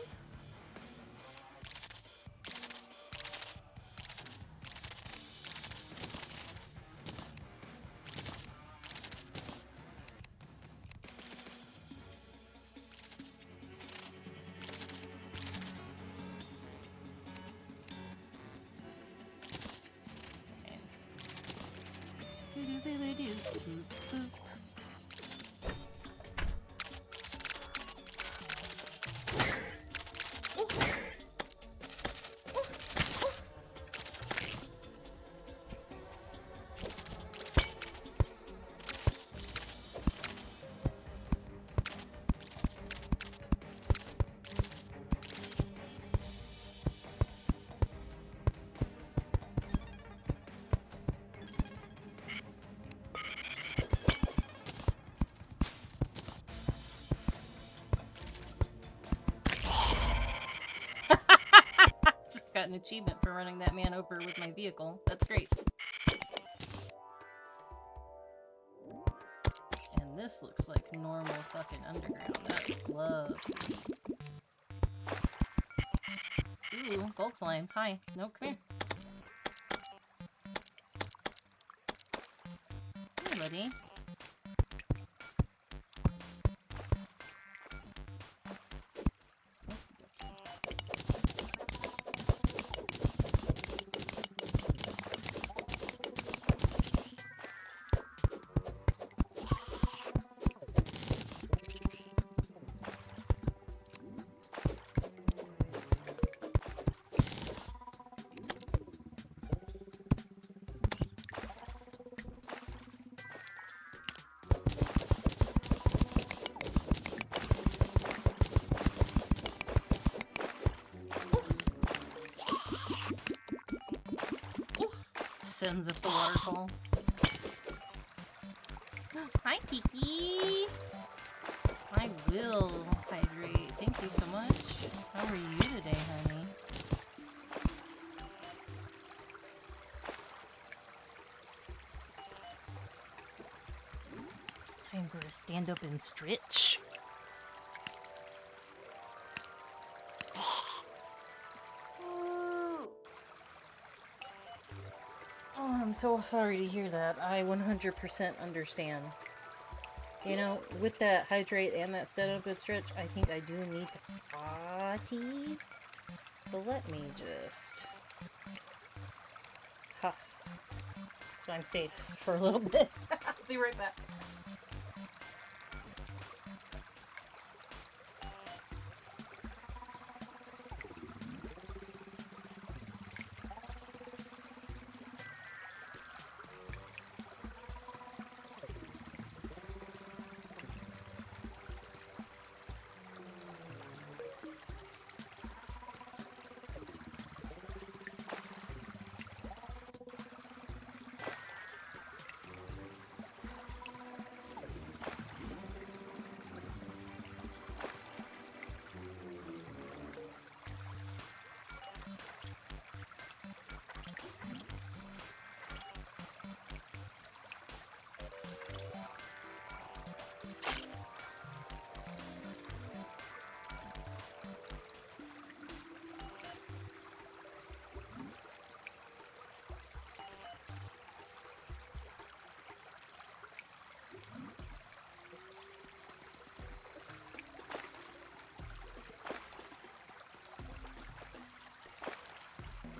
Got an achievement for running that man over with my vehicle. That's great. And this looks like normal fucking underground. That's love. Ooh, gold slime. Hi. No, come here. Hey, buddy. Sends up the waterfall. Hi, Kiki. I will hydrate. Thank you so much. How are you today, honey? Time for a stand up and stretch. Oh, I'm so sorry to hear that. I 100% understand. You know, with that hydrate and that stand up and stretch, I think I do need to potty. So let me just... Huh. So I'm safe for a little bit. I'll be right back.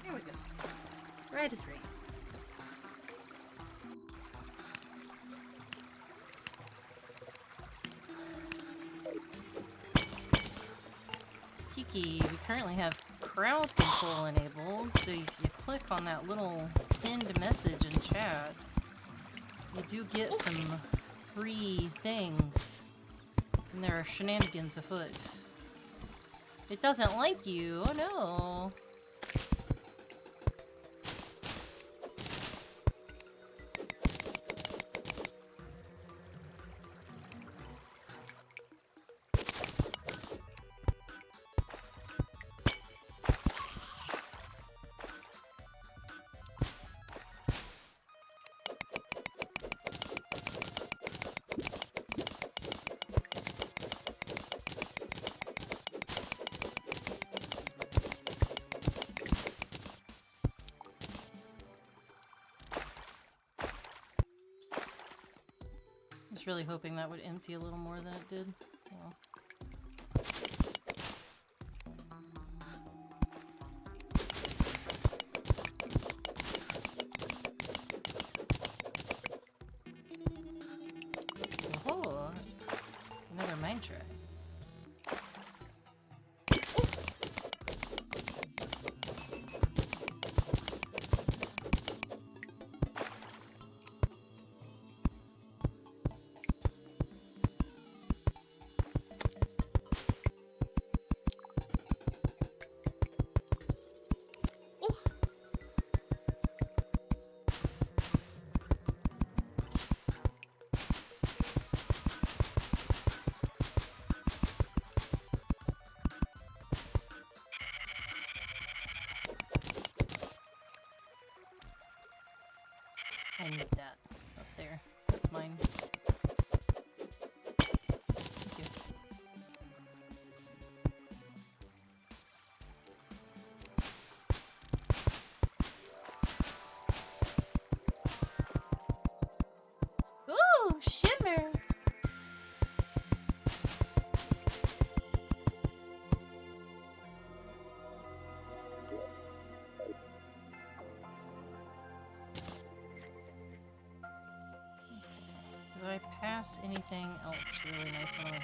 Here we go. Right as rain. Kiki, we currently have crowd control enabled, so if you click on that little pinned message in chat, you do get some free things, and there are shenanigans afoot. It doesn't like you, oh no. I was really hoping that would empty a little more than it did. Well. Oh, another mine tray. I need that up there. That's mine. Thank you. pass anything else really nice along here?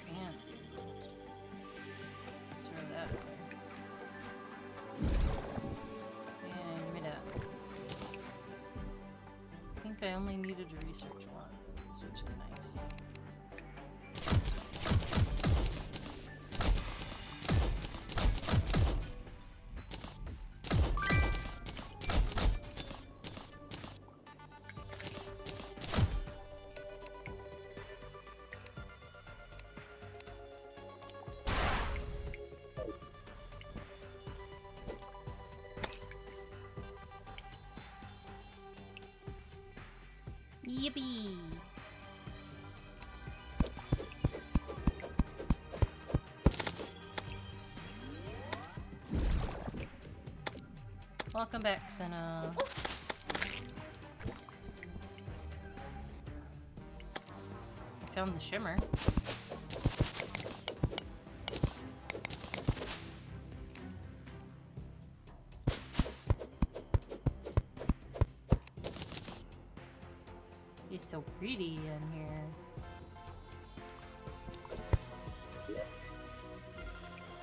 Can't. Throw that away. And give me that. I think I only needed to research one, which is nice. Yippee! Welcome back, Senna. I found the shimmer. It's so pretty in here.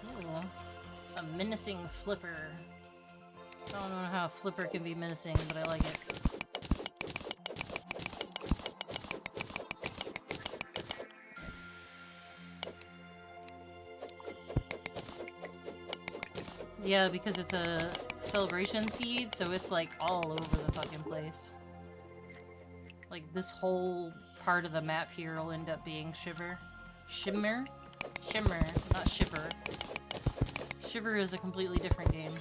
Ooh, a menacing flipper. I don't know how a flipper can be menacing, but I like it. Yeah, because it's a celebration seed, so it's like all over the fucking place. Like this whole part of the map here will end up being Shimmer, not Shipper. Shiver is a completely different game.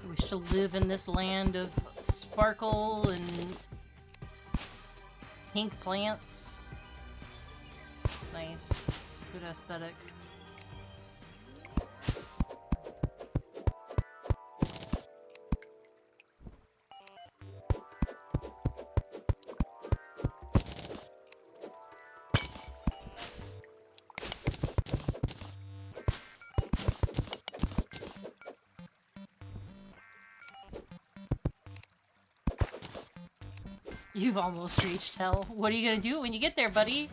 I wish to live in this land of sparkle and pink plants. It's nice. It's good aesthetic. You've almost reached hell. What are you gonna do when you get there, buddy?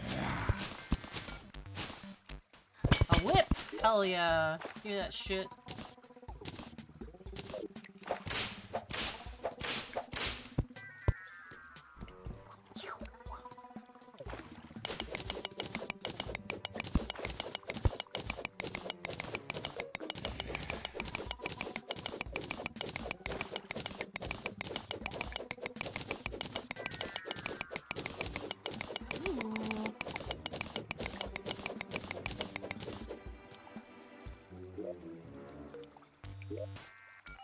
A whip! Hell yeah. Hear that shit.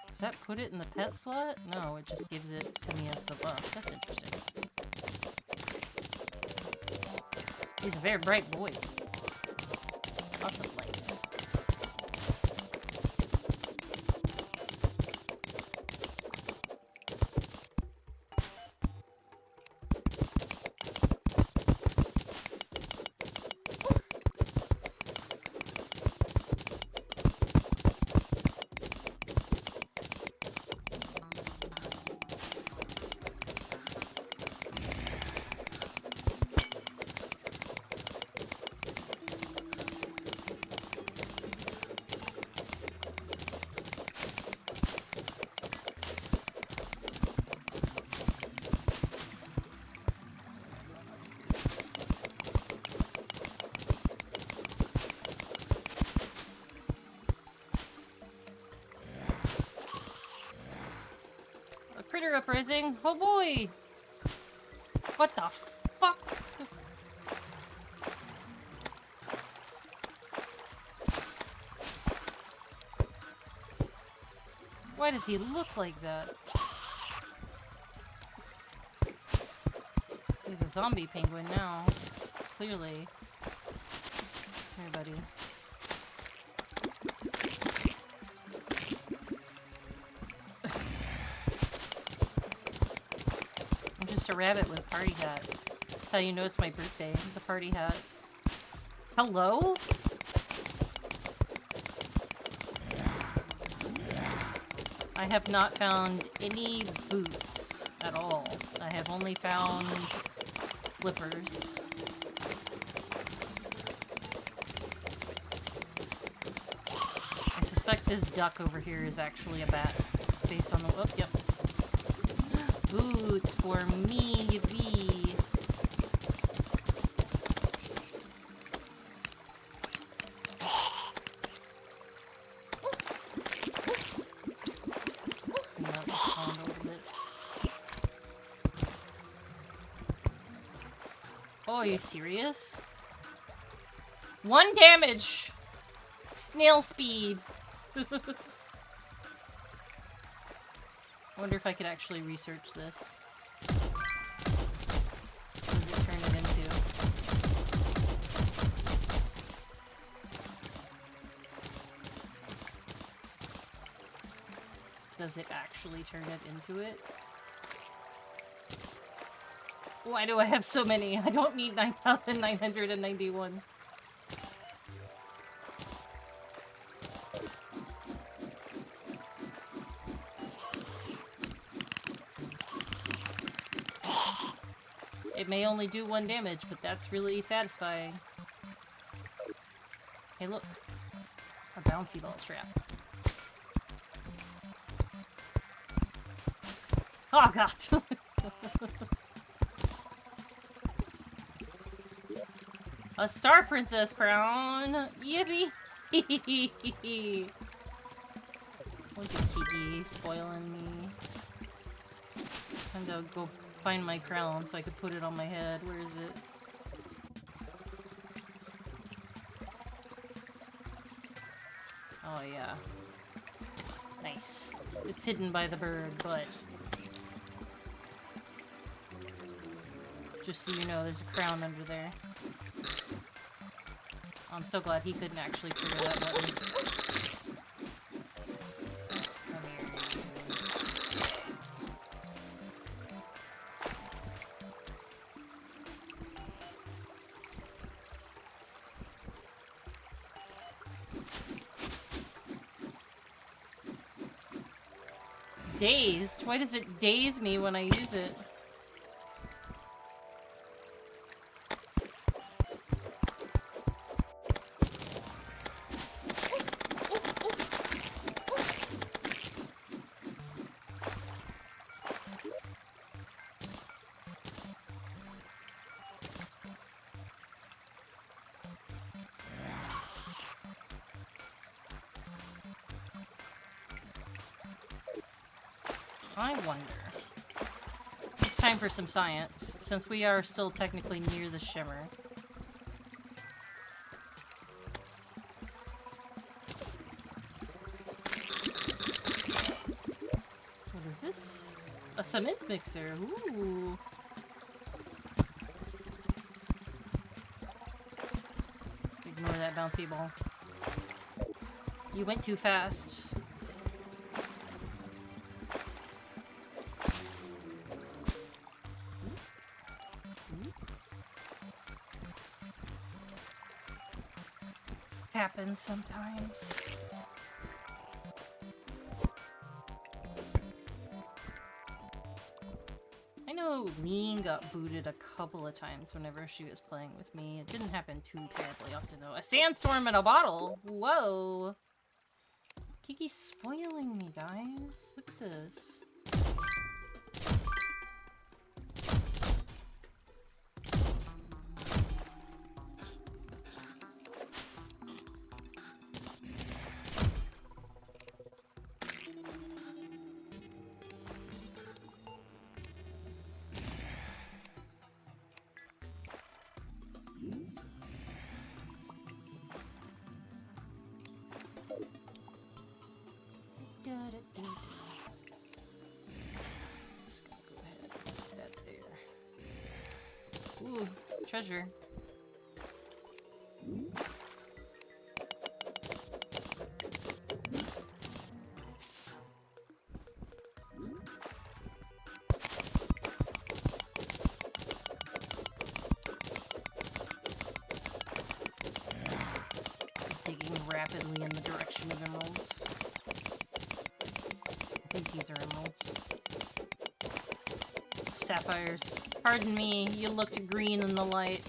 Does that put it in the pet slot? No, it just gives it to me as the buff. That's interesting. He's a very bright boy. Lots of light. Critter uprising. Oh boy. What the fuck? Why does he look like that? He's a zombie penguin now. Clearly. Here, buddy. I'm just a rabbit with a party hat. That's how you know it's my birthday. The party hat. Hello? I have not found any boots at all. I have only found flippers. I suspect this duck over here is actually a bat, based on the... Oh, yep. Boots for me, yippee. Oh, are you serious? 1 damage! Snail speed! I wonder if I could actually research this. What does it turn it into? Does it actually turn it into it? Why do I have so many? I don't need 9,991. It may only do 1 damage, but that's really satisfying. Hey, look. A bouncy ball trap. Oh, God. A Star Princess crown! Yippee! Look at Kiki spoiling me. Time to go find my crown so I could put it on my head. Where is it? Oh yeah. Nice. It's hidden by the bird, but... just so you know, there's a crown under there. I'm so glad he couldn't actually trigger that button. Come here. Dazed? Why does it daze me when I use it? I wonder. It's time for some science, since we are still technically near the shimmer. What is this? A cement mixer. Ooh. Ignore that bouncy ball. You went too fast. Happens sometimes. I know Lean got booted a couple of times whenever she was playing with me. It didn't happen too terribly often though. A sandstorm in a bottle? Whoa! Kiki's spoiling me, guys. Look at this. treasure. Digging rapidly in the direction of emeralds. I think these are emeralds. Sapphires. Pardon me, you looked green in the light.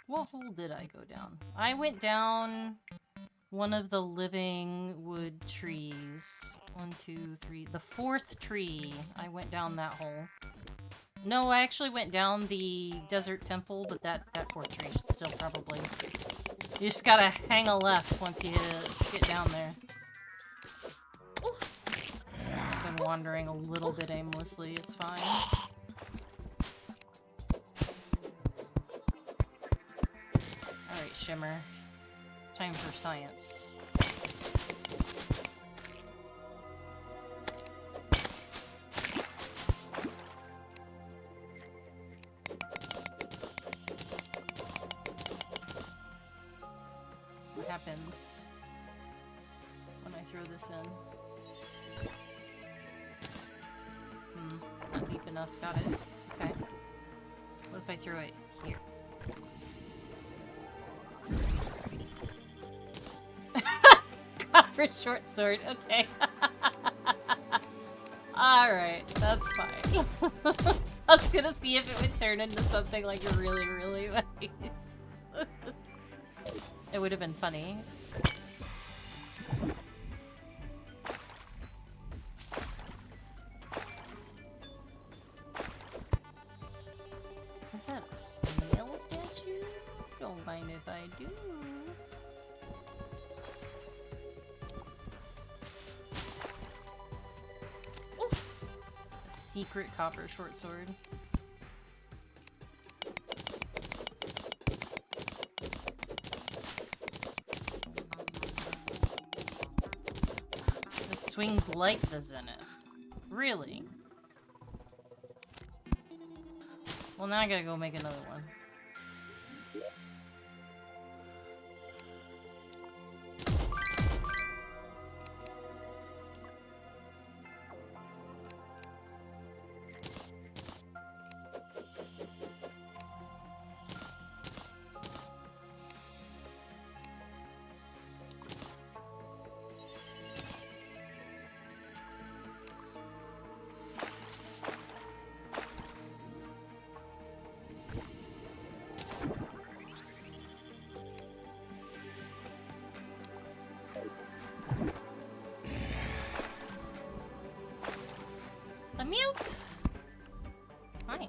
What hole did I go down? I went down one of the living wood trees. 1, 2, 3. The 4th tree. I went down that hole. No, I actually went down the desert temple, but that 4th tree should still probably... You just gotta hang a left once you get down there. I've been wandering a little bit aimlessly, it's fine. Alright, Shimmer. It's time for science. What happens when I throw this in? Not deep enough. Got it. Okay. What if I throw it here? Copper short sword. Okay. Alright, that's fine. I was gonna see if it would turn into something like really, really nice. It would have been funny. Is that a snail statue? Don't mind if I do. A secret copper short sword. It swings like the zenith. Really? Well, now I gotta go make another one. A mute! Hi.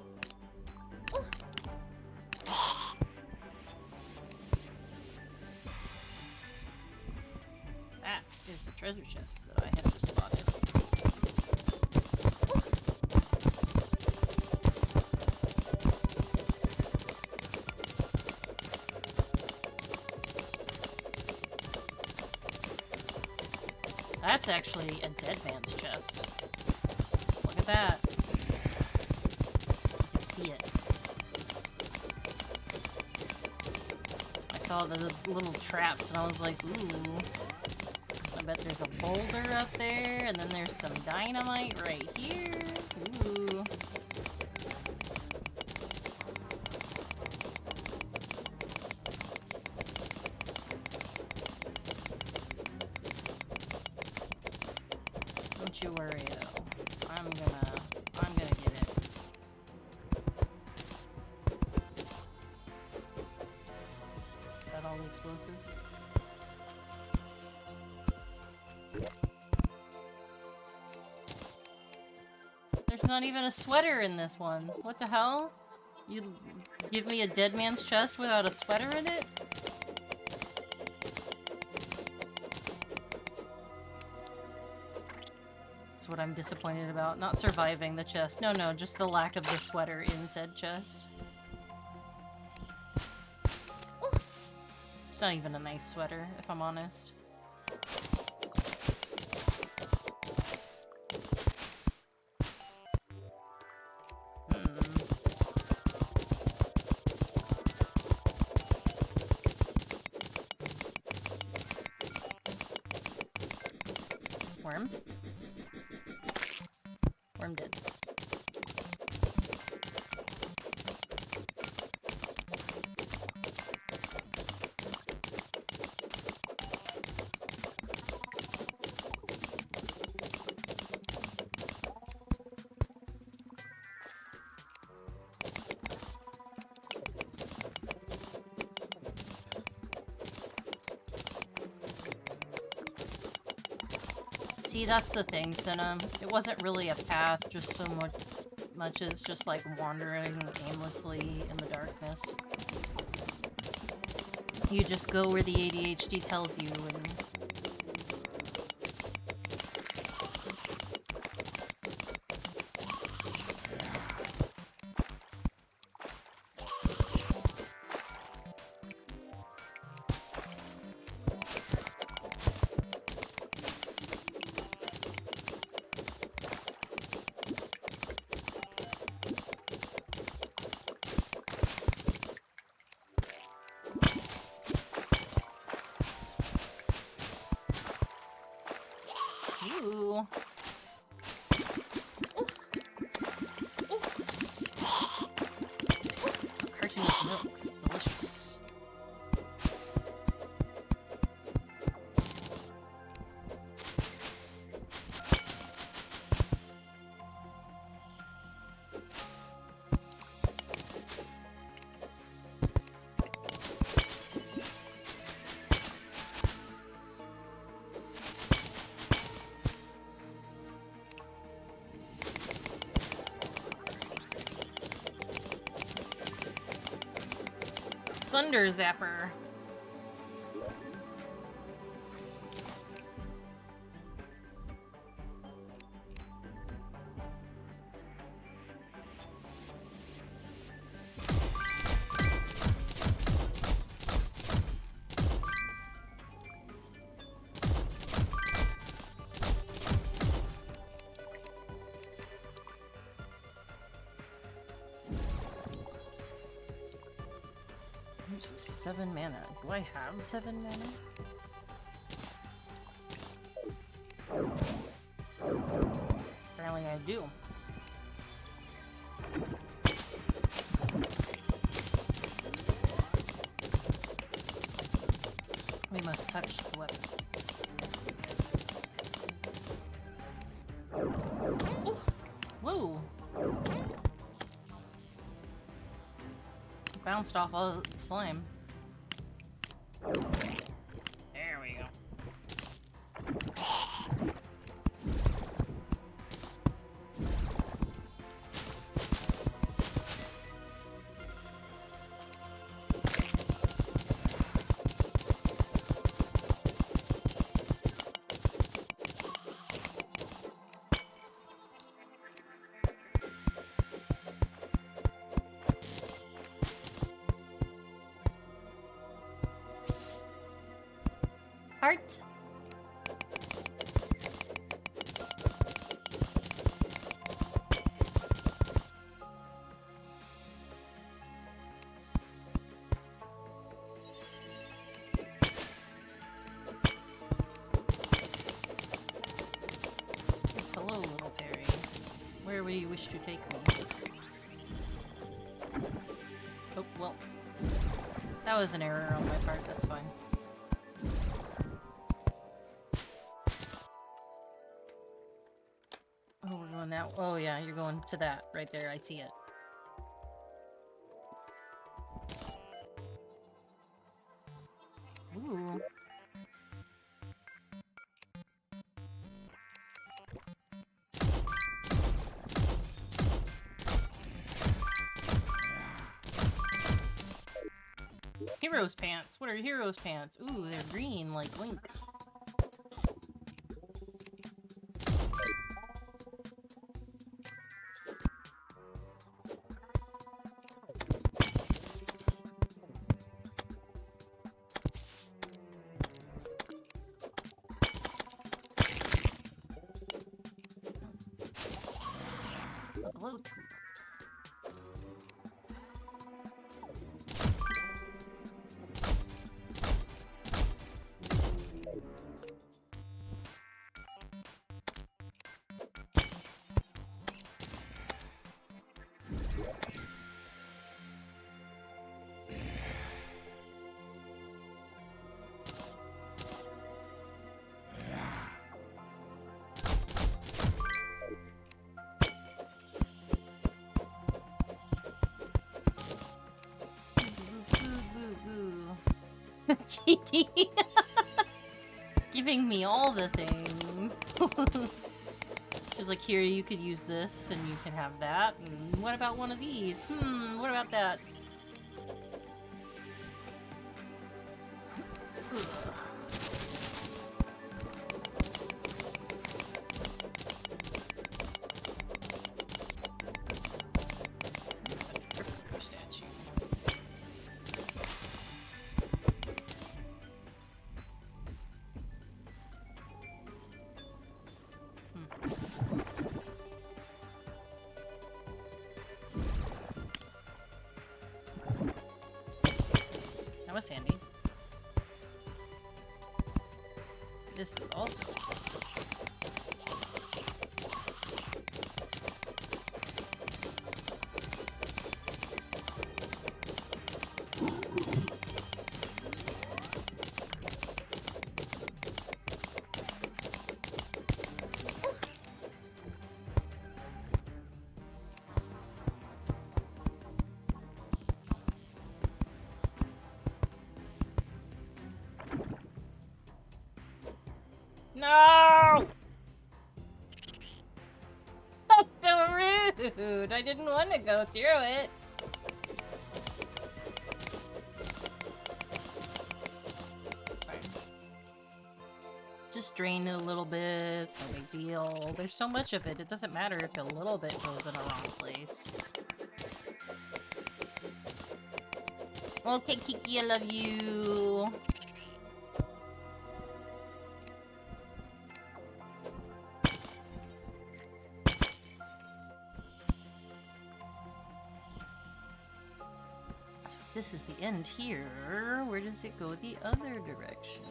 That is the treasure chest that I have just spotted. That's actually a dead man's chest. Look at that. You can see it. I saw the little traps and I was like, ooh. I bet there's a boulder up there, and then there's some dynamite right here. Ooh. Don't you worry though. I'm gonna get it. Is that all the explosives? There's not even a sweater in this one. What the hell? You give me a dead man's chest without a sweater in it? That's what I'm disappointed about. Not surviving the chest. No, no, just the lack of the sweater in said chest. It's not even a nice sweater, if I'm honest. Worm? Worm dead. See, that's the thing, Cinna. It wasn't really a path, just so much as just like wandering aimlessly in the darkness. You just go where the ADHD tells you, and ooh. Cartoon with milk. Delicious. Thunder Zapper. There's 7 mana. Do I have 7 mana? Apparently I do. We must touch the weapon. Oh! Whoa! Bounced off all the slime. There we go. Heart. Yes, hello, little fairy. Where will you wish to take me? Oh, well. That was an error on my part, that's fine. Oh, we're going that. Oh, yeah, you're going to that right there. I see it. Ooh. Heroes pants. What are heroes pants? Ooh, they're green like Link. Cheeky. Giving me all the things. She's like, here, you could use this, and you can have that. And what about one of these? What about that? Statue. That was handy. This is also no! That's so rude! I didn't want to go through it. It's fine. Just drain it a little bit, it's no big deal. There's so much of it, it doesn't matter if a little bit goes in a wrong place. Okay, Kiki, I love you. This is the end here. Where does it go the other direction?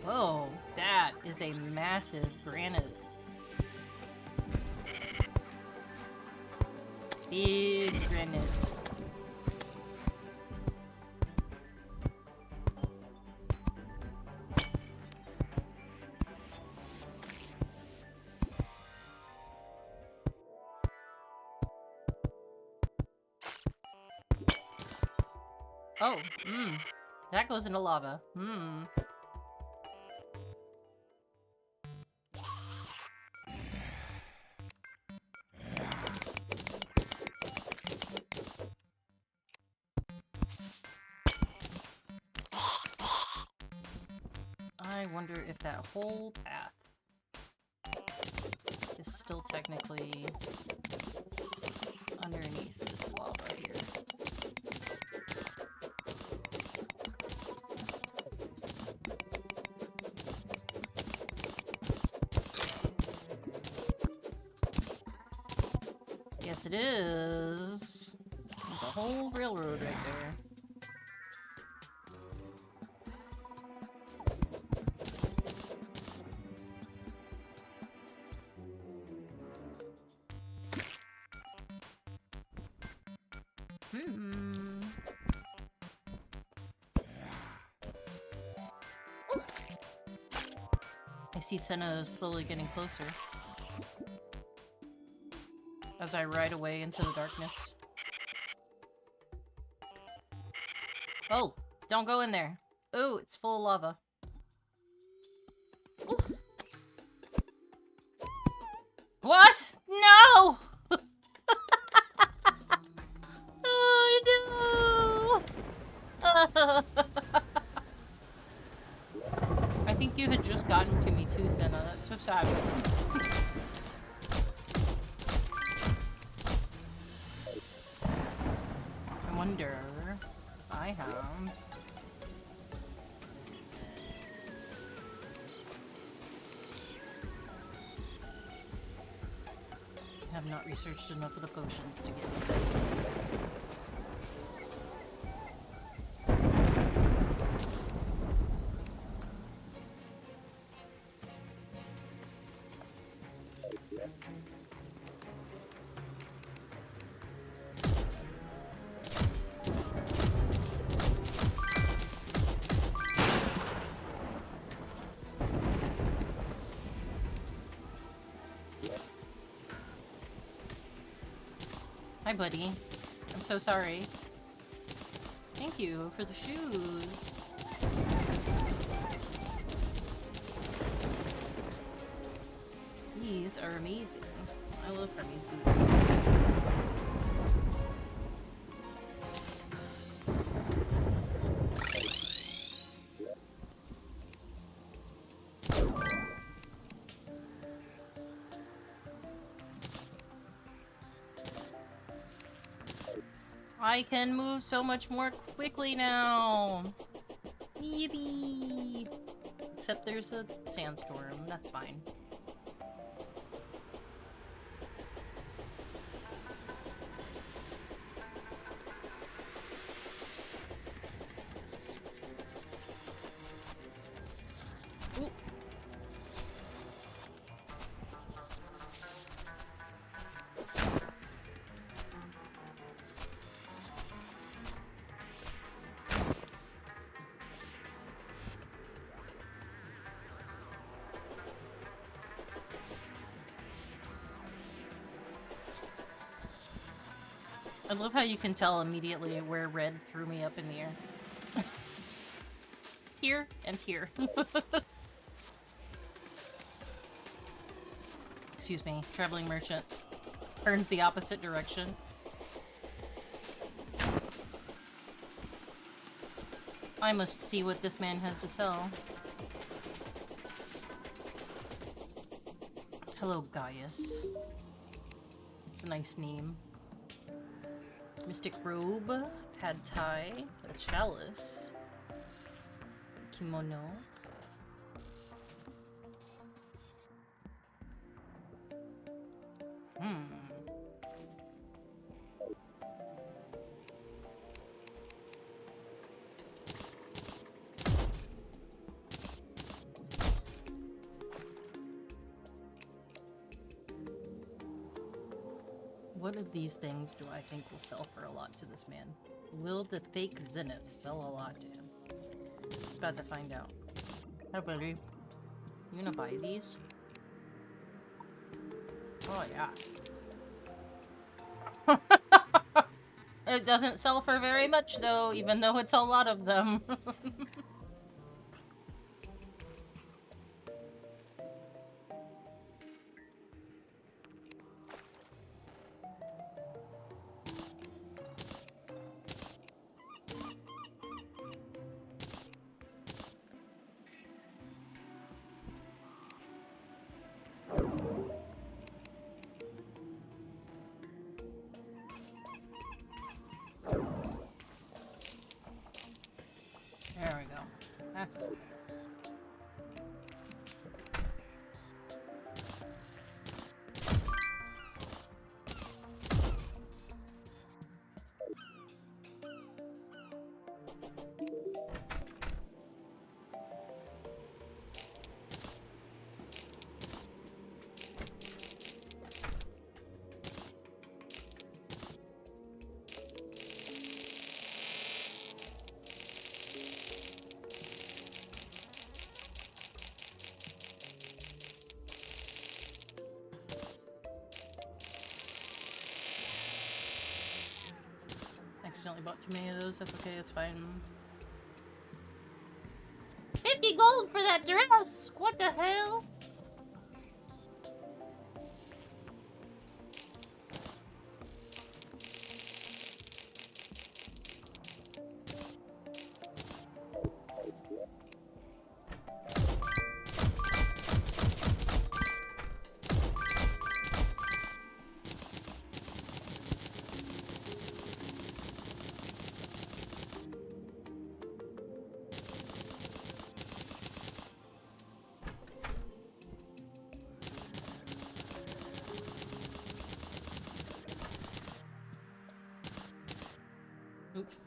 Whoa, that is a massive granite. Big granite. Oh, that goes into lava. I wonder if that whole path is still technically underneath this lava here. Yes, it is. There's a whole railroad right there. I see Senna slowly getting closer as I ride away into the darkness. Oh, don't go in there. Ooh, it's full of lava. Ooh. What? No! Oh, no! I think you had just gotten to me too, Senna. That's so sad. I wonder if I have... I have not researched enough of the potions to get to that. Hi, buddy. I'm so sorry. Thank you for the shoes. These are amazing. I love Hermes boots. I can move so much more quickly now. Yippee! Except there's a sandstorm. That's fine. Ooh. I love how you can tell immediately where red threw me up in the air. Here and here. Excuse me, traveling merchant. Turns the opposite direction. I must see what this man has to sell. Hello, Gaius. It's a nice name. Mystic robe, pad thai, a chalice, kimono. What of these things do I think will sell for a lot to this man? Will the fake Zenith sell a lot to him? It's about to find out. Hi, buddy. You gonna buy these? Oh, yeah. It doesn't sell for very much, though, even though it's a lot of them. There we go. That's it. Accidentally bought too many of those. That's okay, it's fine. 50 gold for that dress! What the hell? Oops.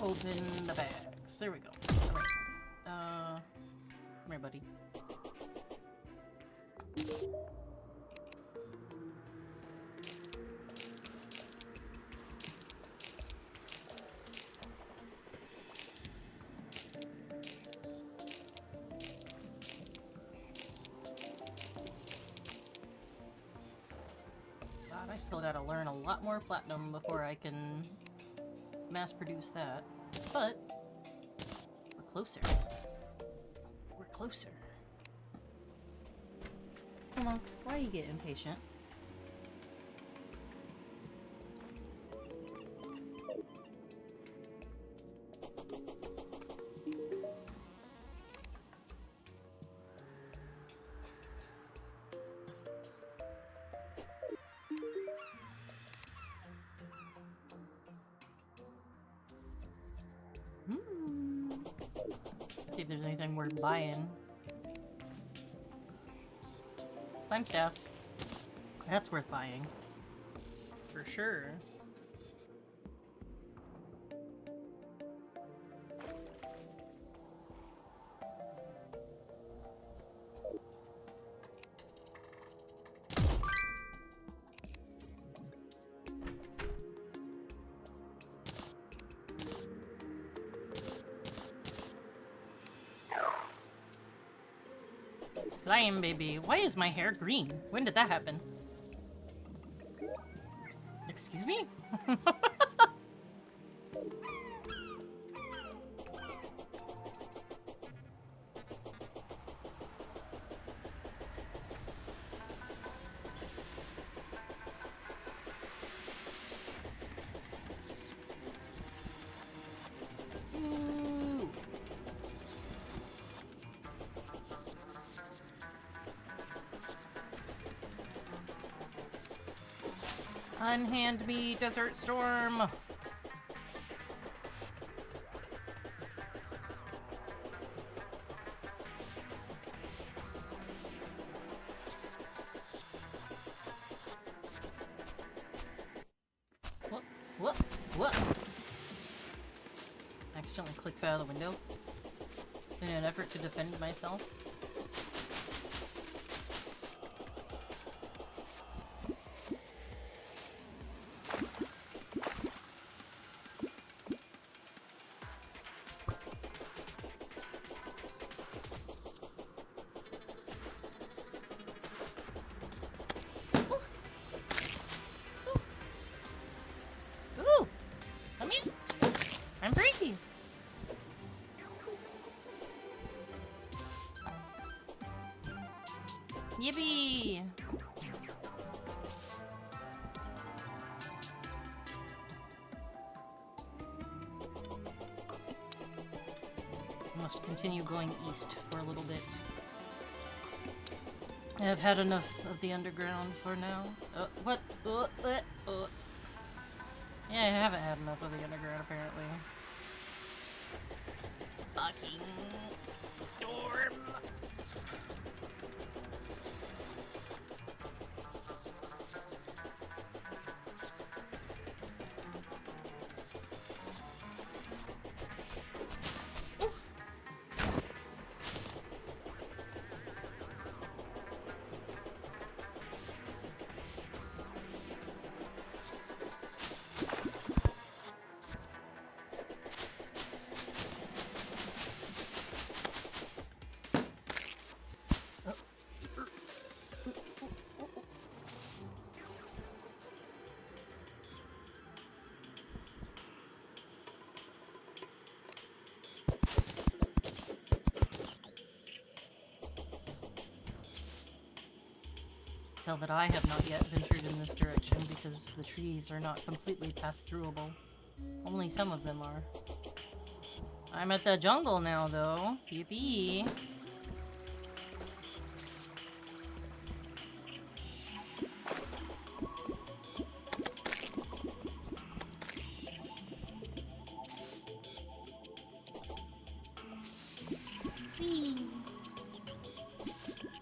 Open the bags. There we go. Alright. Come here, buddy. buddy. God, I still gotta learn a lot more platinum before I can mass produce that. But we're closer. We're closer. Come on, why you get impatient? See if there's anything worth buying. Slime staff. That's worth buying. For sure. Slime baby. Why is my hair green? When did that happen? Excuse me? Ooh. Unhand me, Desert Storm! What? Accidentally clicks out of the window in an effort to defend myself. Ooh! Come here! I'm breaking! Yippee! Must continue going east for a little bit. I've had enough of the underground for now. What? Yeah, I haven't had enough of the underground, apparently. Fucking storm! Tell that I have not yet ventured in this direction because the trees are not completely pass-throughable. Only some of them are. I'm at the jungle now, though. Yippee! Whee!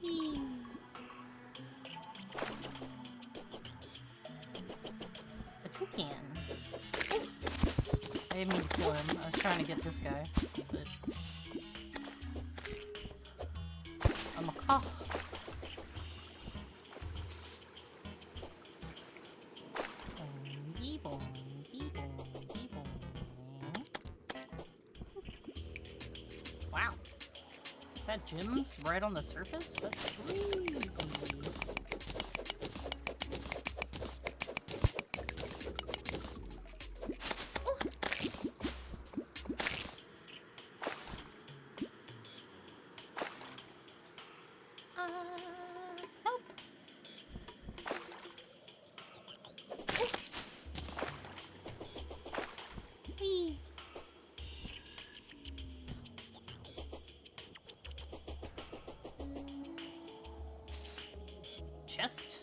Whee! A toucan. Oh. I didn't mean to kill him. I was trying to get this guy, but... Oh. Bongy, bongy, bongy, bongy. Wow. Is that gems right on the surface? That's crazy. Help! Whee! Chest?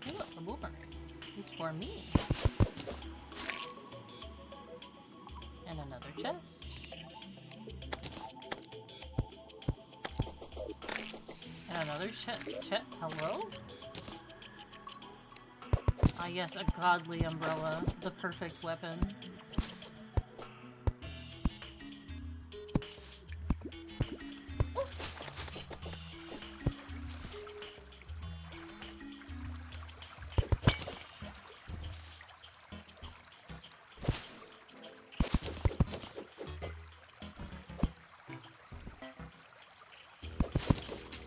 Ooh, a boomerang. Is for me. And another chest. And another chest. Hello? Ah, yes, a godly umbrella. The perfect weapon.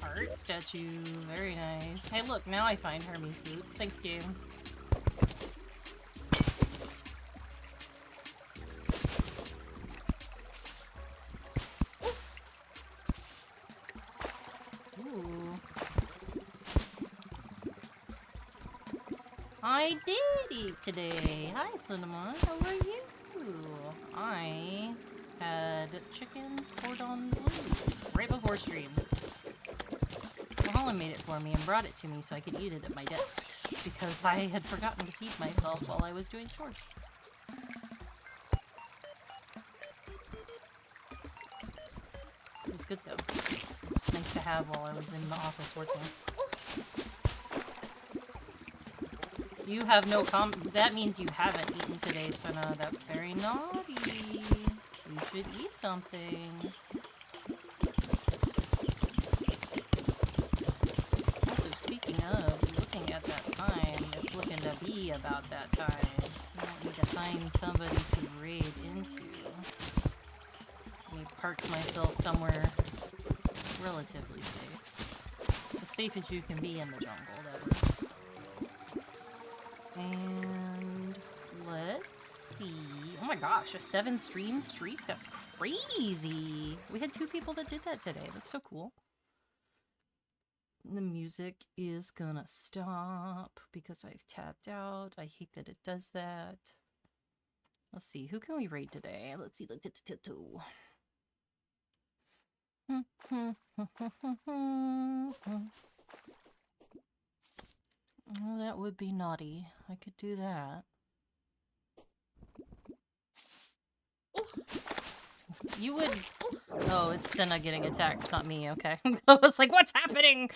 Art statue. Very nice. Hey, look, now I find Hermes boots. Thanks, game. I did eat today. Hi, Cinnamon. How are you? I had chicken cordon bleu right before stream. Holland made it for me and brought it to me so I could eat it at my desk because I had forgotten to feed myself while I was doing chores. It was good though. It's nice to have while I was in the office working. You have no that means you haven't eaten today, Senna. That's very naughty. You should eat something. Also, speaking of, looking at that time, it's looking to be about that time. I might need to find somebody to raid into. Let me park myself somewhere relatively safe. As safe as you can be in the jungle, that is. And let's see. Oh my gosh, a 7-stream streak? That's crazy. We had 2 people that did that today. That's so cool. The music is gonna stop because I've tapped out. I hate that it does that. Let's see. Who can we raid today? Let's see. Oh, that would be naughty. I could do that. You would... Oh, it's Senna getting attacked, not me, okay. I was like, what's happening?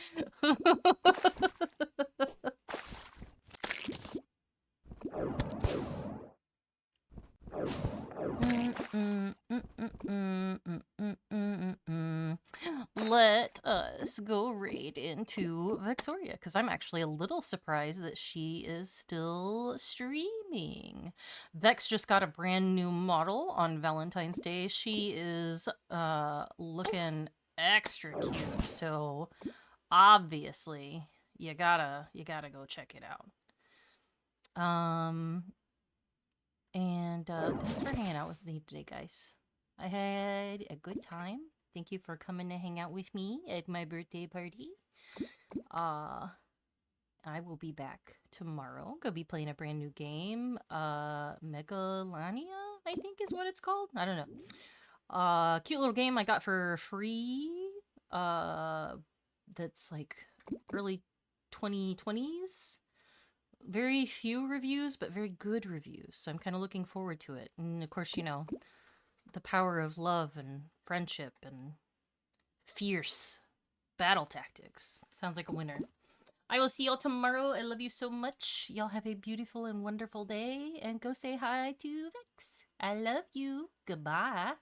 Let us go raid into Vexoria, because I'm actually a little surprised that she is still streaming. Vex just got a brand new model on Valentine's Day. She is looking extra cute, so obviously you gotta go check it out. And thanks for hanging out with me today, guys. I had a good time. Thank you for coming to hang out with me at my birthday party. I will be back tomorrow. Gonna be playing a brand new game. Megalania, I think is what it's called. I don't know. Cute little game I got for free. That's like early 2020s. Very few reviews, but very good reviews. So I'm kind of looking forward to it. And of course, you know, the power of love and friendship and fierce battle tactics. Sounds like a winner. I will see y'all tomorrow. I love you so much. Y'all have a beautiful and wonderful day. And go say hi to Vex. I love you. Goodbye.